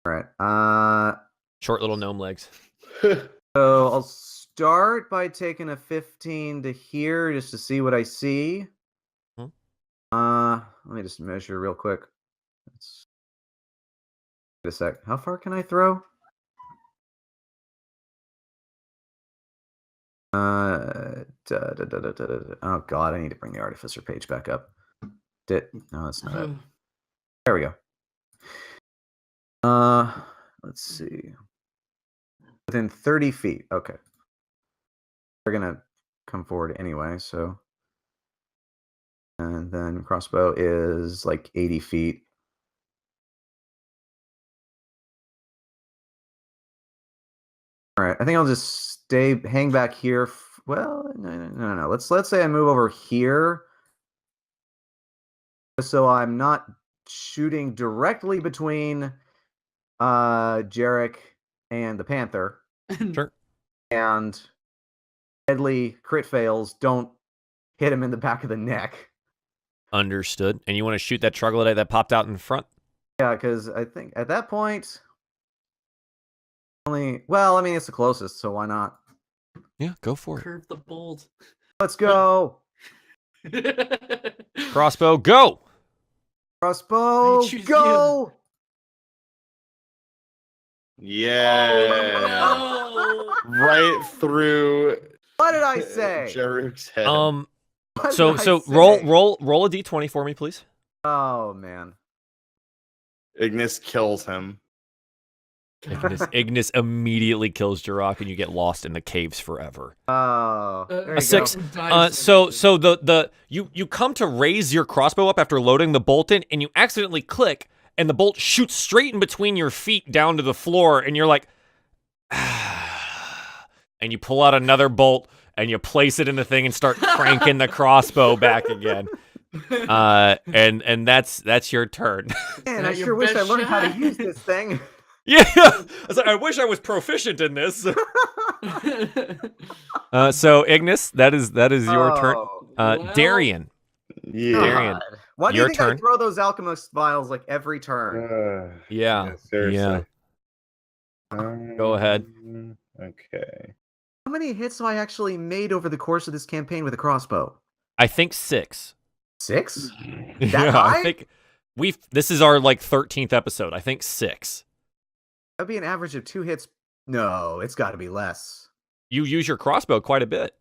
All right. Short little gnome legs. So I'll start by taking a 15 to here just to see what I see. Let me just measure real quick. Wait a sec. How far can I throw? Oh god, I need to bring the artificer page back up. No, that's not it. There we go. Let's see. Within 30 feet. Okay. They're gonna come forward anyway, so. And then crossbow is like 80 feet. All right, I think I'll just hang back here. Well, no. Let's say I move over here, so I'm not shooting directly between Jarek and the Panther. Sure. And deadly crit fails don't hit him in the back of the neck. Understood. And you want to shoot that troglodyte that popped out in front? Yeah, because I think at that point, it's the closest, so why not? Yeah, go for it. Curve the bolt. Let's go. Crossbow, go! Crossbow, go! Yeah. Oh, no. Right through What did I say? Jaruk's head. What So did I so say? roll a d20 for me, please. Oh man. Ignis kills him. Ignis immediately kills Jirok, and you get lost in the caves forever. Oh, there you A 6. go. So you come to raise your crossbow up after loading the bolt in, and you accidentally click, and the bolt shoots straight in between your feet down to the floor, and you're like, and you pull out another bolt, and you place it in the thing and start cranking the crossbow back again. And that's your turn. Man, that I your sure wish I best learned how to shot? use this thing. Yeah, I was like, I wish I was proficient in this. So Ignis, that is your turn. Oh, Well, Darian, Yeah. Darian, God. Why do you your think turn. I throw those alchemist vials like every turn? Yeah, Seriously. Go ahead. Okay. How many hits have I actually made over the course of this campaign with a crossbow? I think 6. 6? Yeah, high? I think this is our like 13th episode. I think 6. That'd be an average of 2 hits. No, it's got to be less. You use your crossbow quite a bit.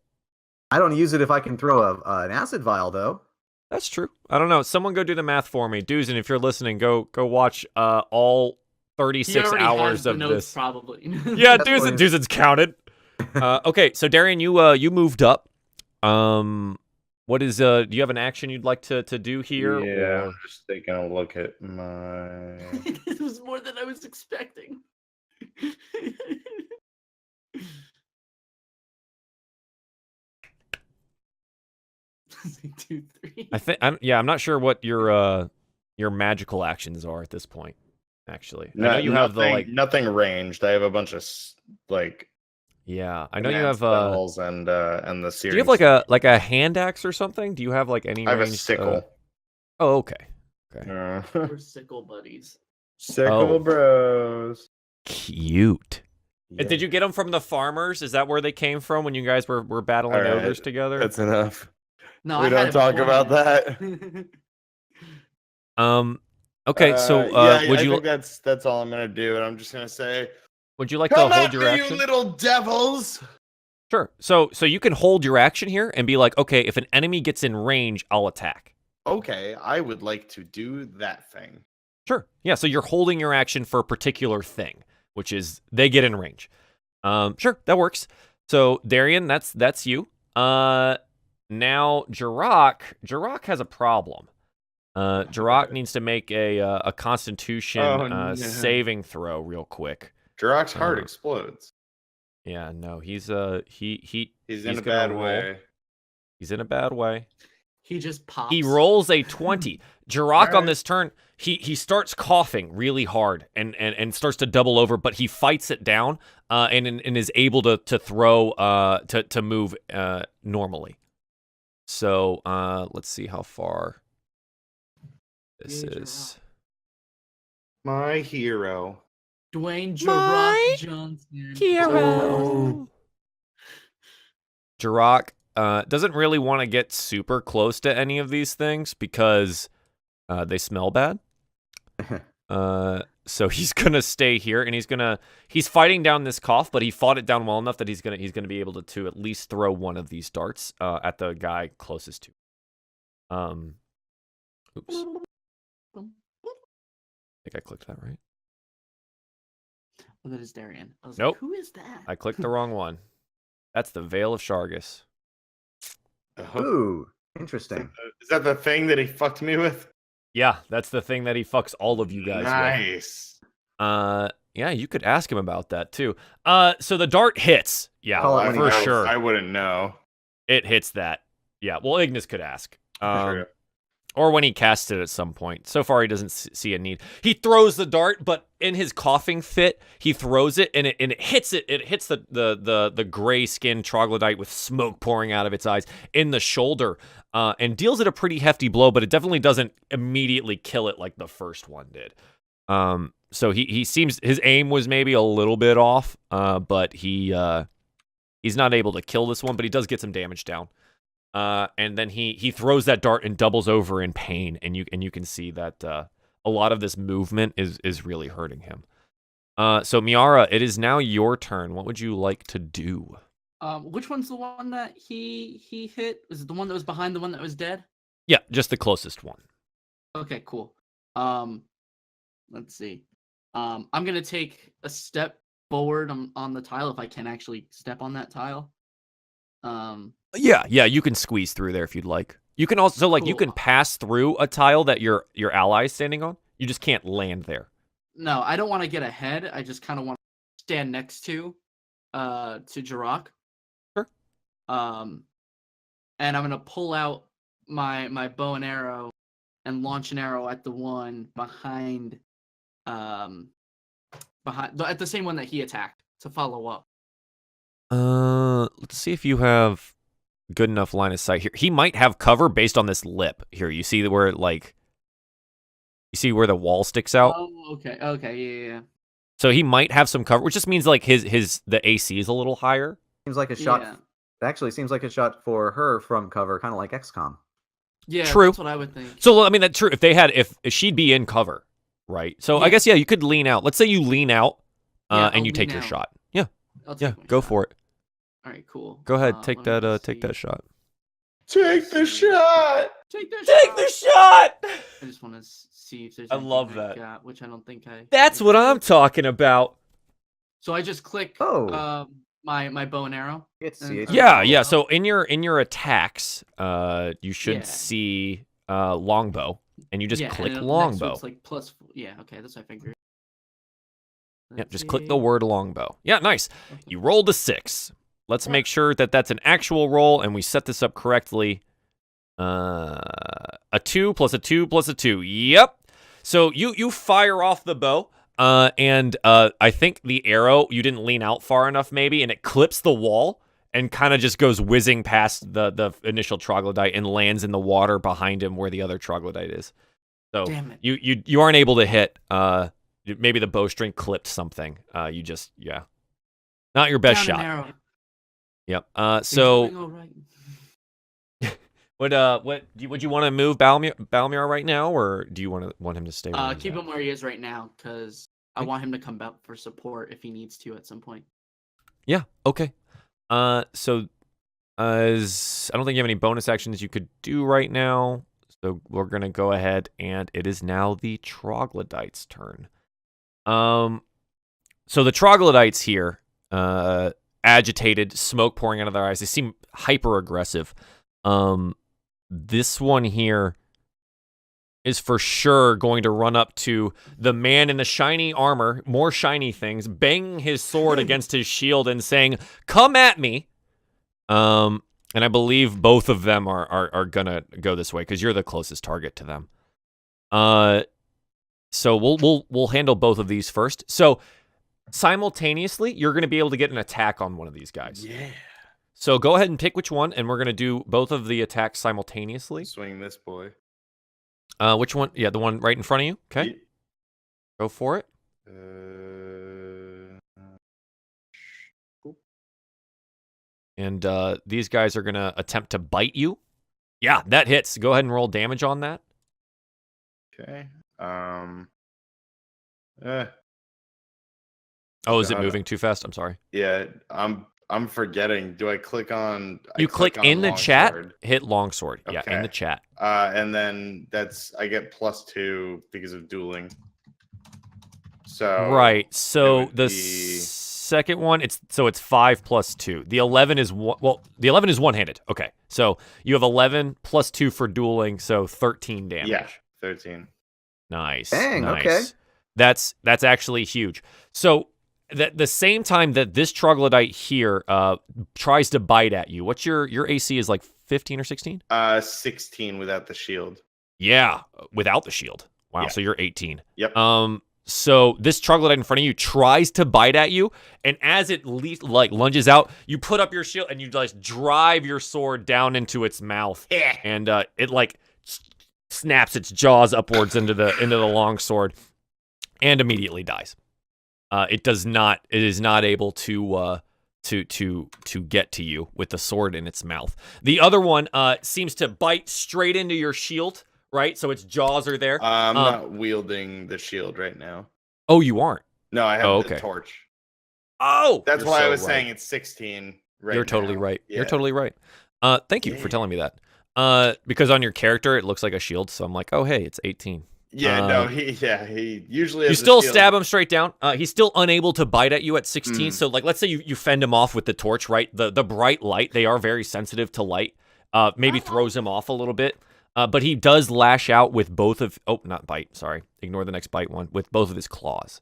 I don't use it if I can throw an acid vial, though. That's true. I don't know. Someone go do the math for me. Duzen, if you're listening, go watch all he 36 already hours has the of notes, this. probably. Yeah, That's what it is. Duzen's counted. Okay, so Darian, you moved up. What is do you have an action you'd like to do here? Yeah, or- I'm just taking a look at my. This was more than I was expecting. 2, 3. I think I'm not sure what your magical actions are at this point. Actually, I know you have the like nothing ranged. I have a bunch of like. yeah. I know you command have spells and the series. do you have like a hand axe or something? Do you have like any? I have a ranged, sickle. Oh, okay. We're sickle buddies. Sickle Oh. bros. Cute. Yeah. Did you get them from the farmers? Is that where they came from when you guys were battling All right, ogres together? That's enough. No, We I don't had it talk about beforehand. Okay, so yeah, would I you think that's all I'm gonna do, and I'm just gonna say, would you like to "Come hold after your you, action? little devils!" Sure. So you can hold your action here and be like, okay, if an enemy gets in range, I'll attack. Okay, I would like to do that thing. Sure. Yeah. So you're holding your action for a particular thing, which is they get in range. Sure, that works. So Darian, that's you. Now Jirok has a problem. Jirok needs to make a Constitution Oh, no. saving throw real quick. Jirok's heart Uh, explodes. Yeah, no, he's He's in he's a gonna bad roll. way. He's in a bad way. He just pops. He rolls a 20. Jirok on Alright. this turn, he starts coughing really hard and starts to double over, but he fights it down and is able to throw to move normally. So let's see how far this Yeah, is. My hero. Dwayne My Jirok Johnson. Jirok doesn't really want to get super close to any of these things because they smell bad. So he's gonna stay here, and he's fighting down this cough, but he fought it down well enough that he's gonna be able to at least throw one of these darts at the guy closest to. Oops, I think I clicked that right. Oh, that is Darian. I was Nope. like, who is that? I clicked the wrong one. That's the Veil of Shargus. Ooh, interesting. Is that the thing that he fucked me with? Yeah, that's the thing that he fucks all of you guys Nice. with. Yeah, you could ask him about that too. So the dart hits. Yeah, Call it when for he sure. I wouldn't know. It hits that. Yeah, well, Ignis could ask. True. Or when he casts it at some point. So far, he doesn't see a need. He throws the dart, but in his coughing fit, he throws it and it hits it. It hits the gray skinned troglodyte with smoke pouring out of its eyes in the shoulder, and deals it a pretty hefty blow. But it definitely doesn't immediately kill it like the first one did. So he seems his aim was maybe a little bit off, but he's not able to kill this one. But he does get some damage down. And then he throws that dart and doubles over in pain, and you can see that a lot of this movement is really hurting him. So Miera, it is now your turn. What would you like to do? Which one's the one that he hit? Was it the one that was behind the one that was dead? Yeah, just the closest one. Okay, cool. Let's see. I'm gonna take a step forward on the tile if I can actually step on that tile. Yeah, you can squeeze through there if you'd like. You can also you Cool. can pass through a tile that your ally is standing on. You just can't land there. No, I don't want to get ahead. I just kind of want to stand next to Jirok. Sure. And I'm gonna pull out my bow and arrow and launch an arrow at the one behind at the same one that he attacked to follow up. Let's see if you have good enough line of sight here. He might have cover based on this lip here. You see where you see where the wall sticks out? Oh, okay, yeah. So he might have some cover, which just means like the AC is a little higher. Seems like a shot. Yeah. Actually, seems like a shot for her from cover, kind of like XCOM. Yeah, True. That's what I would think. So I mean that's true. If she'd be in cover, right? So I guess you could lean out. Let's say you lean out, and you take your shot. Yeah, go for it. All right, cool. Go ahead, take that shot. Take the shot. Take the shot. I just want to see if there's. I anything love that. got, which I don't think I. That's what I'm talking about. So I just click. My bow and arrow. It's Yeah. So in your attacks, you should see longbow, and you just click longbow. It's like plus. Yeah. Okay, that's what I figured. Just click the word longbow. Yeah, nice. Okay. You rolled a 6. Let's make sure that that's an actual roll, and we set this up correctly. A 2 plus a 2 plus a 2. Yep. So you fire off the bow. And I think the arrow, you didn't lean out far enough maybe, and it clips the wall and kind of just goes whizzing past the initial troglodyte and lands in the water behind him where the other troglodyte is. So you aren't able to hit. Maybe the bowstring clipped something. You just, not your best shot. Yep. So would you want to move Balmiar right now, or do you want him to stay? Keep him where he is right now, because I want him to come back for support if he needs to at some point. Yeah. Okay. So I don't think you have any bonus actions you could do right now. So we're gonna go ahead, and it is now the troglodyte's turn. So the troglodytes here, agitated, smoke pouring out of their eyes. They seem hyper aggressive. This one here is for sure going to run up to the man in the shiny armor, more shiny things, banging his sword against his shield and saying, "Come at me." And I believe both of them are gonna go this way because you're the closest target to them. So we'll handle both of these first. So simultaneously, you're gonna be able to get an attack on one of these guys. Yeah. So go ahead and pick which one, and we're going to do both of the attacks simultaneously. Swing this boy. Which one? Yeah, the one right in front of you. Okay. Go for it. Cool. And these guys are going to attempt to bite you. Yeah, that hits. Go ahead and roll damage on that. Okay. Oh, is it moving too fast? I'm sorry. Yeah, I'm forgetting. Do I click on? You click in the chat, hit longsword. Okay. Yeah, in the chat. And then I get +2 because of dueling. So right. So the second one, it's 5 plus 2. The 11 is the 11 is one-handed. Okay, so you have 11 plus 2 for dueling, so 13 damage. Yeah, 13. Nice. Dang. Nice. Okay. That's actually huge. So the same time that this troglodyte here tries to bite at you, what's your AC is like 15 or 16? 16 without the shield. Yeah, without the shield. Wow, yeah. So you're 18. Yep. So this troglodyte in front of you tries to bite at you, and as it lunges out, you put up your shield and you just drive your sword down into its mouth, and it snaps its jaws upwards into the long sword, and immediately dies. It is not able to get to you with the sword in its mouth. The other one seems to bite straight into your shield, right? So its jaws are there. I'm not wielding the shield right now. Oh, you aren't? No, I have the torch. Oh! That's why I was saying it's 16 right You're totally now. right. Yeah. You're totally right. Thank you for telling me that. Because on your character, it looks like a shield, so I'm like, oh, hey, it's 18. Yeah, he usually has you still stab him straight down. He's still unable to bite at you at 16. So like, let's say you fend him off with the torch, right? The bright light, they are very sensitive to light. Maybe throws him off a little bit. But he does lash out with both of... Oh, not bite. Sorry. Ignore the next bite one. With both of his claws.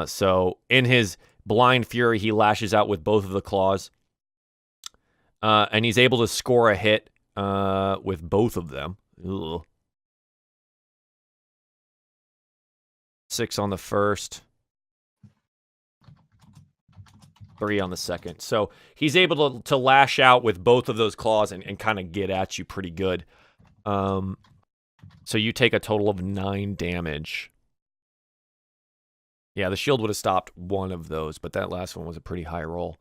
So in his blind fury, he lashes out with both of the claws. And he's able to score a hit with both of them. Ugh. 6 on the first. 3 on the second. So he's able to lash out with both of those claws and kind of get at you pretty good. So you take a total of 9 damage. Yeah, the shield would have stopped one of those, but that last one was a pretty high roll.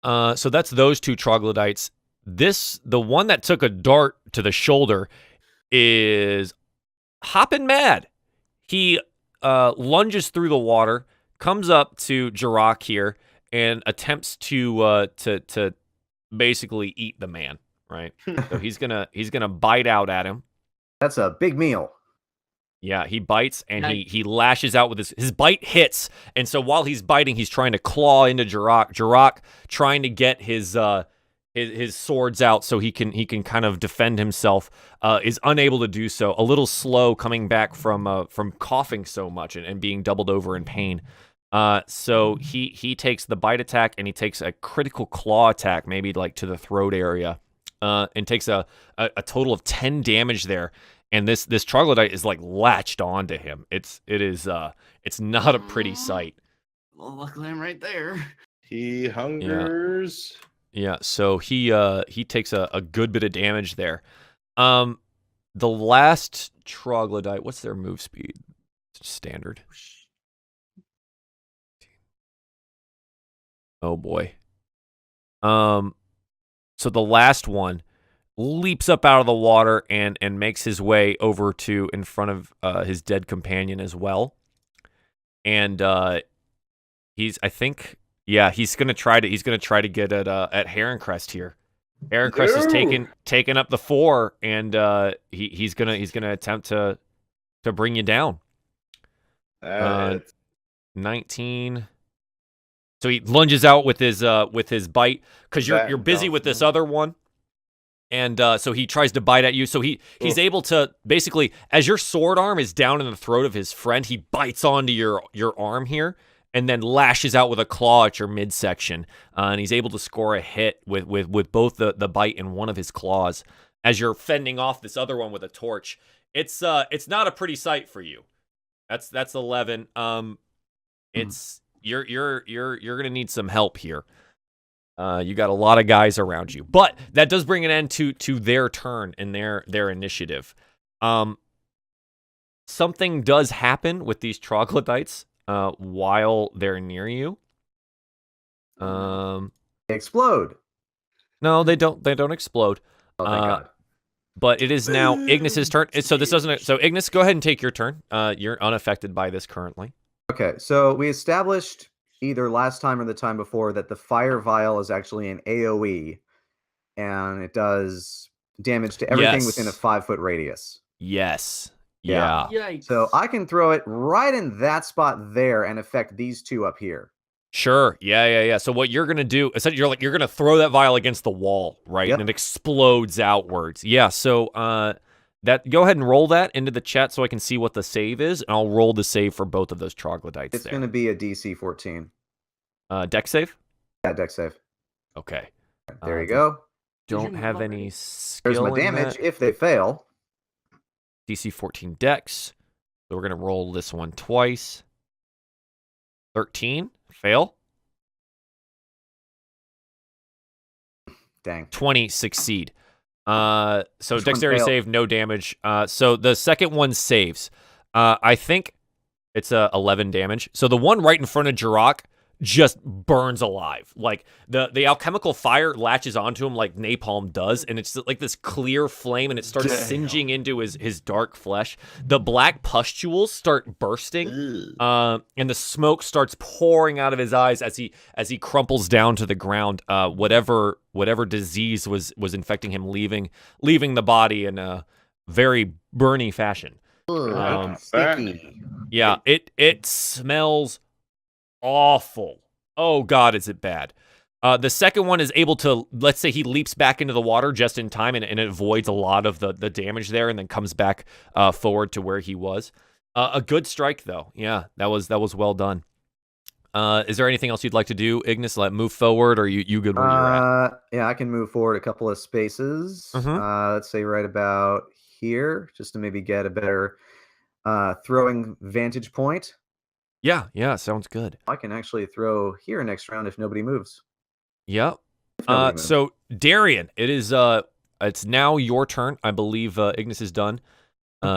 So that's those 2 troglodytes. The one that took a dart to the shoulder is hopping mad. He lunges through the water, comes up to Jirok here, and attempts to basically eat the man. Right, so he's gonna bite out at him. That's a big meal. Yeah, he bites and he lashes out with his bite hits, and so while he's biting, he's trying to claw into Jirok. Jirok trying to get his swords out so he can kind of defend himself. Is unable to do so. A little slow coming back from coughing so much and being doubled over in pain. So he takes the bite attack and he takes a critical claw attack, maybe like to the throat area. And takes a total of 10 damage there, and this troglodyte is like latched onto him. It's not a pretty sight. Well, luckily I'm right there. He hungers. Yeah, so he takes a good bit of damage there. The last troglodyte, what's their move speed? Standard. Oh boy. So the last one leaps up out of the water and makes his way over to in front of his dead companion as well. And he's gonna try to get at Heroncrest here. Heroncrest is taking up the 4, and he's gonna attempt to bring you down. 19. So he lunges out with his bite because you're busy with this other one, and so he tries to bite at you. So he's able to basically, as your sword arm is down in the throat of his friend, he bites onto your arm here and then lashes out with a claw at your midsection, and he's able to score a hit with both the bite and one of his claws as you're fending off this other one with a torch. It's not a pretty sight for you. That's 11. It's You're gonna need some help here. You got a lot of guys around you, but that does bring an end to their turn and their initiative. Something does happen with these troglodytes while they're near you. They explode. No, they don't. They don't explode. Oh, thank God. But it is now Ignis's turn. So this doesn't. So Ignis, go ahead and take your turn. You're unaffected by this currently. Okay, so we established either last time or the time before that the fire vial is actually an AoE, and it does damage to everything within a 5-foot radius. Yes. Yeah. Yikes. So I can throw it right in that spot there and affect these 2 up here. Sure. Yeah. So what you're gonna do? Essentially, you're gonna throw that vial against the wall, right? Yep. And it explodes outwards. Yeah. So go ahead and roll that into the chat so I can see what the save is, and I'll roll the save for both of those troglodytes. It's going to be a DC 14. Dex save. Yeah, dex save. Okay. There you go. Don't have any skill. There's my damage if they fail. DC 14 Dex. So we're gonna roll this one twice. 13. Fail. Dang. 20 succeed. So Which dexterity one failed? save, no damage. So the second one saves. I think it's 11 damage. So the one right in front of Jirok just burns alive. Like the alchemical fire latches onto him like napalm does, and it's like this clear flame, and it starts singeing into his dark flesh. The black pustules start bursting, and the smoke starts pouring out of his eyes as he crumples down to the ground. Whatever disease was infecting him, leaving the body in a very burny fashion. Sticky. Yeah, it smells awful. Oh God, is it bad? The second one is able to, let's say he leaps back into the water just in time and it avoids a lot of the damage there and then comes back forward to where he was. A good strike, though. Yeah, that was well done. Is there anything else you'd like to do, Ignis? Like move forward, or you good where you're at? Yeah, I can move forward a couple of spaces. Let's say right about here, just to maybe get a better throwing vantage point. Yeah, sounds good. I can actually throw here next round if nobody moves. Yep. If nobody moves. So Darian, it's now your turn. I believe Ignis is done.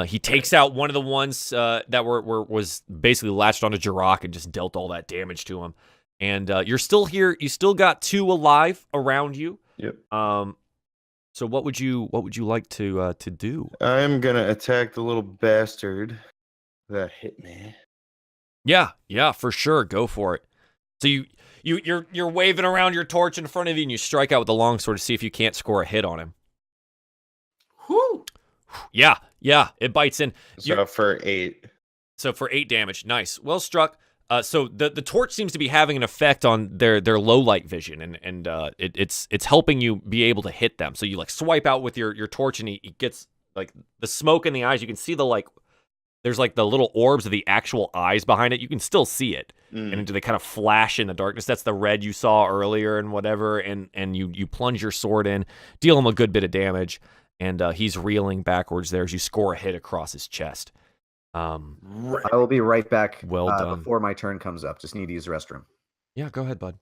He takes out one of the ones that was basically latched onto Jirok and just dealt all that damage to him. And you're still here. You still got 2 alive around you. Yep. So what would you like to do? I'm gonna attack the little bastard that hit me. Yeah, for sure. Go for it. So you're waving around your torch in front of you, and you strike out with the longsword to see if you can't score a hit on him. Whoo! Yeah, it bites in. So for 8. So for 8 damage, nice, well struck. So the torch seems to be having an effect on their low light vision, and it's helping you be able to hit them. So you like swipe out with your torch, and he gets like the smoke in the eyes. You can see there's like the little orbs of the actual eyes behind it. You can still see it, and they kind of flash in the darkness. That's the red you saw earlier and whatever. And you plunge your sword in, deal him a good bit of damage, and he's reeling backwards there as you score a hit across his chest. I will be right back. Well done. Before my turn comes up. Just need to use the restroom. Yeah, go ahead, bud.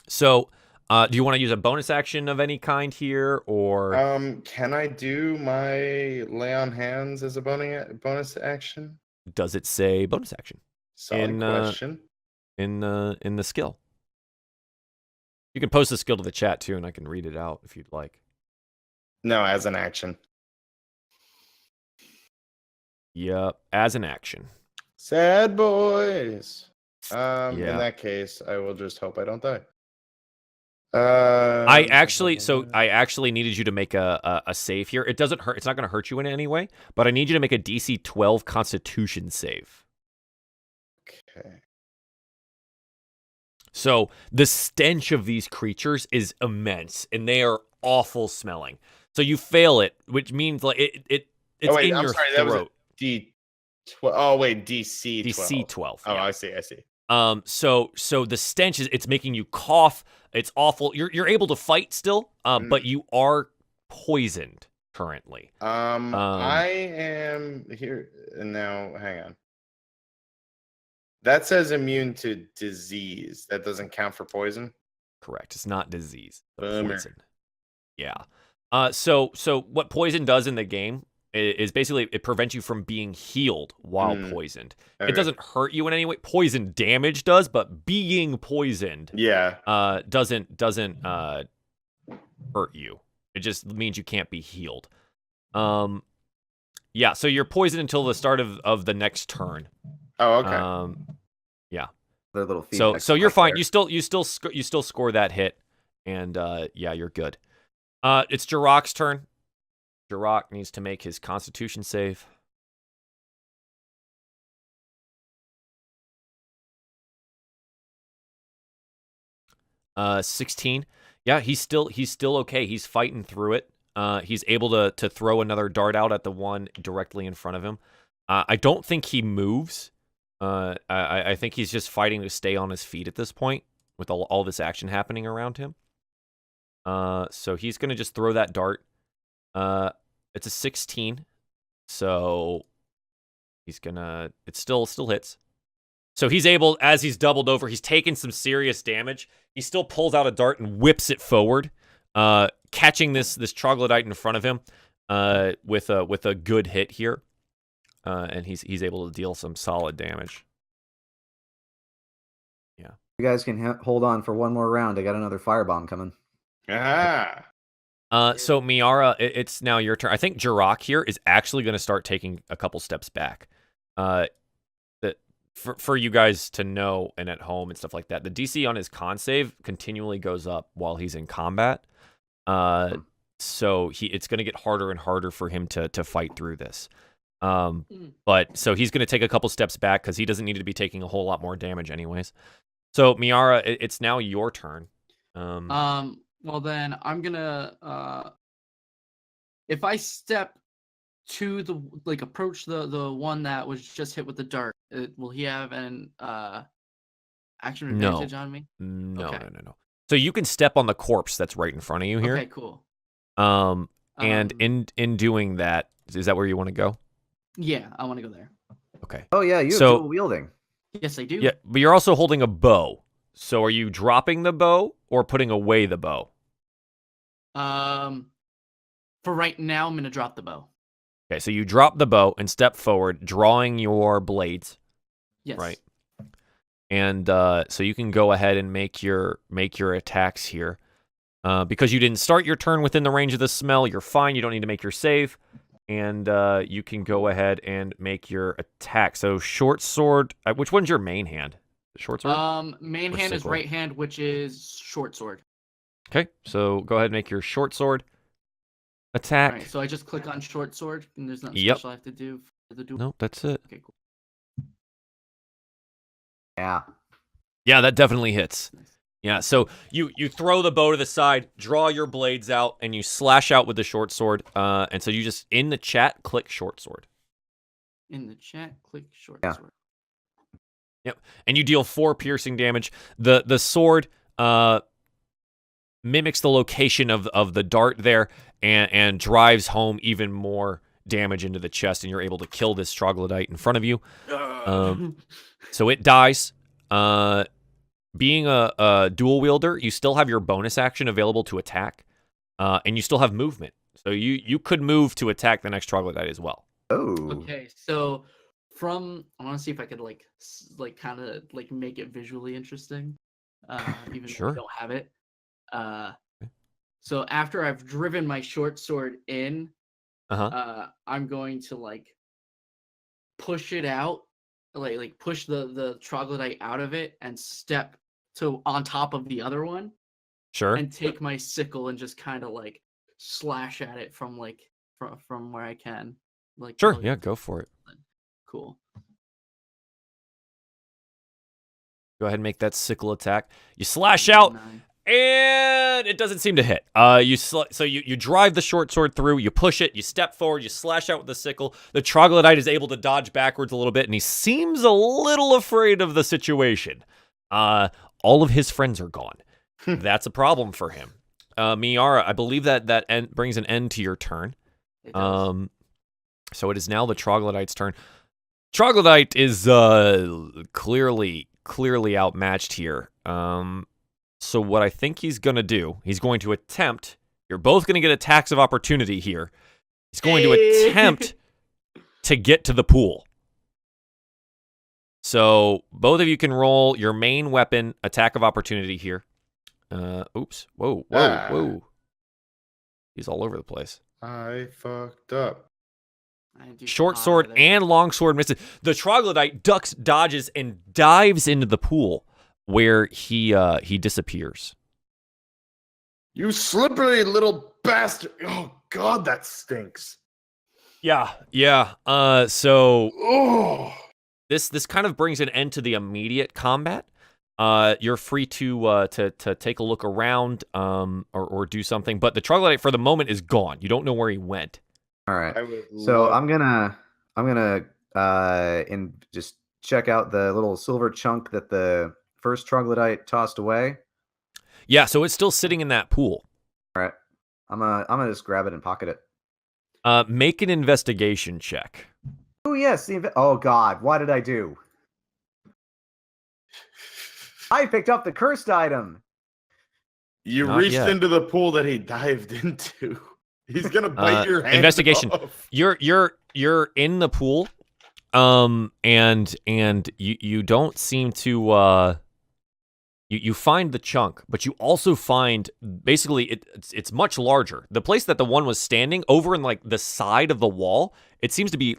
So, do you want to use a bonus action of any kind here, or can I do my lay on hands as a bonus action? does it say bonus action Solid question. in the skill? You can post the skill to the chat too, and I can read it out if you'd like. No, as an action. Yep, as an action. Sad boys. In Yeah. that case, I will just hope I don't die. I actually needed you to make a save here. It doesn't hurt. It's not going to hurt you in any way, but I need you to make a DC 12 Constitution save. Okay. So the stench of these creatures is immense, and they are awful smelling. So you fail it, which means like it's in your throat. That was D12. Oh wait, DC 12. DC 12. Oh, yeah. I see. So the stench it's making you cough. It's awful. You're able to fight still, but you are poisoned currently. I am here now. Hang on. That says immune to disease. That doesn't count for poison. Correct. It's not disease. Bummer. Poison. Yeah. So what poison does in the game is basically it prevents you from being healed while poisoned. Okay. It doesn't hurt you in any way. Poison damage does, but being poisoned doesn't hurt you. It just means you can't be healed. Yeah, so you're poisoned until the start of the next turn. Oh, okay. Yeah. Their little feedback So you're fine. there. You still score that hit, and yeah, you're good. It's Jirok's turn. Jirok needs to make his Constitution save. Uh, 16. Yeah, he's still okay. He's fighting through it. He's able to throw another dart out at the one directly in front of him. I don't think he moves. I think he's just fighting to stay on his feet at this point with all this action happening around him. So he's gonna just throw that dart. It's a 16, so he's gonna. It still hits. So he's able, as he's doubled over, he's taken some serious damage. He still pulls out a dart and whips it forward, catching this troglodyte in front of him with a good hit here, and he's able to deal some solid damage. Yeah. You guys can hold on for one more round. I got another firebomb coming. Ah. So Miera, it's now your turn. I think Jirok here is actually going to start taking a couple steps back. For you guys to know and at home and stuff like that, the DC on his con save continually goes up while he's in combat. So it's going to get harder and harder for him to fight through this. But so he's going to take a couple steps back because he doesn't need to be taking a whole lot more damage anyways. So Miara, it's now your turn. Well then I'm gonna if I step to the approach the one that was just hit with the dart, will he have an action advantage on me? No, Okay. no. So you can step on the corpse that's right in front of you here. Okay, cool. And in doing that, is that where you want to go? Yeah, I want to go there. Okay. Oh yeah, you have So- dual wielding. Yes, I do. Yeah, but you're also holding a bow. So are you dropping the bow or putting away the bow? For right now, I'm gonna drop the bow. Okay, so you drop the bow and step forward, drawing your blades. Yes. Right. And so you can go ahead and make your attacks here. Because you didn't start your turn within the range of the smell, you're fine. You don't need to make your save. And you can go ahead and make your attack. So short sword. Which one's your main hand? The short sword? Main Or hand is sickle? right hand, which is short sword. Okay, so go ahead and make your short sword attack. All right, so I just click on short sword, and there's nothing Yep. special I have to do for the duel. Nope, that's it. Okay, cool. Yeah. Yeah, that definitely hits. Nice. Yeah, so you throw the bow to the side, draw your blades out, and you slash out with the short sword. And so you just, in the chat, click short sword. In the chat, click short Yeah. sword. And you deal 4 piercing damage. The sword mimics the location of the dart there and drives home even more damage into the chest, and you're able to kill this troglodyte in front of you. So it dies. Being a dual wielder, you still have your bonus action available to attack, and you still have movement. So you could move to attack the next troglodyte as well. Oh. Okay, so I want to see if I could kind of make it visually interesting, even Sure. though I don't have it. So after I've driven my short sword in, I'm going to push it out, push the troglodyte out of it and step to on top of the other one Sure. and take my sickle and just kind of slash at it from from where I can. Sure. Yeah, go for it. Cool. Go ahead and make that sickle attack. You slash out, 9. and it doesn't seem to hit. So you drive the short sword through, you push it, you step forward, you slash out with the sickle. The troglodyte is able to dodge backwards a little bit, and he seems a little afraid of the situation. All of his friends are gone. That's a problem for him. Miara, I believe that brings an end to your turn. It does. So it is now the troglodyte's turn. Troglodyte is clearly outmatched here. So what I think he's going to do, he's going to attempt, you're both going to get attacks of opportunity here. He's going to attempt to get to the pool. So both of you can roll your main weapon attack of opportunity here. Oops. Whoa. He's all over the place. I fucked up. I do Short some sword hot there. and long sword misses. The troglodyte ducks, dodges, and dives into the pool where he disappears. You slippery little bastard. Oh, God, that stinks. Yeah. So Oh. this kind of brings an end to the immediate combat. You're free to take a look around or do something, but the troglodyte for the moment is gone. You don't know where he went. All right. I would So love- I'm gonna and just check out the little silver chunk that the first troglodyte tossed away. Yeah, so it's still sitting in that pool. All right. I'm gonna just grab it and pocket it. Make an investigation check. Oh yes. Oh God, what did I do? I picked up the cursed item. You Not reached yet. into the pool that he dived into. He's gonna bite your hand investigation. off. You're in the pool, and you don't seem to you find the chunk, but you also find basically it's much larger. The place that the one was standing over in the side of the wall, it seems to be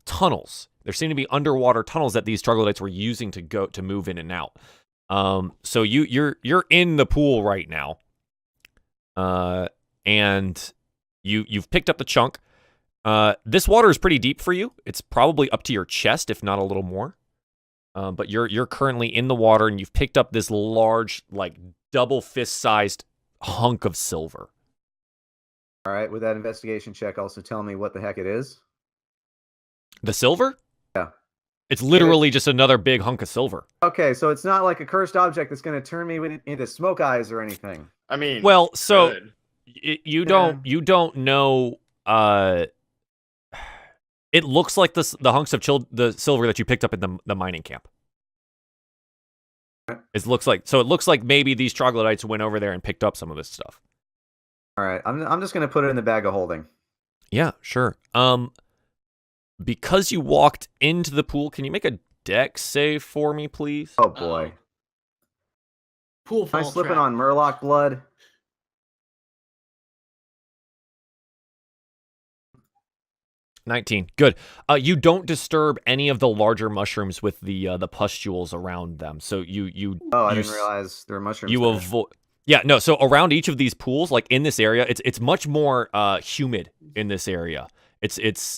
tunnels. There seem to be underwater tunnels that these troglodytes were using to move in and out. So you're in the pool right now, and you've picked up the chunk. This water is pretty deep for you. It's probably up to your chest, if not a little more. But you're currently in the water, and you've picked up this large, like double fist-sized hunk of silver. All right, with that investigation check, also tell me what the heck it is. The silver? Yeah. It's literally just another big hunk of silver. Okay, so it's not like a cursed object that's going to turn me into smoke eyes or anything. I mean, Well, so good. you don't know. It looks like the hunks of the silver that you picked up in the mining camp. It looks like maybe these troglodytes went over there and picked up some of this stuff. All right, I'm just going to put it in the bag of holding. Yeah, sure. Because you walked into the pool, can you make a dex save for me, please? Oh boy. Pool Am fall I slipping trap. on Murloc blood? 19. Good. You don't disturb any of the larger mushrooms with the pustules around them. So you Oh, I you didn't realize there were mushrooms. you there. avoid. Yeah, no. So around each of these pools, like in this area, it's much more humid in this area.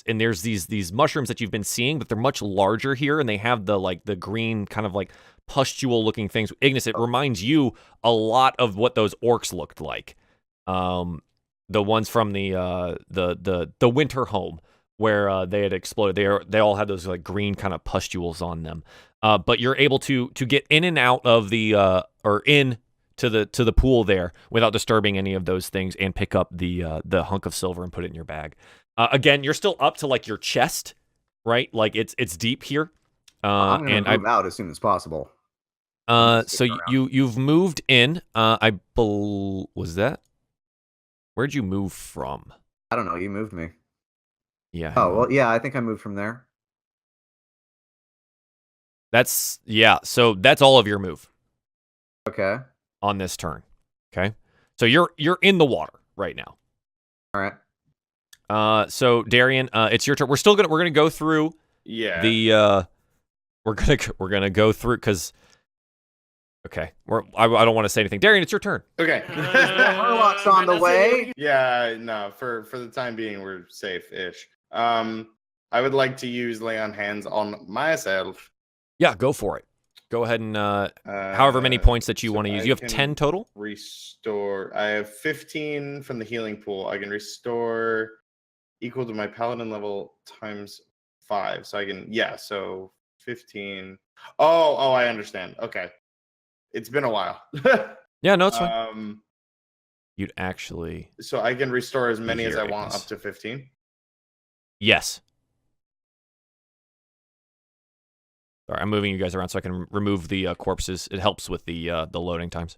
And there's these mushrooms that you've been seeing, but they're much larger here, and they have the green kind of like pustule looking things. Ignis, it reminds you a lot of what those orcs looked like. The ones from the winter home where they had exploded. They all had those like green kind of pustules on them. But you're able to get in and out of the or in to the pool there without disturbing any of those things, and pick up the hunk of silver and put it in your bag. Again, you're still up to like your chest, right? Like it's deep here. I'm going to move out as soon as possible. So you've moved in. Was that? Where'd you move from? I don't know. You moved me. Yeah. Oh, well, yeah, I think I moved from there. So that's all of your move Okay. on this turn. Okay. So you're in the water right now. All right. So Darian, it's your turn. We're gonna go through Yeah. we're gonna go through because okay, I don't want to say anything. Darian, it's your turn. Okay. Murloc's on the way. Yeah, no, for the time being, we're safe-ish. I would like to use lay on hands on myself. Yeah, go for it. Go ahead and however many points that you want to use. You have 10 total? Restore. I have 15 from the healing pool. I can restore equal to my paladin level times 5. So I can, so 15. Oh, I understand. Okay. It's been a while. Yeah, no, it's fine. You'd actually... So I can restore as many as I want, Ignis. up to 15? Yes. Sorry, I'm moving you guys around so I can remove the corpses. It helps with the loading times.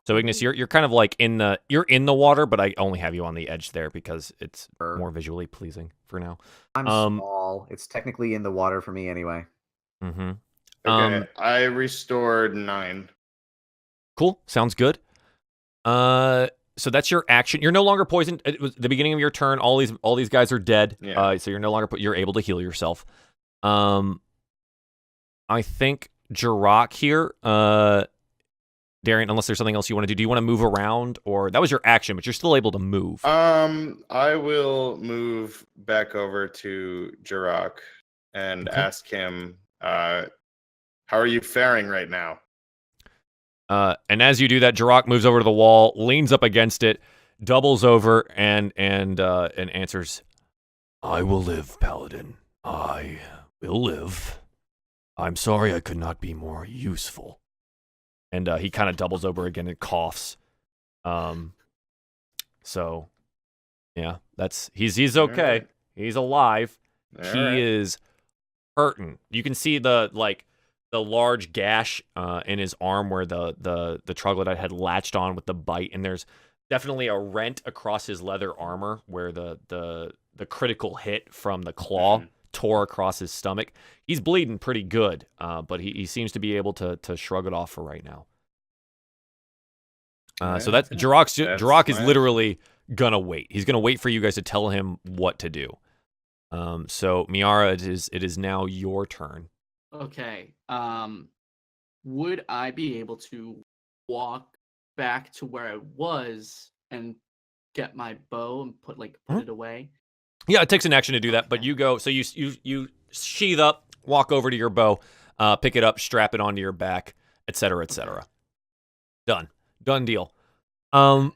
So Ignis, you're kind of like in the water, but I only have you on the edge there because it's more visually pleasing for now. I'm small. It's technically in the water for me anyway. Mm-hmm. Okay, I restored 9. Cool. Sounds good. So that's your action. You're no longer poisoned. It was the beginning of your turn. All these guys are dead. Yeah. So you're no longer you're able to heal yourself. I think Jirok here, Darian, unless there's something else you want to do you want to move around, or that was your action, but you're still able to move? I will move back over to Jirok and ask him, how are you faring right now? And as you do that, Jirok moves over to the wall, leans up against it, doubles over, and answers, "I will live, Paladin. I will live. I'm sorry I could not be more useful." And he kind of doubles over again and coughs. So, yeah, he's okay. Right. He's alive. He Alright. is hurting. You can see the large gash in his arm where the troglodyte had latched on with the bite, and there's definitely a rent across his leather armor where the critical hit from the claw tore across his stomach. He's bleeding pretty good, but he seems to be able to shrug it off for right now. So that's Jirok is literally gonna wait. He's gonna wait for you guys to tell him what to do. So Miera, it is now your turn. Okay. Would I be able to walk back to where I was and get my bow and put it away? Yeah, it takes an action to do that, but you go. So you sheath up, walk over to your bow, pick it up, strap it onto your back, etc., etc. Done deal. And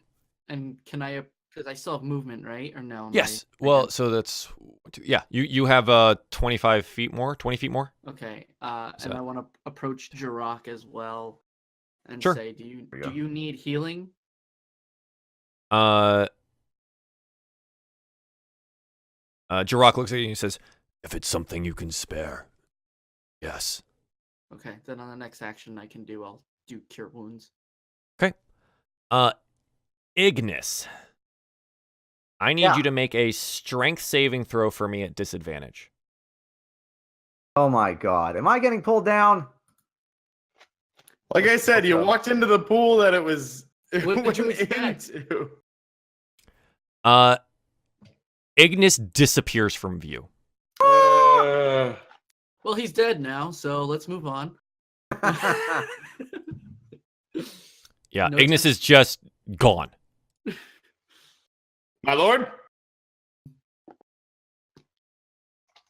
can I? Because I still have movement, right? Or no? Yes. Well, so that's You have 25 feet more, 20 feet more. Okay. And I want to approach Jirok as well, and Sure. say, do you need healing? Jirok looks at you and he says, "If it's something you can spare, yes." Okay. Then on the next action I'll do cure wounds. Okay. Ignis, I need you to make a strength saving throw for me at disadvantage. Oh my god. Am I getting pulled down? Like I said, you walked into the pool that it was. What did you expect? Into. Ignis disappears from view. Well, he's dead now, so let's move on. Yeah, No Ignis time. is just gone. My lord?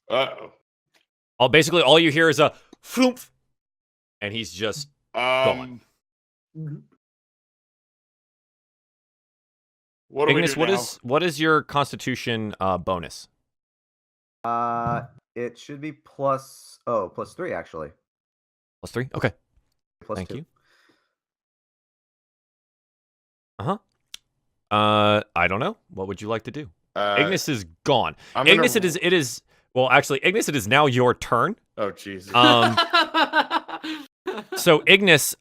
Uh-oh. Basically, all you hear is a floomp, and he's just gone. What do Ignis, we do now? what is your Constitution bonus? It should be +3 actually. +3? Okay. Plus Thank 2. you. I don't know. What would you like to do? Ignis is gone. Ignis, it is. Well, actually, Ignis, it is now your turn. Oh, Jesus. So Ignis,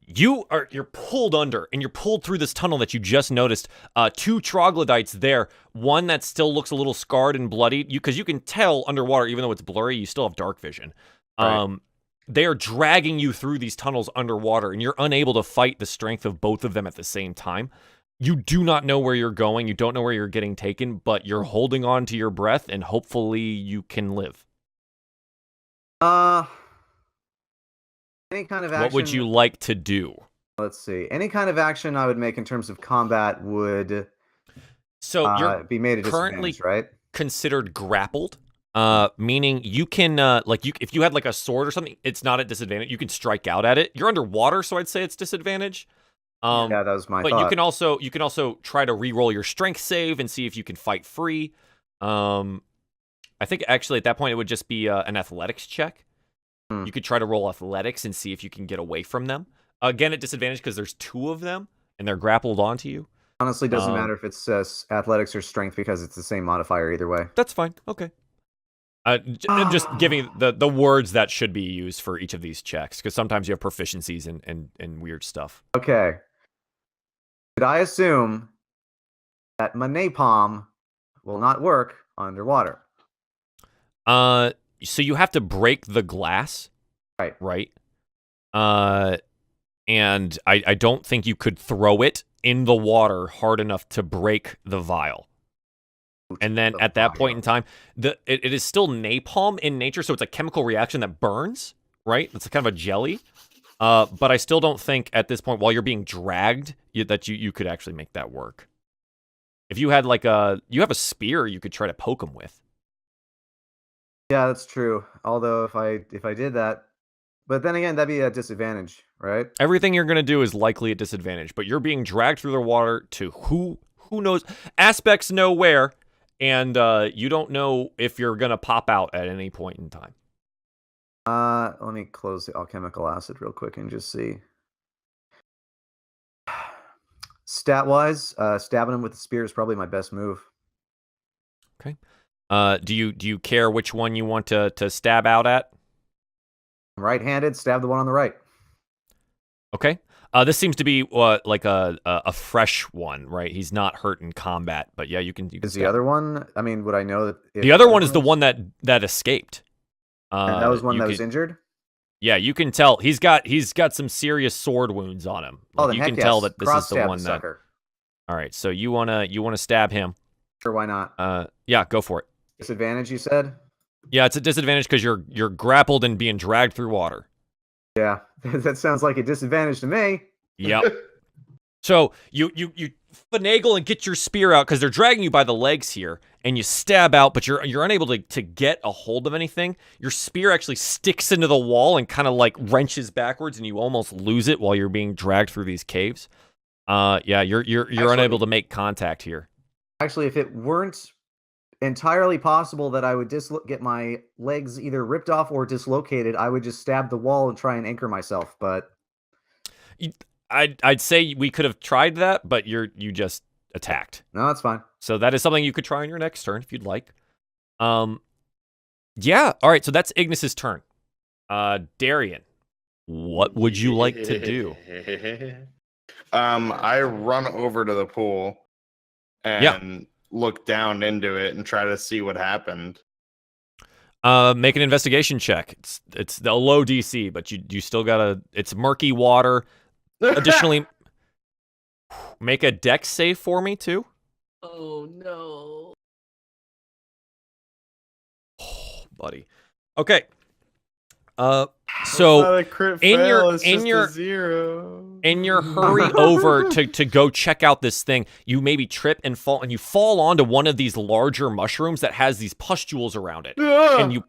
you're pulled under, and you're pulled through this tunnel that you just noticed. 2 troglodytes there. One that still looks a little scarred and bloodied. Because you can tell underwater, even though it's blurry, you still have dark vision. Right. They are dragging you through these tunnels underwater, and you're unable to fight the strength of both of them at the same time. You do not know where you're going. You don't know where you're getting taken, but you're holding on to your breath, and hopefully you can live. Any kind of action. What would you like to do? Let's see. Any kind of action I would make in terms of combat would So be made a currently disadvantage, right? considered grappled, meaning you can if you had like a sword or something, it's not at disadvantage. You can strike out at it. You're underwater, so I'd say it's disadvantage. Yeah, that was my But thought. you can also try to re-roll your strength save and see if you can fight free. I think actually at that point it would just be an athletics check. You could try to roll athletics and see if you can get away from them. Again, at disadvantage because there's 2 of them and they're grappled onto you. Honestly, doesn't matter if it's athletics or strength because it's the same modifier either way. That's fine. Okay. I'm just giving the words that should be used for each of these checks because sometimes you have proficiencies and weird stuff. Okay. Could I assume that my napalm will not work underwater? So you have to break the glass. Right. And I don't think you could throw it in the water hard enough to break the vial. And then at that point in time, it is still napalm in nature, so it's a chemical reaction that burns, right? It's kind of a jelly. But I still don't think at this point, while you're being dragged, that you could actually make that work. If you had you have a spear, you could try to poke him with. Yeah, that's true. Although if I did that, but then again, that'd be a disadvantage, right? Everything you're gonna do is likely a disadvantage, but you're being dragged through the water to who knows, aspects nowhere, and you don't know if you're gonna pop out at any point in time. Let me close the alchemical acid real quick and just see. Stat-wise, stabbing him with the spear is probably my best move. Okay. Do you care which one you want to stab out at? I'm right-handed, stab the one on the right. Okay. This seems to be like a fresh one, right? He's not hurt in combat, but yeah, you can. Is the other one? I mean, would I know that? The other one is the one that escaped. And that was one that was injured. Yeah, you can tell he's got some serious sword wounds on him. Oh, then you heck can yes. tell that this Cross is the stab one that. sucker. All right, so you wanna stab him? Sure, why not? Yeah, go for it. Disadvantage, you said? Yeah, it's a disadvantage because you're grappled and being dragged through water. Yeah, that sounds like a disadvantage to me. Yep. So you finagle and get your spear out because they're dragging you by the legs here, and you stab out, but you're unable to get a hold of anything. Your spear actually sticks into the wall and kind of like wrenches backwards, and you almost lose it while you're being dragged through these caves. Yeah, you're unable to make contact here. Actually, if it weren't entirely possible that I would get my legs either ripped off or dislocated, I would just stab the wall and try and anchor myself. But I'd say we could have tried that, but you just attacked. no, that's fine. So that is something you could try on your next turn if you'd like. Yeah. All right. So that's Ignas's turn. Darian, what would you like to do? I run over to the pool and look down into it and try to see what happened. Make an investigation check. It's a low DC, but you still gotta. It's murky water. Additionally, make a dex save for me too. Oh no. Oh, buddy. Okay. So in your hurry over to go check out this thing, you maybe trip and fall, and you fall onto one of these larger mushrooms that has these pustules around it. And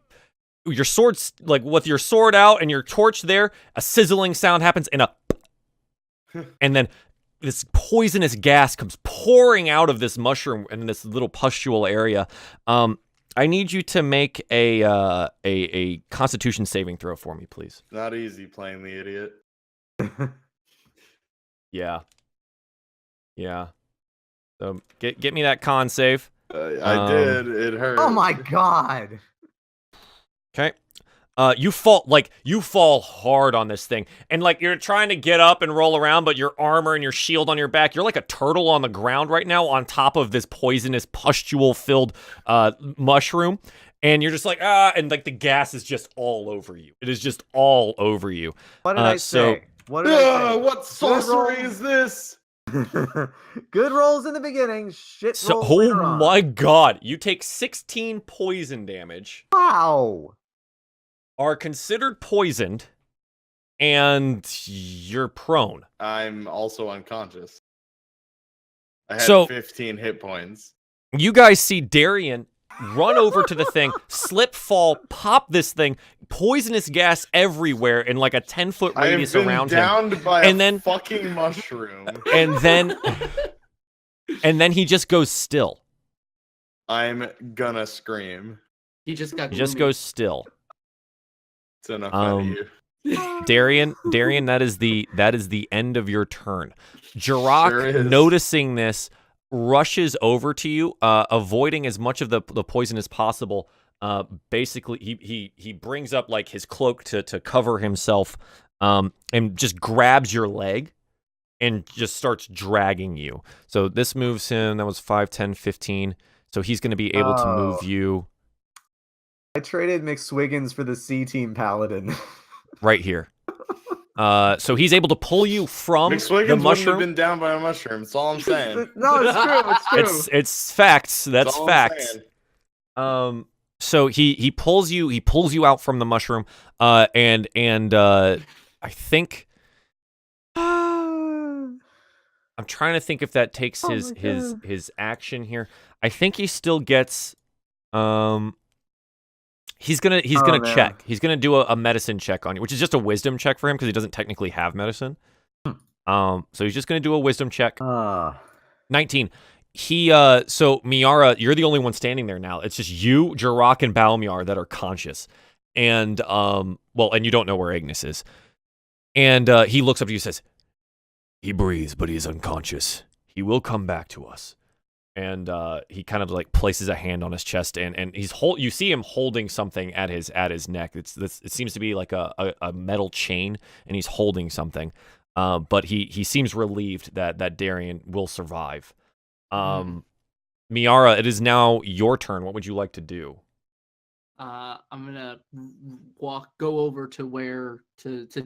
your sword's like with your sword out and your torch there, a sizzling sound happens and then this poisonous gas comes pouring out of this mushroom in this little pustule area. I need you to make a Constitution saving throw for me, please. Not easy playing the idiot. Yeah. So get me that con save. I did. It hurt. Oh my god! Okay. You fall hard on this thing, and like you're trying to get up and roll around, but your armor and your shield on your back, you're like a turtle on the ground right now on top of this poisonous pustule-filled mushroom, and you're just like and like the gas is just all over you. It is just all over you. What did I say? What did I say? What sorcery is this? Good rolls in the beginning, shit So, rolls oh later on. my god, you take 16 poison damage. Wow. Are considered poisoned, and you're prone. I'm also unconscious. I had So- 15 hit points. You guys see Darian run over to the thing, slip, fall, pop this thing, poisonous gas everywhere in like a 10-foot I have radius been around him. downed by And a then- fucking mushroom. And then he just goes still. I'm gonna scream. He just got. He just gloomy. goes still. It's enough out of Um, you. Darian, that is the end of your turn. Jirok, Sure is. noticing this, rushes over to you, avoiding as much of the poison as possible. Basically, he brings up like his cloak to cover himself, and just grabs your leg and just starts dragging you. So this moves him. That was 5, 10, 15. So he's going to be able to move you I traded McSwiggins for the C-Team Paladin. right here. So he's able to pull you from McSwiggins the wouldn't have mushroom. been down by a mushroom. That's all I'm saying. No, it's true. It's true. It's facts. That's all I'm facts. saying. So he pulls you out from the mushroom, and I think I'm trying to think if that takes his action here. I think he still gets he's gonna man. check. He's gonna do a medicine check on you, which is just a wisdom check for him because he doesn't technically have medicine. So he's just gonna do a wisdom check. 19. So Miera, you're the only one standing there now. It's just you, Jirok, and Balmiar that are conscious. And and you don't know where Ignas is. And he looks up to you and says, "He breathes, but he is unconscious. He will come back to us." And he kind of like places a hand on his chest, and you see him holding something at his neck. It seems to be like a metal chain, and he's holding something. But he seems relieved that Darian will survive. Miara, it is now your turn. What would you like to do? I'm gonna go over to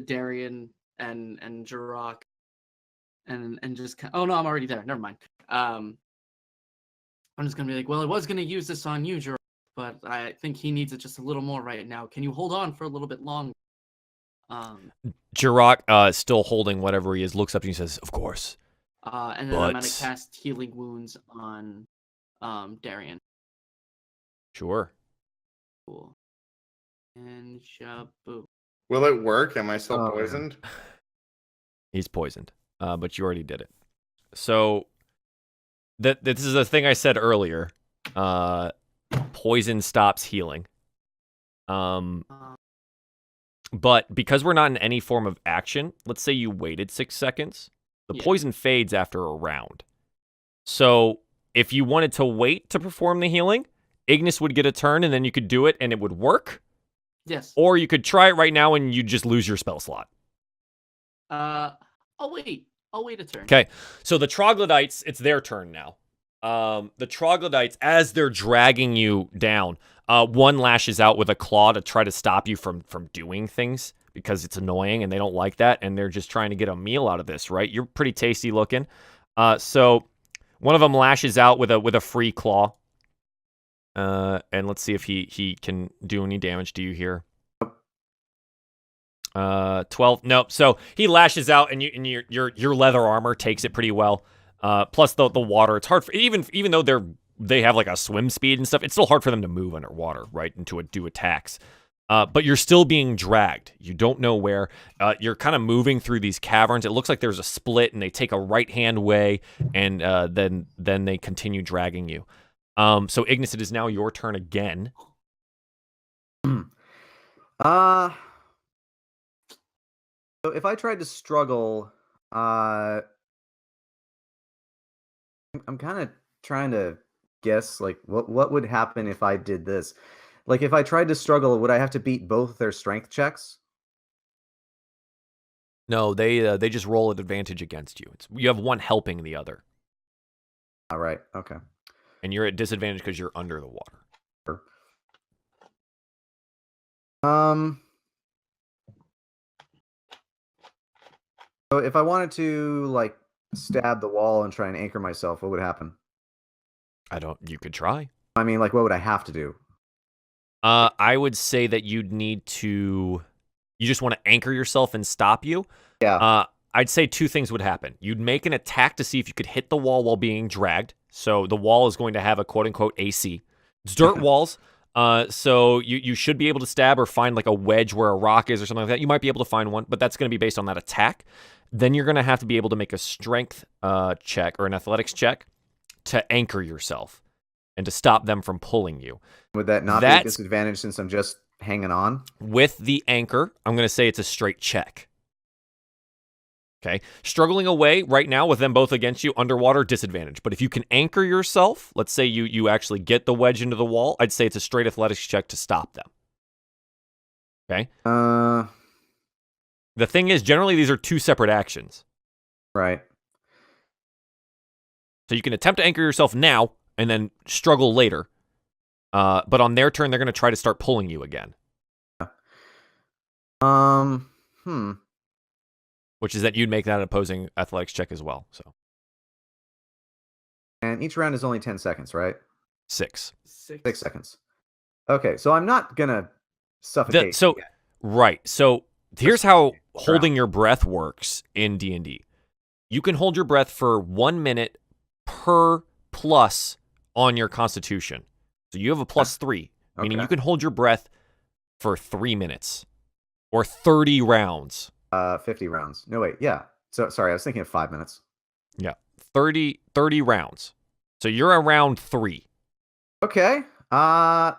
Darian and Jirok, and just oh no, I'm already there. Never mind. I'm just gonna be like, well, I was gonna use this on you, Jirok, but I think he needs it just a little more right now. Can you hold on for a little bit longer? Jirok, still holding whatever he is, looks up and he says, "Of course." And then I'm gonna But- cast Healing Wounds on Darian. Sure. Cool. And Shabu. Will it work? Am I still Oh, man. poisoned? He's poisoned. But you already did it. So this is a thing I said earlier. Poison stops healing. But because we're not in any form of action, let's say you waited 6 seconds, the Yeah. poison fades after a round. So if you wanted to wait to perform the healing, Ignis would get a turn and then you could do it and it would work. Yes. Or you could try it right now and you just lose your spell slot. I'll wait a turn. Okay. So the troglodytes, it's their turn now. The troglodytes, as they're dragging you down, one lashes out with a claw to try to stop you from doing things because it's annoying and they don't like that, and they're just trying to get a meal out of this, right? You're pretty tasty looking. So one of them lashes out with a free claw. And let's see if he can do any damage to you here. 12. Nope. So he lashes out, and your leather armor takes it pretty well. Plus the water, it's hard for even though they have like a swim speed and stuff, it's still hard for them to move underwater, right? And to do attacks. But you're still being dragged. You don't know where. You're kind of moving through these caverns. It looks like there's a split, and they take a right-hand way, and then they continue dragging you. So Ignis, it is now your turn again. So if I tried to struggle, I'm kind of trying to guess like what would happen if I did this. Like if I tried to struggle, would I have to beat both their strength checks? No, they just roll at advantage against you. You have one helping the other, All right. Okay. and you're at disadvantage because you're under the water. Sure. So if I wanted to like stab the wall and try and anchor myself, what would happen? You could try. I mean, like, what would I have to do? I would say that you'd need to. You just want to anchor yourself and stop you. Yeah. I'd say two things would happen. You'd make an attack to see if you could hit the wall while being dragged. So the wall is going to have a quote-unquote AC. It's dirt walls. So you should be able to stab or find like a wedge where a rock is or something like that. You might be able to find one, but that's going to be based on that attack. Then you're going to have to be able to make a strength check or an athletics check to anchor yourself and to stop them from pulling you. Would that not be a disadvantage since I'm just hanging on? With the anchor, I'm going to say it's a straight check. Okay. Struggling away right now with them both against you, underwater, disadvantage. But if you can anchor yourself, let's say you actually get the wedge into the wall, I'd say it's a straight athletics check to stop them. Okay. The thing is, generally, these are two separate actions. Right. So you can attempt to anchor yourself now and then struggle later. But on their turn, they're going to try to start pulling you again. Which is that you'd make that an opposing athletics check as well. So. And each round is only 10 seconds, right? 6. 6 seconds. Okay, so I'm not gonna suffocate. Right. So here's how holding your breath works in D&D. You can hold your breath for 1 minute per plus on your Constitution. So you have a +3, meaning you can hold your breath for 3 minutes or 30 rounds. 50 rounds. No, wait. Yeah. So sorry, I was thinking of 5 minutes. Yeah. 30 rounds. So you're around 3. Okay. So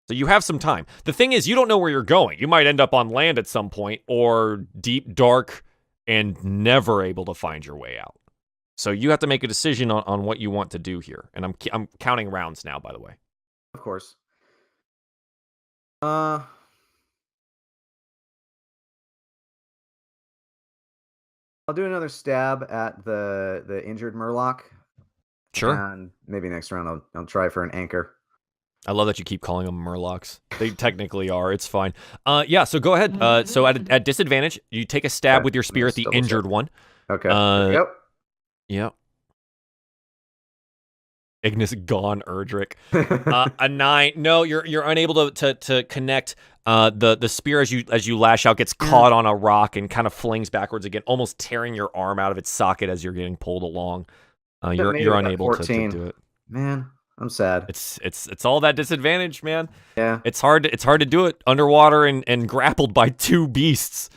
you have some time. The thing is, you don't know where you're going. You might end up on land at some point or deep, dark, and never able to find your way out. So you have to make a decision on what you want to do here. And I'm counting rounds now, by the way. Of course. I'll do another stab at the injured Murloc. Sure. And maybe next round I'll try for an anchor. I love that you keep calling them Murlocs. They technically are. It's fine. Yeah, so go ahead. So at disadvantage, you take a stab with your spear at the injured one. Okay. Yep. Yeah. Ignis gone, Erdrick. A 9. No, you're unable to connect. The spear as you lash out gets caught on a rock and kind of flings backwards again, almost tearing your arm out of its socket as you're getting pulled along. You're unable to do it. Man, I'm sad. It's all that disadvantage, man. Yeah. It's hard to do it underwater and grappled by two beasts.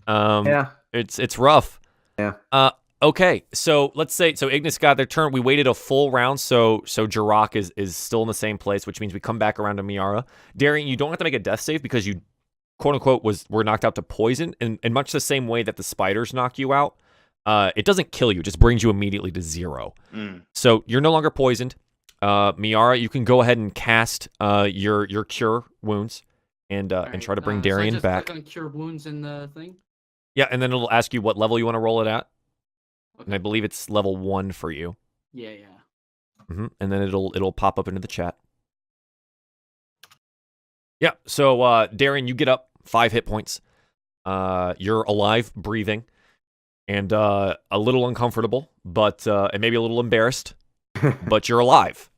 Yeah. It's rough. Yeah. Okay, so let's say Ignis got their turn. We waited a full round, so Jirok is still in the same place, which means we come back around to Miera. Darian, you don't have to make a death save because you, quote unquote, were knocked out to poison, and in much the same way that the spiders knock you out. It doesn't kill you; it just brings you immediately to 0. So you're no longer poisoned. Miera, you can go ahead and cast your cure wounds and try to bring Darian so I just back. click on cure wounds in the thing. Yeah, and then it'll ask you what level you want to roll it at. And I believe it's level 1 for you. Yeah. And then it'll pop up into the chat. Yeah. So Darren, you get up 5 hit points. You're alive, breathing, and a little uncomfortable, but and maybe a little embarrassed, but you're alive.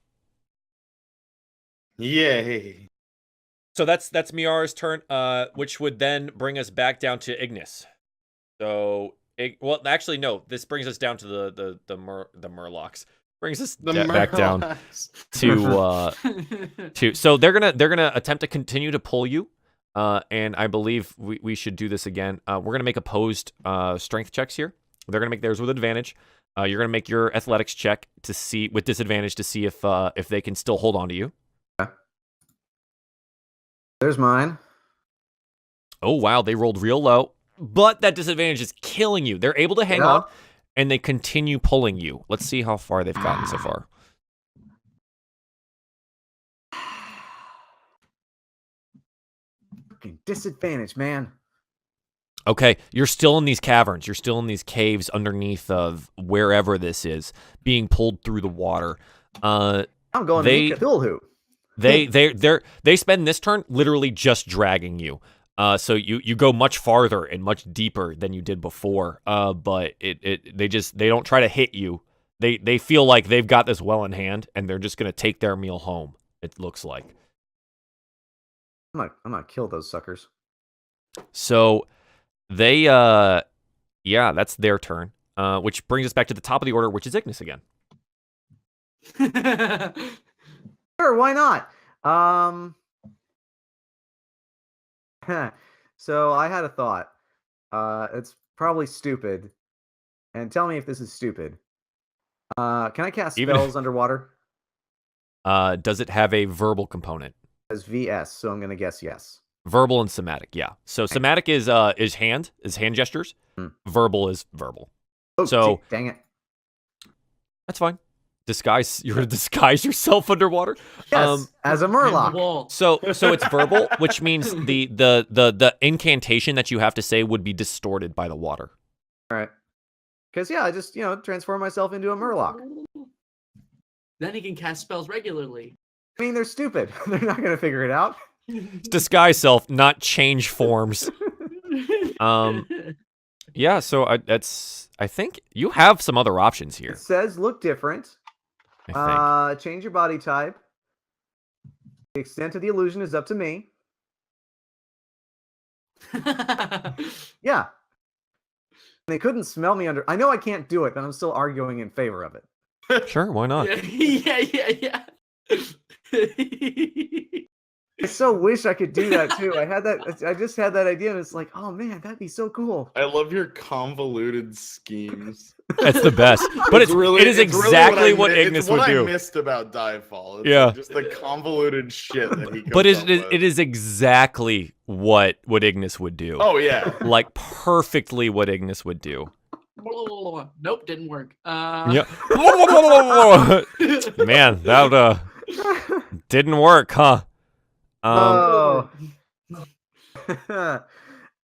Yay! So that's Miara's turn, which would then bring us back down to Ignis. So. Well, actually, no. This brings us down to the Murlocs. Brings us back down to So they're gonna attempt to continue to pull you, and I believe we should do this again. We're gonna make opposed strength checks here. They're gonna make theirs with advantage. You're gonna make your athletics check to see with disadvantage to see if they can still hold on to you. There's mine. Oh wow, they rolled real low. But that disadvantage is killing you. They're able to hang on, and they continue pulling you. Let's see how far they've gotten so far. Fucking disadvantage, man. Okay, you're still in these caverns. You're still in these caves underneath of wherever this is, being pulled through the water. I'm going to Cthulhu. They spend this turn literally just dragging you. So you go much farther and much deeper than you did before. But they don't try to hit you. They feel like they've got this well in hand, and they're just gonna take their meal home. It looks like. I'm not kill those suckers. So they that's their turn. Which brings us back to the top of the order, which is Ignis again. Sure, why not? So I had a thought. It's probably stupid. And tell me if this is stupid. Can I cast spells underwater? Does it have a verbal component? As VS, so I'm gonna guess yes. Verbal and somatic, yeah. So somatic is hand gestures. Verbal is verbal. Oh, so gee, dang it. That's fine. You're gonna disguise yourself underwater. Yes, as a Murloc. So it's verbal, which means the incantation that you have to say would be distorted by the water. All right. Because I just transform myself into a Murloc. Then he can cast spells regularly. I mean, they're stupid. They're not gonna figure it out. Disguise self, not change forms. Yeah. So I think you have some other options here. It says look different. I think. Change your body type. The extent of the illusion is up to me. Yeah. They couldn't smell me under. I know I can't do it, but I'm still arguing in favor of it. Sure, why not? Yeah. I so wish I could do that too. I just had that idea, and it's like, oh man, that'd be so cool. I love your convoluted schemes. That's the best. But it is exactly what Ignis would do. What I missed about DieFall. It's just the convoluted shit that he comes But up with. it is exactly what Ignis would do. Oh yeah. Like perfectly what Ignis would do. Nope, didn't work. Yeah. Man, that didn't work, huh? Oh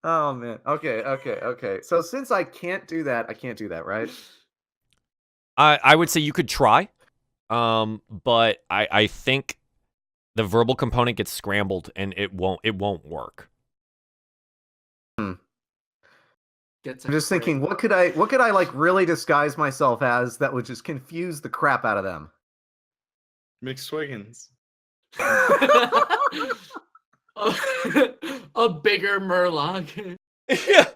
man. Okay. So since I can't do that, right? I would say you could try, but I think the verbal component gets scrambled and it won't work. I'm just thinking, what could I like really disguise myself as that would just confuse the crap out of them? McSwiggins. a bigger Murloc. Yeah.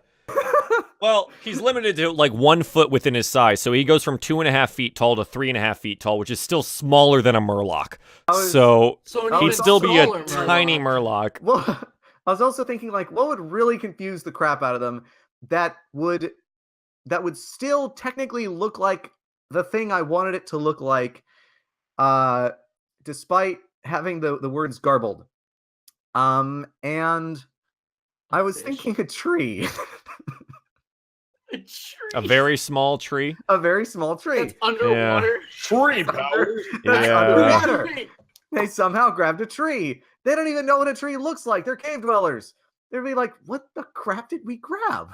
Well, he's limited to like 1 foot within his size, so he goes from 2.5 feet tall to 3.5 feet tall, which is still smaller than a Murloc. So So he'd still be a smaller tiny Murloc. Well, I was also thinking, like, what would really confuse the crap out of them that would still technically look like the thing I wanted it to look like, despite having the words garbled. And I was thinking a tree. A tree. A very small tree. A very small tree. That's underwater. Tree power. That's Yeah. underwater. Tree. They somehow grabbed a tree. They don't even know what a tree looks like. They're cave dwellers. They'd be like, what the crap did we grab?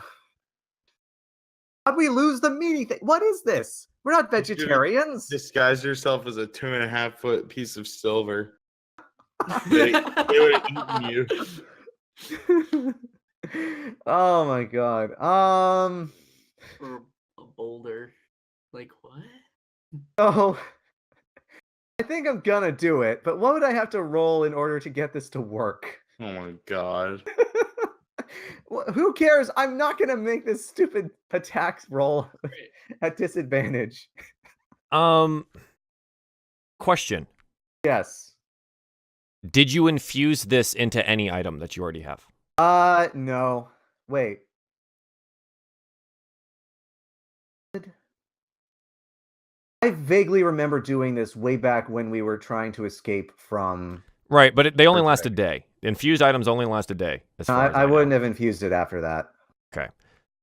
How'd we lose the meaty thing? What is this? We're not vegetarians. Disguise yourself as a 2.5-foot piece of silver. They would have eaten you. Oh my god. Or a boulder. Like what? Oh, I think I'm gonna do it, but what would I have to roll in order to get this to work? Oh my god. Who cares? I'm not gonna make this stupid attack roll at disadvantage. Question. Yes. Did you infuse this into any item that you already have? No. Wait. I vaguely remember doing this way back when we were trying to escape from... Right, but they only last a Perfect. day. Infused items only last a day. As far as I know. wouldn't have infused it after that. Okay.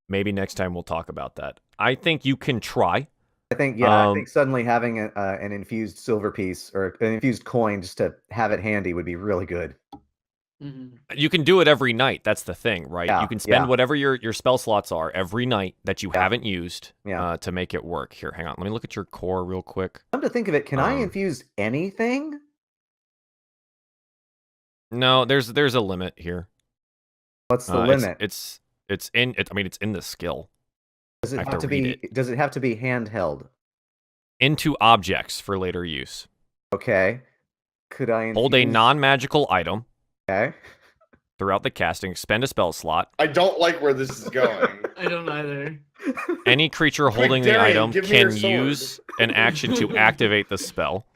Maybe next time we'll talk about that. I think you can try. I think, yeah, I think suddenly having an infused silver piece or an infused coin just to have it handy would be really good. Mhm. You can do it every night. That's the thing, right? Yeah, You can spend yeah. whatever your spell slots are every night that you Yeah. haven't used Yeah. to make it work. Here, hang on. Let me look at your core real quick. Come to think of it, can I Um, infuse anything? No, there's a limit here. What's the It's- limit? It's in the skill. Does it I have have to to read be? Does it have to be handheld? Into objects for later use. Okay. Could I infuse... Hold a non-magical item Okay. throughout the casting. Expend a spell slot. I don't like where this is going. I don't either. Any creature Quick, holding the Darian, item give me your can sword. use an action to activate the spell.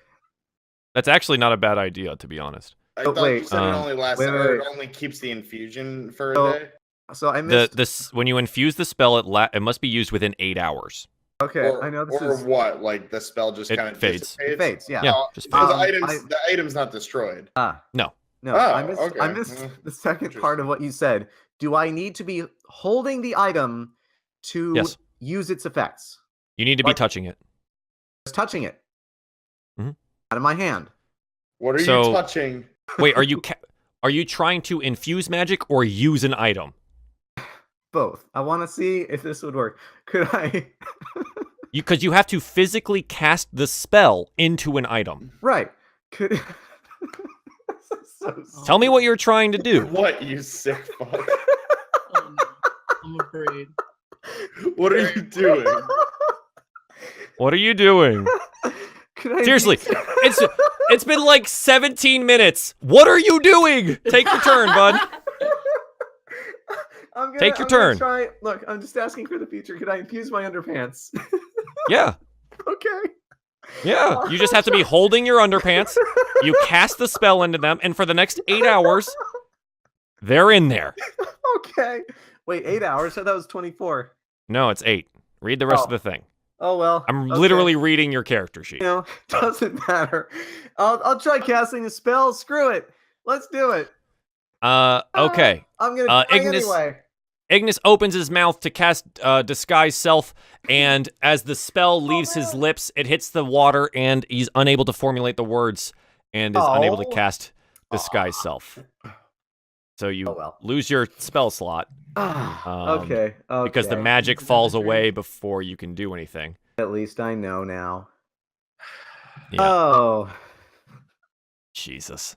That's actually not a bad idea, to be honest. I Oh, thought wait. you said it only lasts, wait, or wait. it only keeps the infusion for So- a day. So I missed... When you infuse the spell, it must be used within 8 hours. Okay, Or, I know this or is... what? Like the spell just It kind of fades. It fades, yeah. Yeah, Oh, just so fades. the item's not destroyed. No. No, Oh, I missed okay. the second part of what you said. Do I need to be holding the item to Yes. use its effects? You need to be Like- touching it. Just touching it. Mhm. Out of my hand. What are So- you touching? Wait, are you trying to infuse magic or use an item? Both. I want to see if this would work. Could I... Because you have to physically cast the spell into an item. Right. Could... This is so stupid. Tell me what you're trying to do. What, you sick fuck? Oh, no. I'm afraid. What are you doing? What are you doing? Could I Seriously, infuse- it's been like 17 minutes. What are you doing? Take your turn, bud. Take your I'm gonna turn. Try... Look, I'm just asking for the future. Could I infuse my underpants? Yeah. Okay. Yeah. You just have to be holding your underpants. You cast the spell into them, and for the next 8 hours, they're in there. Okay. Wait, 8 hours? So that was 24. No, it's 8. Read the rest of Oh. the thing. Oh well. I'm okay. literally reading your character sheet. You know, doesn't matter. I'll try casting a spell. Screw it. Let's do it. Okay. I'm gonna try Ignis- anyway. Ignis opens his mouth to cast Disguise Self, and as the spell leaves his no. lips, it hits the water, and he's unable to formulate the words and is unable to Oh. cast Disguise Self. So you Oh well. lose your spell slot Okay. because the okay. magic falls away before you can do anything. At least I know now. Yeah. Oh. Jesus.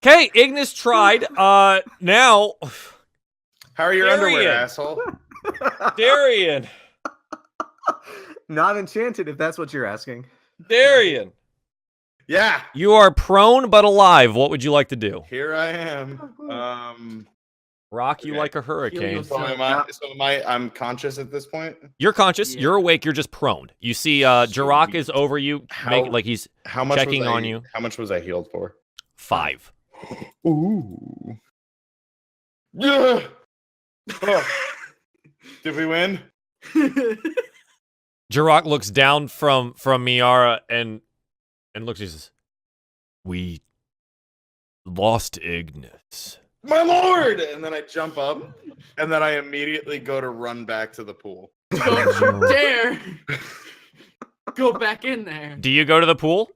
Okay, Ignis tried. Now, How are your underwear, Darian. asshole? Darian. Not enchanted, if that's what you're asking. Darian. Yeah. You are prone but alive. What would you like to do? Here I am. Rock you Okay. like a hurricane. yourself. I'm conscious at this point. You're conscious. Yeah. You're awake. You're just prone. You see, Jirok is over you, like he's How much checking was on I, you. How much was I healed for? 5. Ooh. Yeah. Oh. Did we win? Jirok looks down from Miera and looks and says, "We lost Ignis." My lord! And then I jump up, and then I immediately go to run back to the pool. Don't you dare go back in there. Do you go to the pool?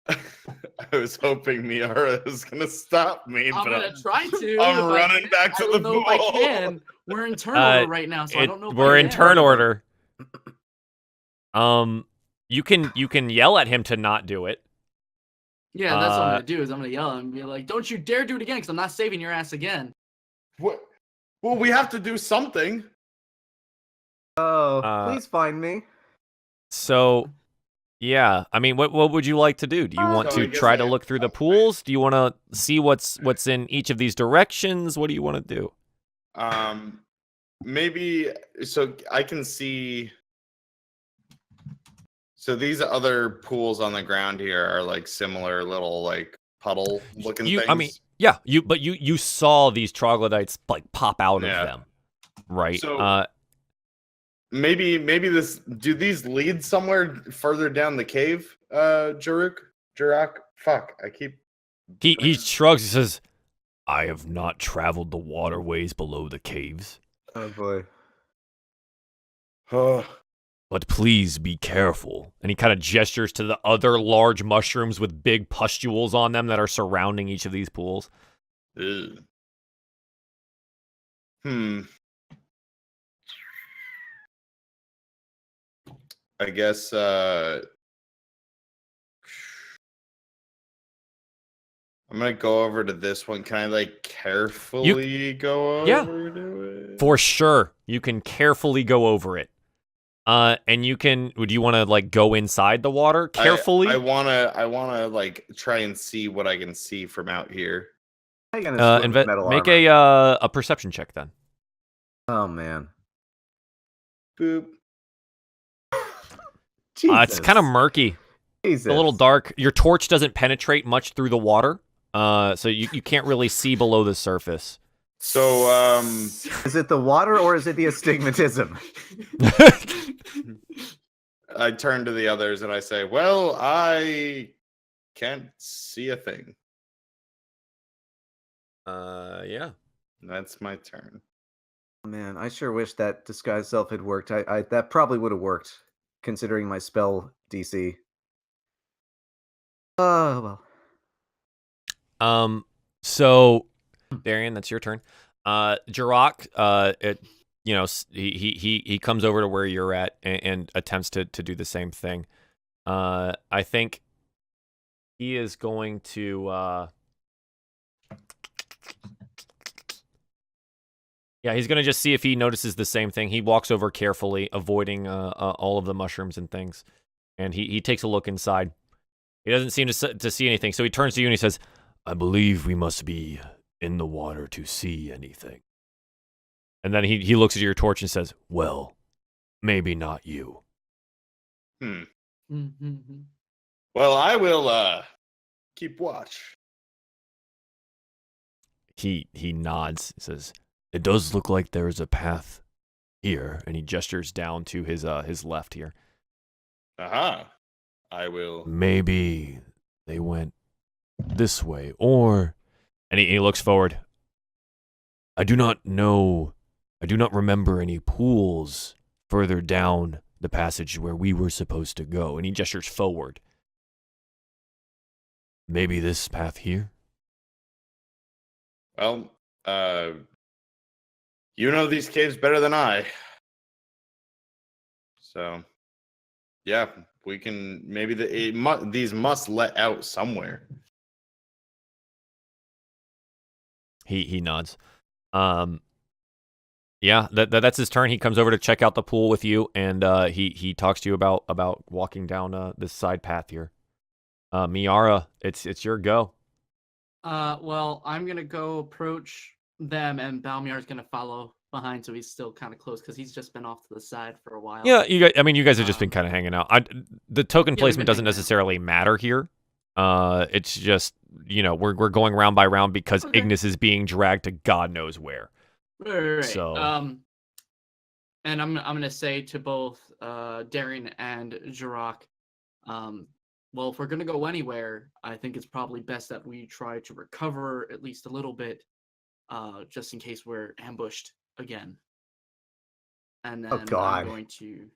I was hoping Miera was gonna stop me, I'm but gonna try to. I'm if I running can. back to I the don't know if I pool. can. We're in turnover right now, so I don't know. If We're I in can. turn order. You can yell at him to not do it. Yeah, that's what I'm gonna do. Is I'm gonna yell and be like, "Don't you dare do it again, because I'm not saving your ass again." What? Well, we have to do something. Oh, please find me. So, yeah. I mean, what would you like to do? Do you want So I to guess try to I- look through the pools? Do you want to see what's in each of these directions? What do you want to do? Maybe so I can see. So these other pools on the ground here are like similar little like puddle looking things. I mean, yeah. You saw these troglodytes like pop out Yeah. of them, right? So- maybe do these lead somewhere further down the cave, Jirok? Fuck, I keep. He shrugs. He says, "I have not traveled the waterways below the caves, Oh boy. Oh, but please be careful." And he kind of gestures to the other large mushrooms with big pustules on them that are surrounding each of these pools. ugh. I guess I'm gonna go over to this one. Can I like carefully go Yeah. over to it? For sure, you can carefully go over it. And you can. Would you want to like go inside the water carefully? I wanna like try and see what I can see from out here. How you gonna swim with metal make armor? a perception check then. Oh man. Boop. It's kind of murky. Jesus. It's a little dark. Your torch doesn't penetrate much through the water, so you can't really see below the surface. So Is it the water or is it the astigmatism? I turn to the others and I say, "Well, I can't see a thing." Yeah. That's my turn. Man, I sure wish that disguise self had worked. I that probably would have worked, considering my spell DC. Oh well. So, Darian, that's your turn. Jirok, he comes over to where you're at and attempts to do the same thing. I think he is going to. Yeah, he's going to just see if he notices the same thing. He walks over carefully, avoiding all of the mushrooms and things. And he takes a look inside. He doesn't seem to see anything. So he turns to you and he says, "I believe we must be in the water to see anything." And then he looks at your torch and says, "Well, maybe not you." Well, I will keep watch. He nods, says, "It does look like there is a path here," and he gestures down to his left here. Aha. I will. "Maybe they went this way, or..." And he looks forward. "I do not know. I do not remember any pools further down the passage where we were supposed to go." And he gestures forward. "Maybe this path here?" Well, you know these caves better than I. So, yeah, we can maybe these must let out somewhere. He nods. Yeah, that's his turn. He comes over to check out the pool with you, and he talks to you about walking down this side path here. Miara, it's your go. Well, I'm gonna go approach them, and Balmiar's gonna follow behind, so he's still kind of close because he's just been off to the side for a while. Yeah, you guys have just been kind of hanging out. The token we've placement been doesn't hanging out. necessarily matter here. It's just we're going round by round because Okay. Ignis is being dragged to God knows where. Right. So- And I'm gonna say to both Darian and Jirok, well, if we're gonna go anywhere, I think it's probably best that we try to recover at least a little bit, just in case we're ambushed again. And then Oh, God. I'm going to,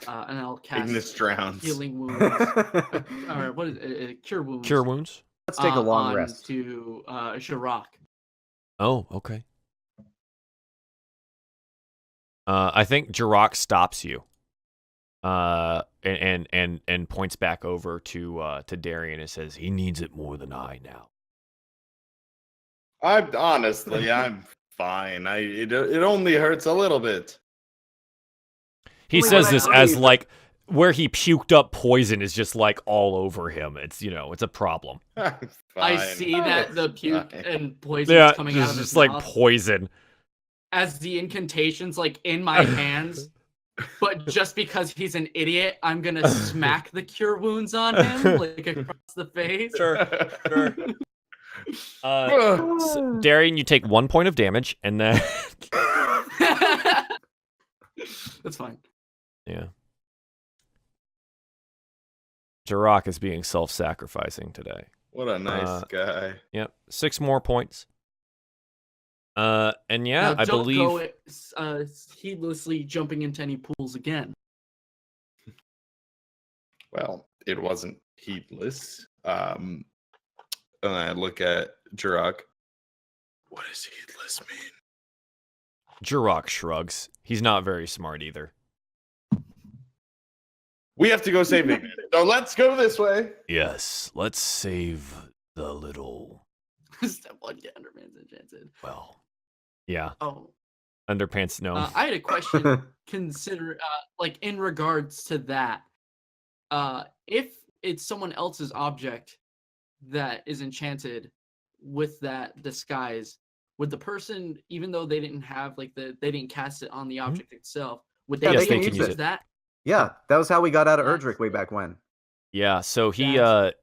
and I'll cast Ignis drowns. healing wounds, or what is it? Cure wounds. Cure wounds. Let's take a long on rest. to Jirok. Oh, okay. I think Jirok stops you. And points back over to Darian and says, "He needs it more than I now." I'm fine. It only hurts a little bit. He Only says when I this as breathe. like where he puked up poison is just like all over him. It's it's a problem. I'm I fine. see that the puke Fine. and poison Yeah, is coming out of his just like mouth poison. as the incantation's like in my hands. But just because he's an idiot, I'm gonna smack the cure wounds on him like across the face. Sure. Darian, you take 1 point of damage, and then That's fine. yeah. Jirok is being self-sacrificing today. What a nice guy. Yep, 6 more points. And yeah, Now, I don't believe go heedlessly jumping into any pools again. Well, it wasn't heedless. And I look at Jirok. What does heedless mean? Jirok shrugs. He's not very smart either. We have to go save Ignis. So let's go this way. Yes, let's save the little. Step 1, get Underman's enchanted. Well, yeah, Oh, underpants. No, I had a question. Consider, like in regards to that, if it's someone else's object that is enchanted with that disguise, would the person, even though they didn't have like they didn't cast it on the object itself, would they Yeah, Yes, be they able can to use use it. that? Yeah, that was how we got out of That's Erdrick way cool. back when. yeah. So he That's-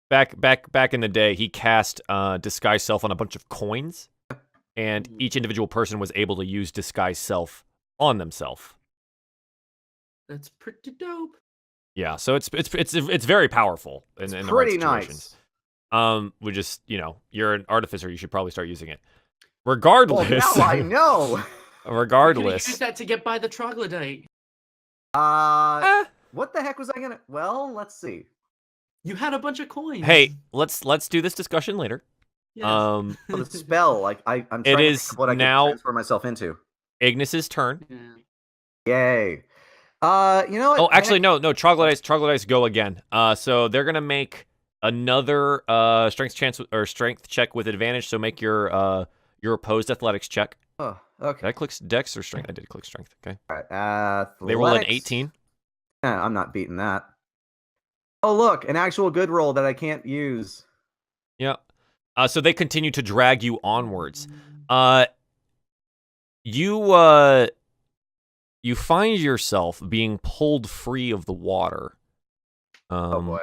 back in the day, he cast disguise self on a bunch of coins, and each individual person was able to use disguise self on themselves. That's pretty dope. Yeah, so it's very powerful in It's the right pretty situations. nice. We just you're an artificer. You should probably start using it. Well, Regardless, now I know. Use regardless, that to get by the troglodyte. What the heck was I gonna? Well, let's see. You had a bunch of coins. hey, let's do this discussion later. Yes. Oh, the spell. Like I'm trying It to is think of what I now- can transfer myself into. Ignis's turn. Yeah. Yay. You know what? Oh, actually, Heck, no. Troglodytes go again. So they're gonna make another strength check with advantage. So make your opposed athletics check. Oh, Did okay. I click Dex or Strength? I did click Strength. Okay. All right. They roll an athletics. 18. I'm not beating that. Oh, look, an actual good roll that I can't use. Yeah. So they continue to drag you onwards. You find yourself being pulled free of the water. Oh boy.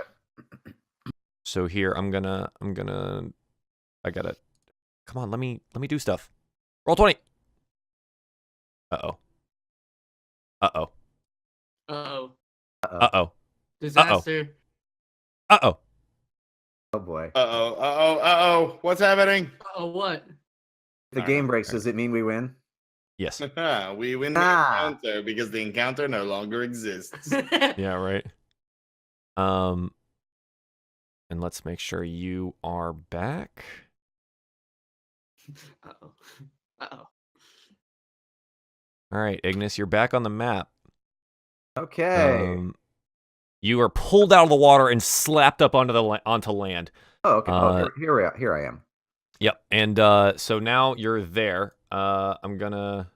So here I gotta. Come on, let me do stuff. Roll 20. Uh-oh. Uh-oh. Uh-oh. Uh-oh. Disaster. Uh-oh. Oh boy. Uh-oh. What's happening? Oh, what? The All game right, breaks. all right. Does it mean we win? Yes. We win the encounter because the encounter no longer exists. Yeah, right. And let's make sure you are back. Uh-oh. Uh-oh. All right, Ignis, you're back on the map. Okay. You are pulled out of the water and slapped up onto land. Oh, okay. Here I am. Yep. And so now you're there. I'm gonna.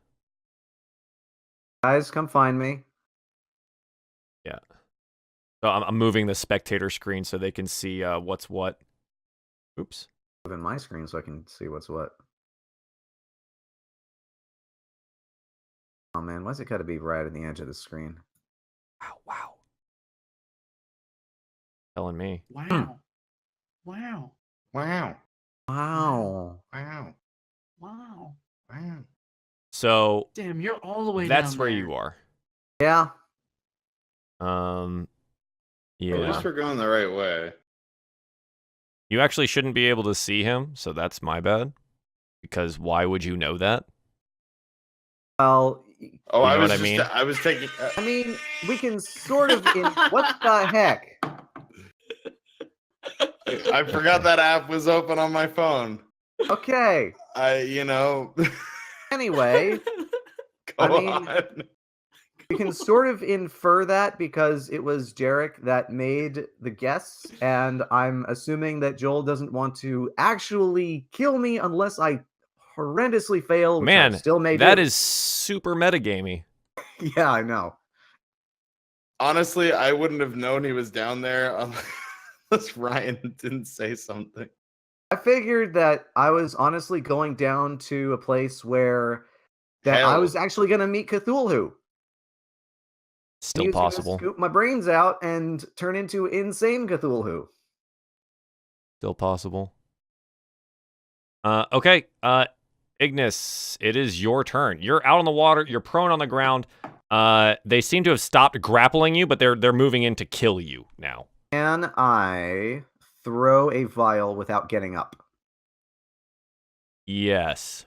Guys, come find me. Yeah. So I'm moving the spectator screen so they can see what's what. Oops. Moving my screen so I can see what's what. Oh man, why's it gotta be right at the edge of the screen? Wow. Telling me. Wow. Wow. Wow. Wow. Wow. Wow. Wow. So Damn, you're all the way that's down where there. you are. Yeah. Yeah. At least we're going the right way. You actually shouldn't be able to see him, so that's my bad. Because why would you know that? Well, Oh, You I know was what I just mean? I was taking I mean, we can sort of. What the heck? I forgot that app was open on my phone. Okay. Go Anyway, I mean, on. you can sort of infer that because it was Jarek that made the guess, and I'm assuming that Joel doesn't want to actually kill me unless I horrendously fail, which I Man, still may that do. is super metagamey. Yeah, I know. Honestly, I wouldn't have known he was down there unless Ryan didn't say something. I figured that I was honestly going down to a place where that I Hell. was actually going to meet Cthulhu. Still He was gonna possible. scoop my brains out and turn into insane Cthulhu. Still possible. Okay. Ignis, it is your turn. You're out on the water. You're prone on the ground. They seem to have stopped grappling you, but they're moving in to kill you now. Can I throw a vial without getting up? Yes.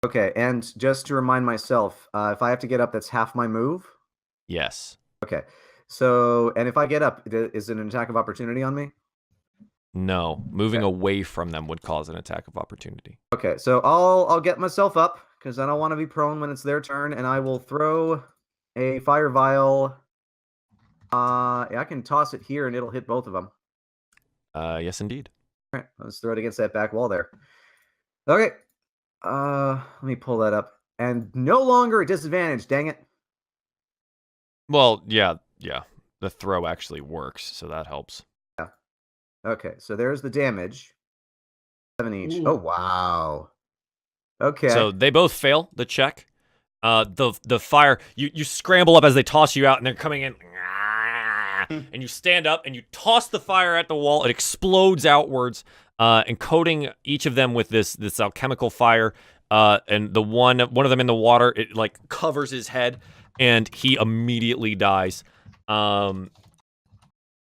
Okay, and just to remind myself, if I have to get up, that's half my move. Yes. Okay, so and if I get up, is it an attack of opportunity on me? No. Moving away from them would cause an attack of opportunity. Okay, so I'll get myself up because I don't want to be prone when it's their turn, and I will throw a fire vial. I can toss it here and it'll hit both of them. Yes, indeed. All right, let's throw it against that back wall there. Okay, let me pull that up, and no longer a disadvantage. Dang it! Well, yeah. The throw actually works, so that helps. Okay, so there's the damage. 7 each. Ooh. Oh wow. Okay. So they both fail the check. The fire, you scramble up as they toss you out, and they're coming in, and you stand up and you toss the fire at the wall. It explodes outwards, and coating each of them with this alchemical fire. And the one of them in the water, it like covers his head, and he immediately dies.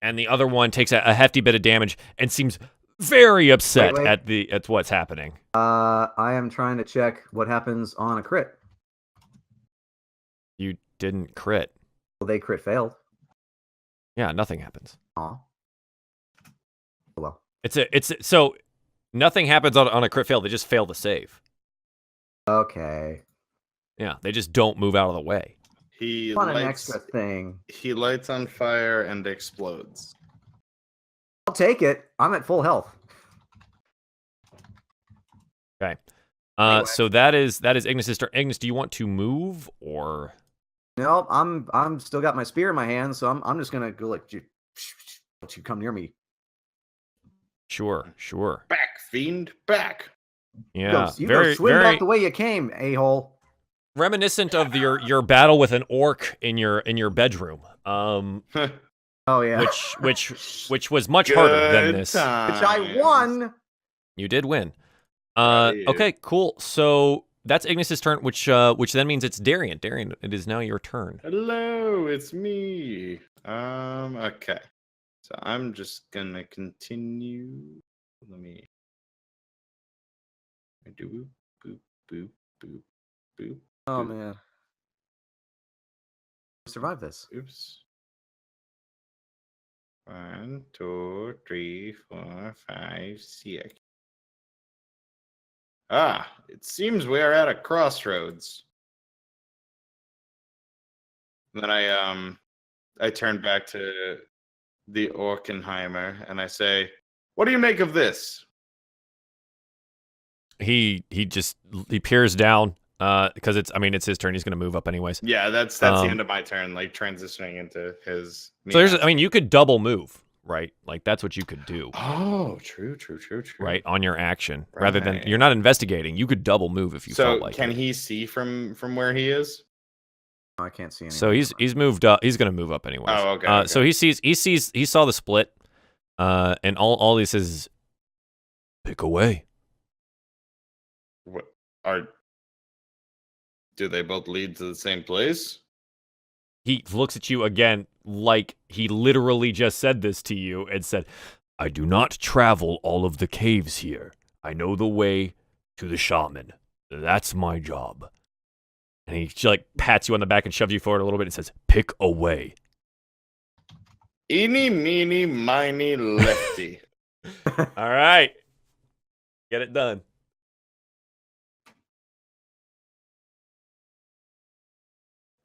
And the other one takes a hefty bit of damage and seems very upset Wait. at what's happening. I am trying to check what happens on a crit. You didn't crit. Well, they crit failed. Yeah, nothing happens. Aw. Well. So nothing happens on a crit fail. They just fail the save. Okay. Yeah, they just don't move out of the way. He Want an lights, extra thing. he lights on fire and explodes. I'll take it. I'm at full health. Okay. Anyway. So that is Ignis' turn. Ignis, do you want to move or? No, I'm still got my spear in my hand, so I'm just gonna go like, don't you come near me. Sure. Back, fiend, back. Yeah, You go very swim very back the way you came, a-hole. reminiscent of your battle with an orc in your bedroom. Oh yeah. Which was much harder than this. Which I won. You did win. Proud of you. Okay, cool. So that's Ignis' turn, which then means it's Darian. Darian, it is now your turn. Hello, it's me. Okay. So I'm just gonna continue. Let me do boop, boop, boop, boop. Oh boop. man. Survive this. Oops. 1, 2, 3, 4, 5, 6. Ah, it seems we are at a crossroads. And then I turn back to the Orkenheimer and I say, "What do you make of this?" He peers down because it's his turn. He's gonna move up anyways. Yeah, that's the end of my turn. Like transitioning into his. So you could double move, right? Like that's what you could do. Oh, true. Right on your action, rather than you're not investigating. You could double move if you felt like. So can he see from where he is? I can't see anything. So he's moved up. He's gonna move up anyways. Oh, okay. So he saw the split, and all he says is, pick away. What do they both lead to the same place? He looks at you again like he literally just said this to you and said, I do not travel all of the caves here. I know the way to the shaman. That's my job. And he like pats you on the back and shoves you forward a little bit and says, pick away. Eeny, meeny, miny, lefty. All right. Get it done.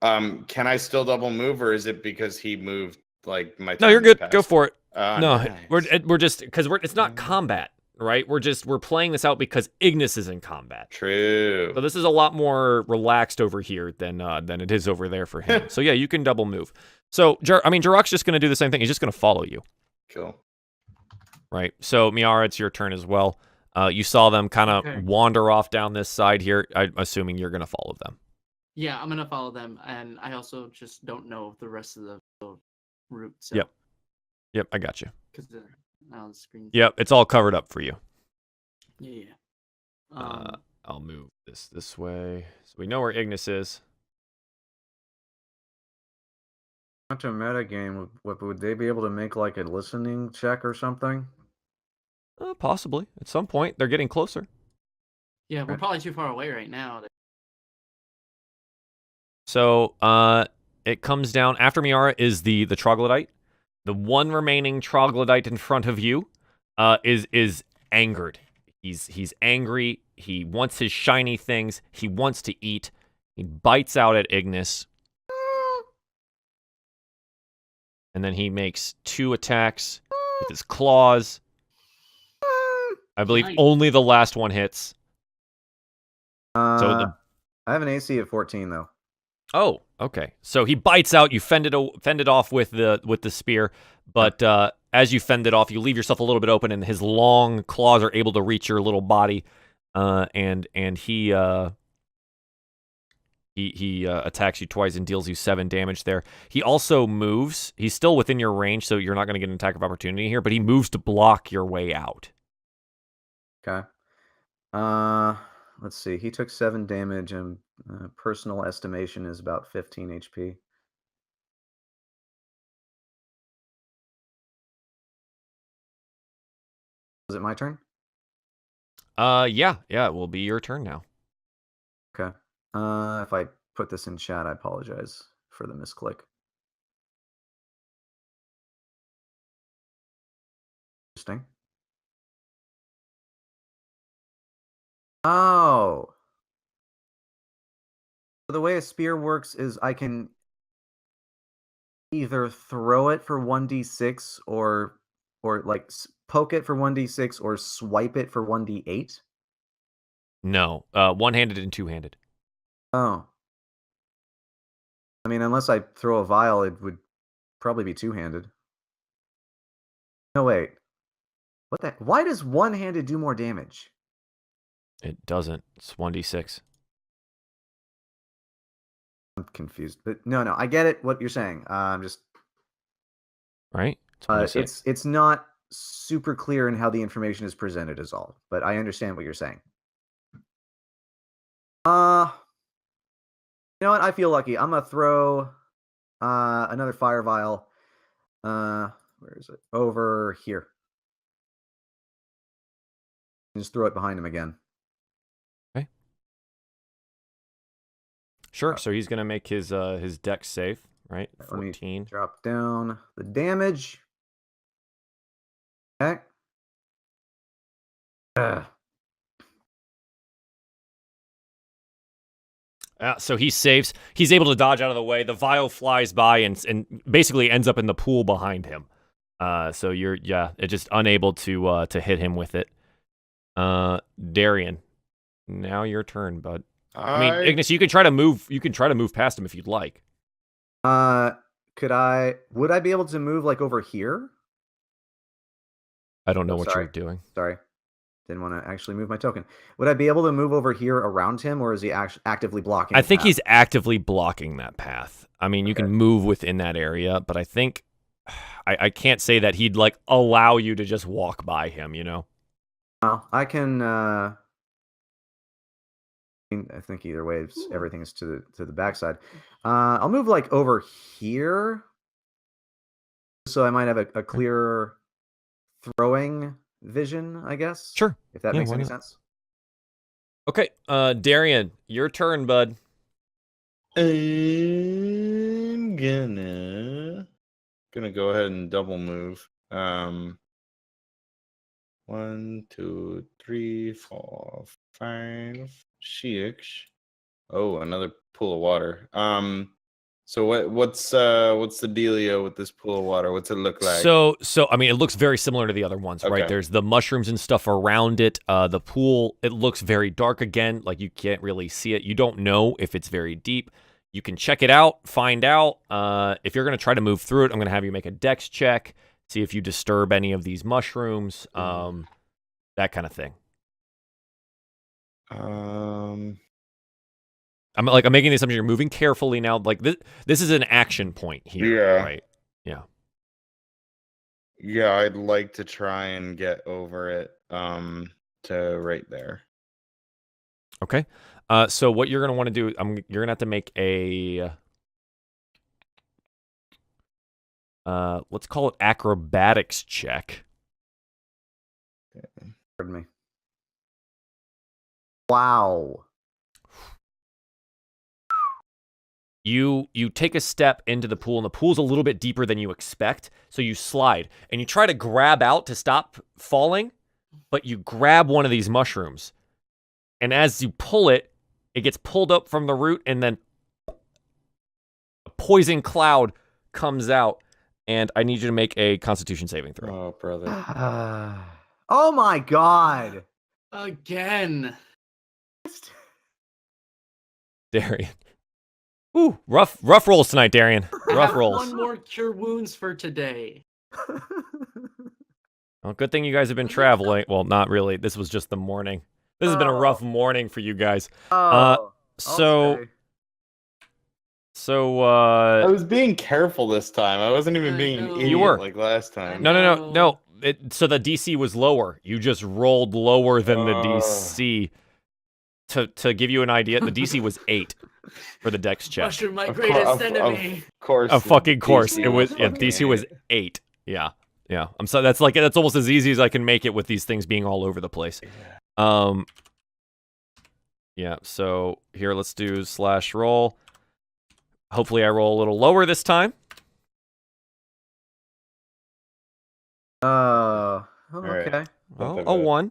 Can I still double move, or is it because he moved like my? No, you're good. Passed? Go for it. No, nice. we're just because it's not combat, right? We're playing this out because Ignis is in combat. True. So this is a lot more relaxed over here than it is over there for him. So yeah, you can double move. So Jirok's just gonna do the same thing. He's just gonna follow you. Cool. Right. So Miera, it's your turn as well. You saw them kind of wander off down this side here. I'm assuming you're gonna follow them. Yeah, I'm gonna follow them, and I also just don't know the rest of the route. So. Yep, I got you. Because on the screen. Yep, it's all covered up for you. Yeah. I'll move this way, so we know where Ignis is. Not a meta game. Would they be able to make like a listening check or something? Possibly at some point. They're getting closer. Yeah, we're probably too far away right now. So it comes down after Miera is the troglodyte. The one remaining troglodyte in front of you is angered. He's angry. He wants his shiny things. He wants to eat. He bites out at Ignis. And then he makes 2 attacks with his claws. I believe only the last one hits. I have an AC of 14 though. Oh, okay. So he bites out. You fend it off with the spear, but as you fend it off, you leave yourself a little bit open, and his long claws are able to reach your little body, and he attacks you twice and deals you 7 damage there. He also moves. He's still within your range, so you're not going to get an attack of opportunity here, but he moves to block your way out. Okay. Let's see. He took 7 damage, and personal estimation is about 15 HP. Is it my turn? Yeah, it will be your turn now. Okay. If I put this in chat, I apologize for the misclick. Interesting. Oh. The way a spear works is I can either throw it for 1d6 or like poke it for 1d6 or swipe it for 1d8. No, one-handed and two-handed. Oh. I mean, unless I throw a vial, it would probably be two-handed. No, wait. What the? Why does one-handed do more damage? It doesn't. It's 1d6. I'm confused, but no, I get it. What you're saying. I'm just right. It's not super clear in how the information is presented, is all. But I understand what you're saying. You know what? I feel lucky. I'm gonna throw another fire vial. Where is it? Over here. Just throw it behind him again. Okay. Sure. So he's gonna make his dex save, right? 14. Drop down the damage. Okay. So he saves. He's able to dodge out of the way. The vial flies by and basically ends up in the pool behind him. So you're just unable to hit him with it. Darian, now your turn, bud. I mean, Ignis, you can try to move. You can try to move past him if you'd like. Would I be able to move like over here? I don't know Oh, what sorry. you're doing. Sorry. Didn't want to actually move my token. Would I be able to move over here around him, or is he actively blocking? I the think path? he's actively blocking that path. I mean, you Okay. can move within that area, but I think I can't say that he'd like allow you to just walk by him. You know. Well, I can. I think either way, everything's to the backside. I'll move like over here, so I might have a clearer throwing vision, I guess. Sure. If that Yeah, makes why any not? sense. Okay, Darian, your turn, bud. I'm gonna go ahead and double move. 1, 2, 3, 4, 5, 6. Oh, another pool of water. So what's the dealio with this pool of water? What's it look like? So I mean, it looks very similar to the other ones, right? Okay. There's the mushrooms and stuff around it. The pool, it looks very dark again, like you can't really see it. You don't know if it's very deep. You can check it out, find out. If you're gonna try to move through it, I'm gonna have you make a dex check, see if you disturb any of these mushrooms, that kind of thing. I'm making the assumption you're moving carefully now. Like this is an action point here, Yeah. right? Yeah. Yeah, I'd like to try and get over it to right there. Okay. So what you're gonna want to do, you're gonna have to make a let's call it acrobatics check. Pardon me. Wow. You take a step into the pool, and the pool's a little bit deeper than you expect, so you slide, and you try to grab out to stop falling, but you grab one of these mushrooms, and as you pull it, it gets pulled up from the root, and then a poison cloud comes out, and I need you to make a Constitution saving throw. Oh, brother. Oh my god. Again. Darian. Ooh, rough rolls tonight, Darian. I Rough have rolls. one more cure wounds for today. Well, good thing you guys have been traveling. Well, not really. This was just the morning. This has been a rough morning for you guys. Oh, So, okay. I was being careful this time. I wasn't even I being an know. idiot You were. like last time. No. So the DC was lower. You just rolled lower than the DC. To give you an idea, the DC was 8 for the dex check. Mushroom, my Of greatest cour- enemy. Of course. Of the fucking course. DC It was fucking DC was 8. Yeah. I'm sorry. That's almost as easy as I can make it with these things being all over the place. Yeah. So here, let's do /roll. Hopefully, I roll a little lower this time. Oh, right. okay. Not that A bad.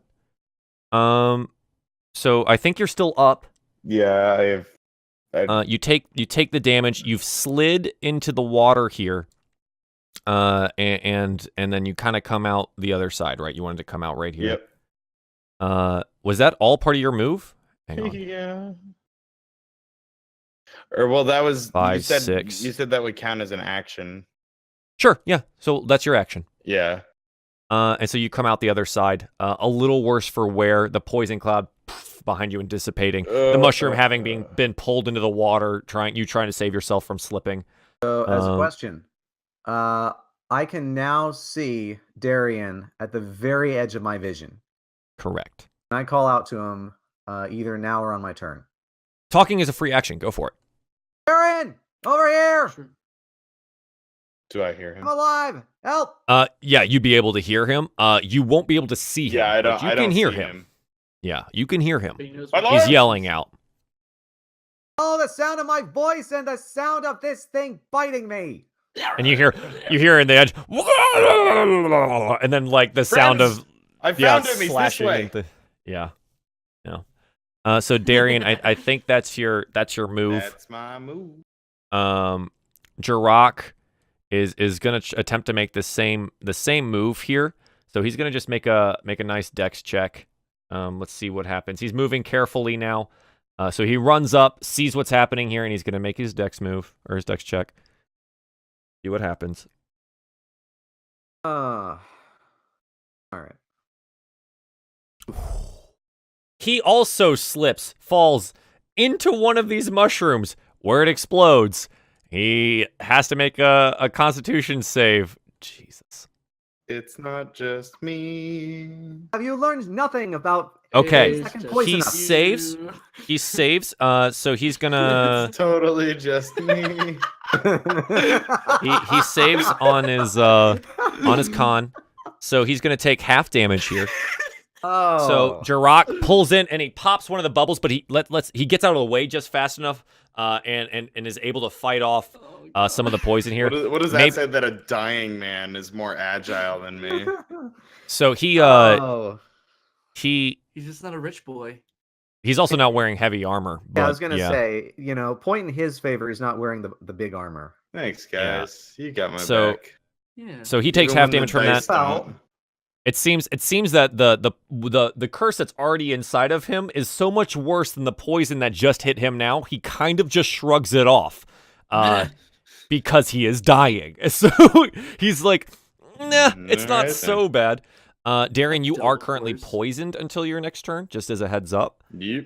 1. So I think you're still up. Yeah, You take the damage. You've slid into the water here. And then you kind of come out the other side, right? You wanted to come out right here. Yep. Was that all part of your move? Hang on. Yeah. Or well, that was 5, you said 6. you said that would count as an action. Sure. Yeah. So that's your action. Yeah. And so you come out the other side. A little worse for wear. The poison cloud behind you and dissipating. The mushroom having been pulled into the water, trying to save yourself from slipping. So, as a question, I can now see Darian at the very edge of my vision. Correct. Can I call out to him either now or on my turn? Talking is a free action. Go for it. Darian, over here! Sure. Do I hear him? I'm alive! Help! Yeah, you'd be able to hear him. You won't be able to see him. Yeah, I don't. But you I can don't hear see him. Yeah, you can hear him. But he knows My what- lord! He's yelling out. Oh, the sound of my voice and the sound of this thing biting me! And you hear in the edge, and then like the sound Friends, of I found him. He's this slashing way. into yeah. So Darian, I think that's your move. That's my move. Jirok is gonna attempt to make the same move here. So he's gonna just make a nice dex check. Let's see what happens. He's moving carefully now. So he runs up, sees what's happening here, and he's going to make his dex move, or his dex check. See what happens. All right. He also slips, falls into one of these mushrooms where it explodes. He has to make a constitution save. Jesus. It's not just me. Have you learned nothing about Okay, It's second just poison he up? saves. you. He saves. So he's gonna. It's totally just me. He saves on his con. So he's gonna take half damage here. Oh. So Jirok pulls in and he pops one of the bubbles, but he gets out of the way just fast enough, and is able to fight off some of the poison here. What does that Maybe- say that a dying man is more agile than me? So he Oh. he He's just not a rich boy. he's also not wearing heavy armor. But, Yeah, I was gonna say, point in his favor, he's not wearing the big armor. Thanks, guys. You got my So- back. Yeah. So he takes Even half when the damage from dice that. don't. It seems that the curse that's already inside of him is so much worse than the poison that just hit him now. He kind of just shrugs it off, because he is dying. So he's like, nah, it's not Alright so bad. Darian, you are Double currently worse. poisoned until your next turn, just as a heads up. Yep.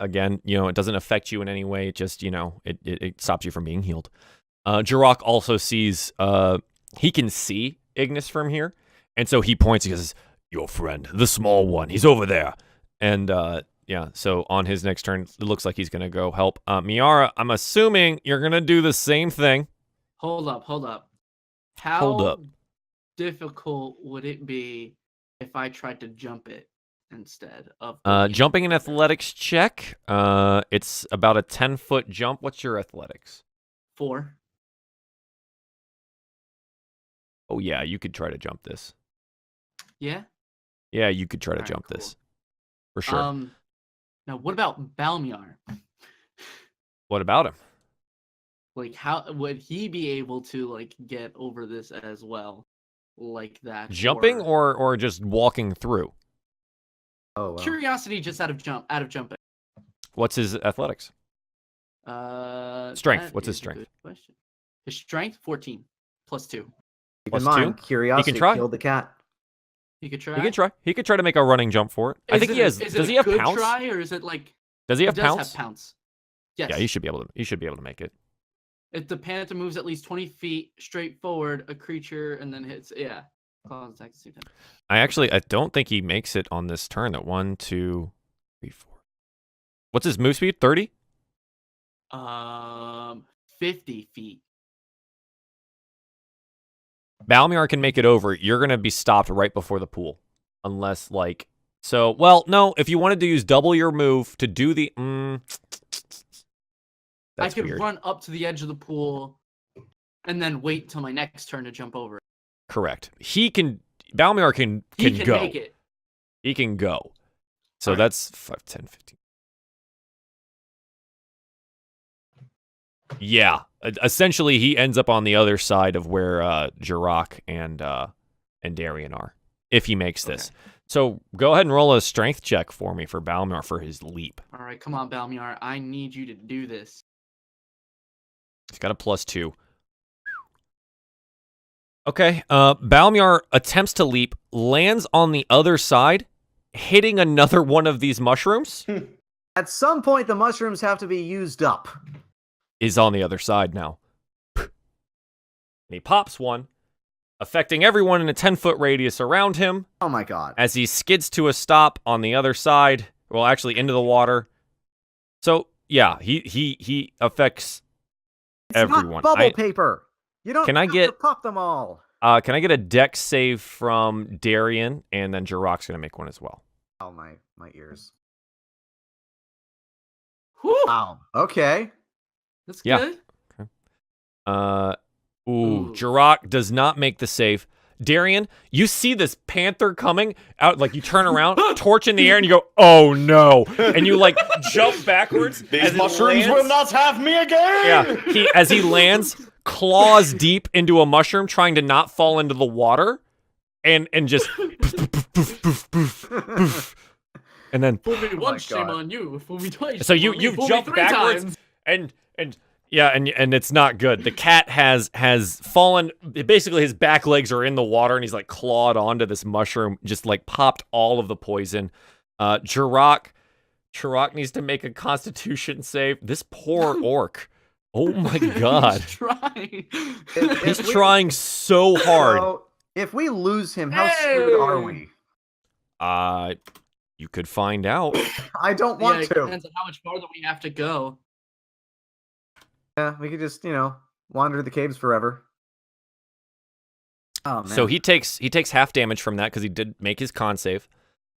Again, it doesn't affect you in any way. It just, it stops you from being healed. Jirok also sees, he can see Ignis from here. And so he points, he goes, your friend, the small one, he's over there. And, so on his next turn, it looks like he's going to go help. Miera, I'm assuming you're going to do the same thing. Hold up. How Hold up. difficult would it be if I tried to jump it instead of going Jumping an in? athletics check, it's about a 10-foot jump. What's your athletics? 4. Oh, yeah, you could try to jump this. Yeah. Yeah, you could try to Alright, jump cool. this. For sure. Now what about Balmiar? What about him? Like, how would he be able to like get over this as well, like that? Jumping or just walking through? Oh, wow. curiosity just out of jumping? What's his athletics? Strength. That What's his is a strength? good question. His strength 14 plus 2. Keep Plus in mind, two? curiosity try. killed the cat. He could try. He could try. He could try to make a running jump for it. I think he has. Is Does it he a have good pounce? try or is it like Does he have does pounce? have pounce? Yes. Yeah, he should be able to. He should be able to make it. If the panther moves at least 20 feet straight forward, a creature and then hits. Yeah. Claws attack at the same time. I don't think he makes it on this turn. At 1, 2, 3, 4. What's his move speed? 30. 50 feet. Balmiar can make it over. You're gonna be stopped right before the pool, unless like. So well, no. If you wanted to use double your move to do the. That's I could weird. run up to the edge of the pool and then wait till my next turn to jump over. Correct. He can. Balmiar can He can go. make it. He can go. So Alright. that's 5, 10, 15. Yeah. Essentially, he ends up on the other side of where Jirok and Darian are, if he makes this. Okay. So go ahead and roll a strength check for me for Balmiar for his leap. All right, come on, Balmiar. I need you to do this. He's got a +2. Okay. Balmiar attempts to leap, lands on the other side, hitting another one of these mushrooms. At some point, the mushrooms have to be used up. Is on the other side now. And he pops one, affecting everyone in a 10-foot radius around him Oh my god. as he skids to a stop on the other side. Well, actually, into the water. So, yeah, he affects It's everyone. not bubble paper. You don't Can I have get- to pop them all. Can I get a dex save from Darian? And then Jirok's going to make one as well. Oh, my ears. Whew, Wow. Okay. that's Yeah. good. Ooh. Jirok does not make the save. Darian, you see this panther coming out, like you turn around, torch in the air, and you go, "Oh no!" And you like jump backwards. These as it mushrooms will lands. not have me again. Yeah, as he lands, claws deep into a mushroom, trying to not fall into the water, and just poof, poof, poof, poof, poof. and then Fool me my once, shame God. on you. Fool me twice. so shame you on me. you Fool me jump 3 backwards times. and yeah, and it's not good. The cat has fallen. Basically, his back legs are in the water, and he's like clawed onto this mushroom, just like popped all of the poison. Jirok needs to make a Constitution save. This poor orc. Oh my God, He's trying. he's trying so hard. So, if we lose him, how screwed are we? You could find out. I don't Yeah, want it to. depends on how much farther we have to go. Yeah, we could just, wander the caves forever. Oh man. So he takes half damage from that because he did make his con save.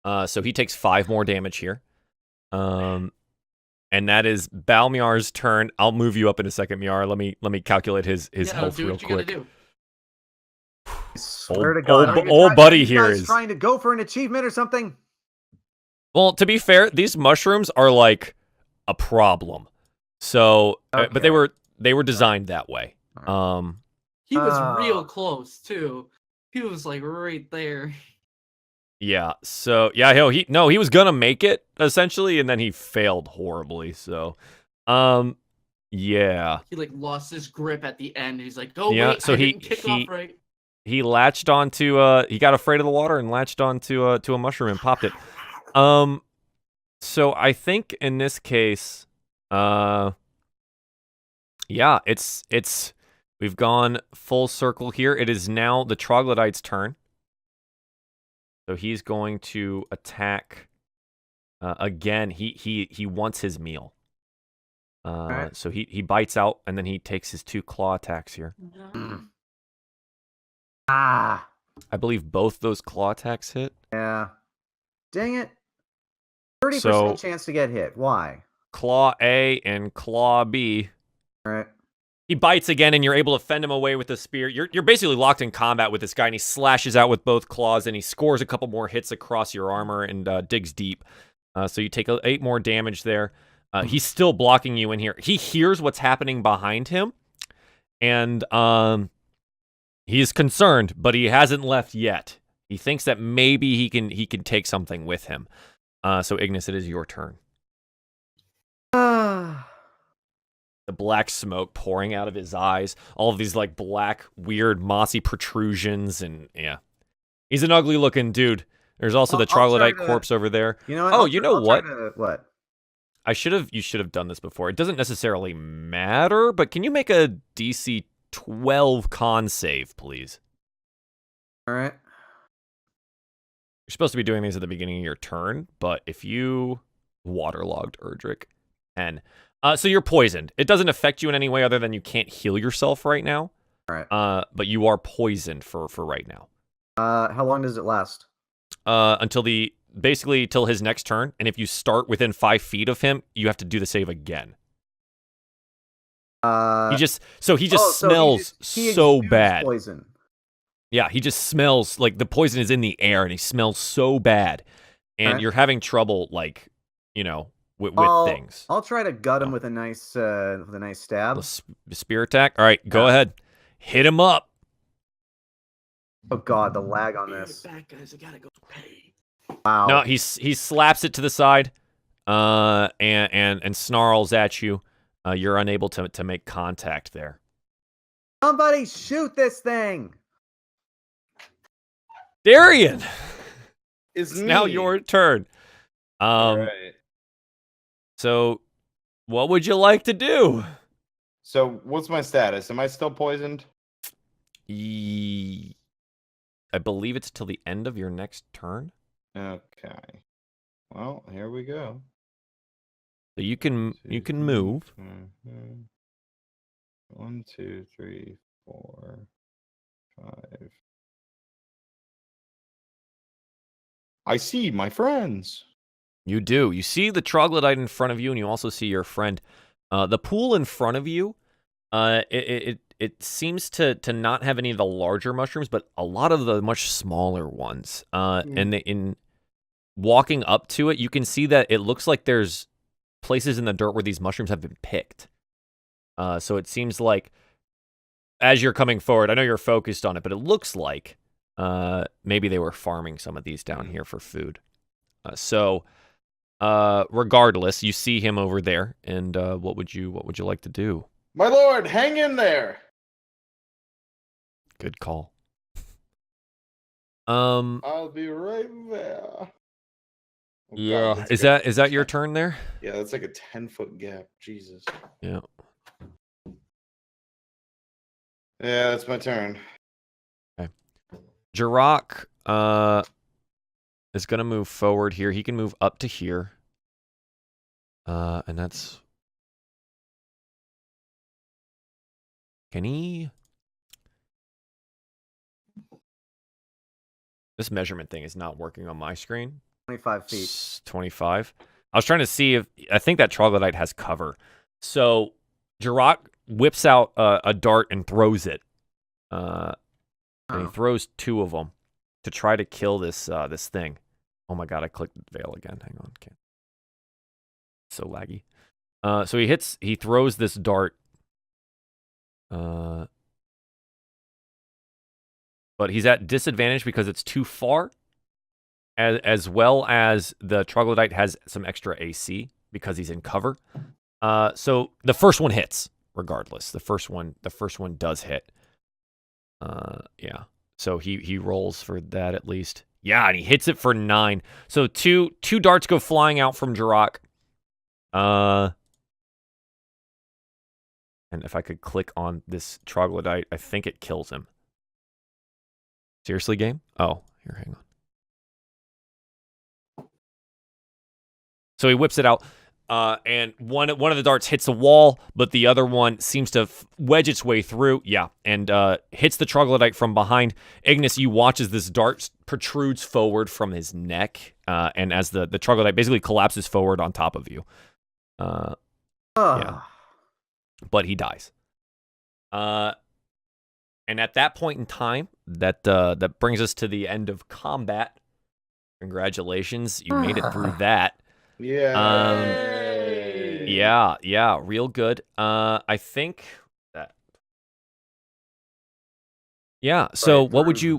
So he takes 5 more damage here. And that is Balmiar's turn. I'll move you up in a second, Miara. Let me calculate his health do real what you quick. gotta do. I swear to Old- God, are you old try- buddy are you here guys is- trying to go for an achievement or something. Well, to be fair, these mushrooms are like a problem. So, but they Okay. were designed that way. He was Oh. real close too. He was like right there. Yeah. So yeah, he was gonna make it essentially, and then he failed horribly. So, yeah. He like lost his grip at the end. He's like, "Oh Yeah, wait, so I he- didn't kick he- off right." He latched onto he got afraid of the water and latched onto to a mushroom and popped it. So I think in this case, yeah, it's we've gone full circle here. It is now the troglodyte's turn. So he's going to attack again. He wants his meal. Alright. So he bites out and then he takes his 2 claw attacks here. Ah, I believe both those claw attacks hit. yeah. Dang it. 30% So- chance to get hit. Why? Claw A and Claw B. All right. He bites again, and you're able to fend him away with the spear. You're basically locked in combat with this guy, and he slashes out with both claws, and he scores a couple more hits across your armor and digs deep. So you take 8 more damage there. He's still blocking you in here. He hears what's happening behind him, and he is concerned, but he hasn't left yet. He thinks that maybe he can take something with him. So Ignis, it is your turn. Ah. The black smoke pouring out of his eyes, all of these like black, weird, mossy protrusions, and yeah, he's an ugly-looking dude. There's also the I'll try troglodyte to- corpse over there. You know what? Oh, you know I'll try what? What? You should have done this before. It doesn't necessarily matter, but can you make a DC 12 con save, please? All right. You're supposed to be doing these at the beginning of your turn, but if you waterlogged Erdrick, and so you're poisoned. It doesn't affect you in any way other than you can't heal yourself right now. All right. But you are poisoned for right now. How long does it last? Until till his next turn, and if you start within 5 feet of him, you have to do the save again. He just smells he so exudes bad. Poison. Yeah, he just smells like the poison is in the air, and he smells so bad, and Alright. you're having trouble, like, with things. I'll try to gut him Oh. with a nice stab. The spear attack. All right, go ahead, hit him up. Oh God, the lag on Get this. back, guys. I gotta go pay. Wow. No, he slaps it to the side, and snarls at you. You're unable to make contact there. Somebody shoot this thing. Darian, It's it's now your turn. All right. So, what would you like to do? So what's my status? Am I still poisoned? I believe it's till the end of your next turn. Okay. Well, here we go. So you can move. 1, 2, 3, 4, 5. I see my friends. You do. You see the troglodyte in front of you, and you also see your friend. The pool in front of you, it seems to not have any of the larger mushrooms, but a lot of the much smaller ones. And in walking up to it, you can see that it looks like there's places in the dirt where these mushrooms have been picked. So it seems like as you're coming forward, I know you're focused on it, but it looks like maybe they were farming some of these down here for food. So regardless, you see him over there, and what would you like to do? My lord, hang in there. Good call. I'll be right there. Oh, yeah. God, that's Is good. that your turn there? Yeah, that's like a 10-foot gap. Jesus. Yeah. Yeah, that's my turn. Jirok is gonna move forward here. He can move up to here. And that's. Can he? This measurement thing is not working on my screen. 25 feet. 25. I was trying to see if I think that troglodyte has cover. So Jirok whips out a dart and throws it. And he throws 2 of them to try to kill this this thing. Oh my god! I clicked Veil again. Hang on, can't. So laggy. So he throws this dart. But he's at disadvantage because it's too far, as well as the troglodyte has some extra AC because he's in cover. So the first one hits regardless. The first one does hit. Yeah. So he rolls for that at least. Yeah, and he hits it for 9. So two darts go flying out from Jirok. And if I could click on this troglodyte, I think it kills him. Seriously, game? Oh, here, hang on. So he whips it out, and one of the darts hits the wall, but the other one seems to wedge its way through. Yeah, and hits the troglodyte from behind. Ignis, you watch as this dart protrudes forward from his neck, and as the troglodyte basically collapses forward on top of you. Yeah. But he dies. And at that point in time, that brings us to the end of combat. Congratulations, you made it through that. Yeah. Yeah, real good. I think that. Yeah. So what would you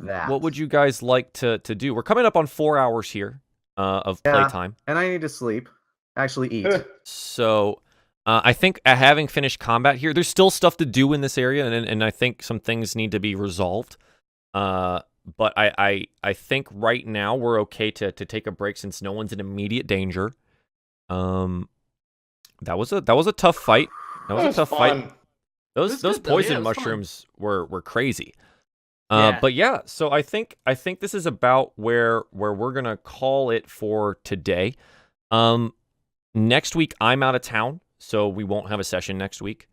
guys like to do? We're coming up on 4 hours here of playtime, and I need to sleep. Actually, eat. So. I think having finished combat here, there's still stuff to do in this area, and I think some things need to be resolved. But I think right now we're okay to take a break since no one's in immediate danger. That was a tough fight. That was a tough fight. Those poison mushrooms were crazy. But yeah, so I think this is about where we're gonna call it for today. Next week I'm out of town. So we won't have a session next week.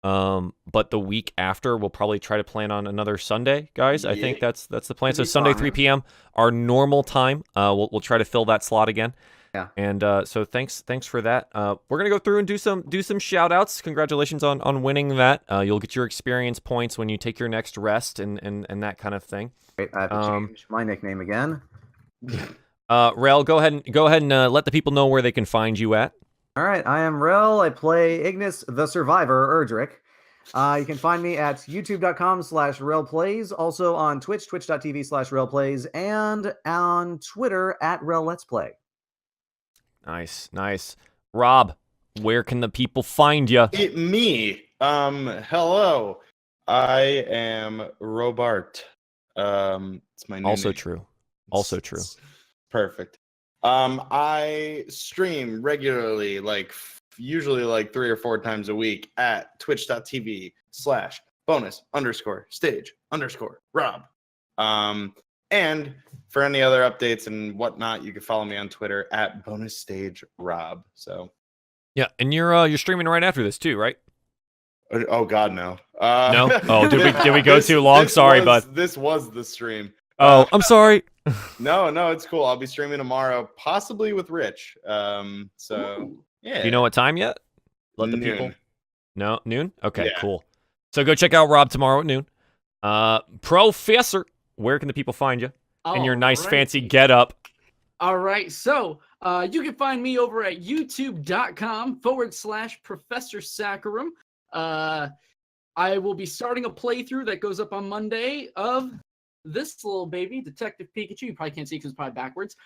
But the week after, we'll probably try to plan on another Sunday, guys. I think that's the plan. So Sunday, 3 p.m., our normal time. We'll try to fill that slot again. Yeah. And so thanks for that. We're gonna go through and do some shout outs. Congratulations on winning that. You'll get your experience points when you take your next rest and that kind of thing. Wait, I have to change my nickname again. Rel, go ahead and let the people know where they can find you at. All right, I am Rel. I play Ignas the Survivor Erdrick. You can find me at youtube.com/RelPlays, also on Twitch, twitch.tv/RelPlays, and on Twitter at RelLet'sPlay. Nice. Rob, where can the people find you? Me. Hello. I am Robart. It's my new Also name. true. Perfect. I stream regularly, usually 3 or 4 times a week at twitch.tv/bonus_stage_Rob. And for any other updates and whatnot, you can follow me on Twitter at bonusstagerob. So yeah, and you're streaming right after this too, right? Oh God, no. No? Oh, did we go too long? Sorry, bud. This was the stream. Oh, I'm sorry. No, it's cool. I'll be streaming tomorrow, possibly with Rich. So yeah. Do you know what time yet? Let the Noon. people. No, noon? Okay, Yeah. cool. So go check out Rob tomorrow at noon. Professor, where can the people find you? And your nice fancy getup. All right, so you can find me over at youtube.com/Professor Saccharum. I will be starting a playthrough that goes up on Monday of this little baby, Detective Pikachu. You probably can't see because it's probably backwards.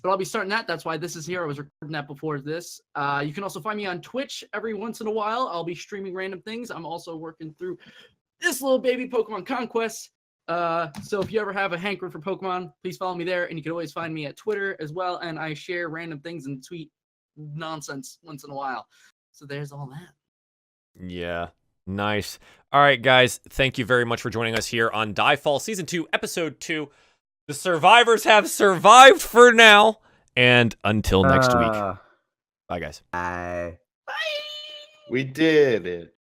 But I'll be starting that. That's why this is here. I was recording that before this. You can also find me on Twitch every once in a while. I'll be streaming random things. I'm also working through this little baby Pokemon Conquest. So if you ever have a hankering for Pokemon, please follow me there. And you can always find me at Twitter as well. And I share random things and tweet nonsense once in a while. So there's all that. Yeah. Nice. All right, guys. Thank you very much for joining us here on DieFall Season 2, Episode 2. The survivors have survived for now. And until next week. Bye, guys. Bye. We did it.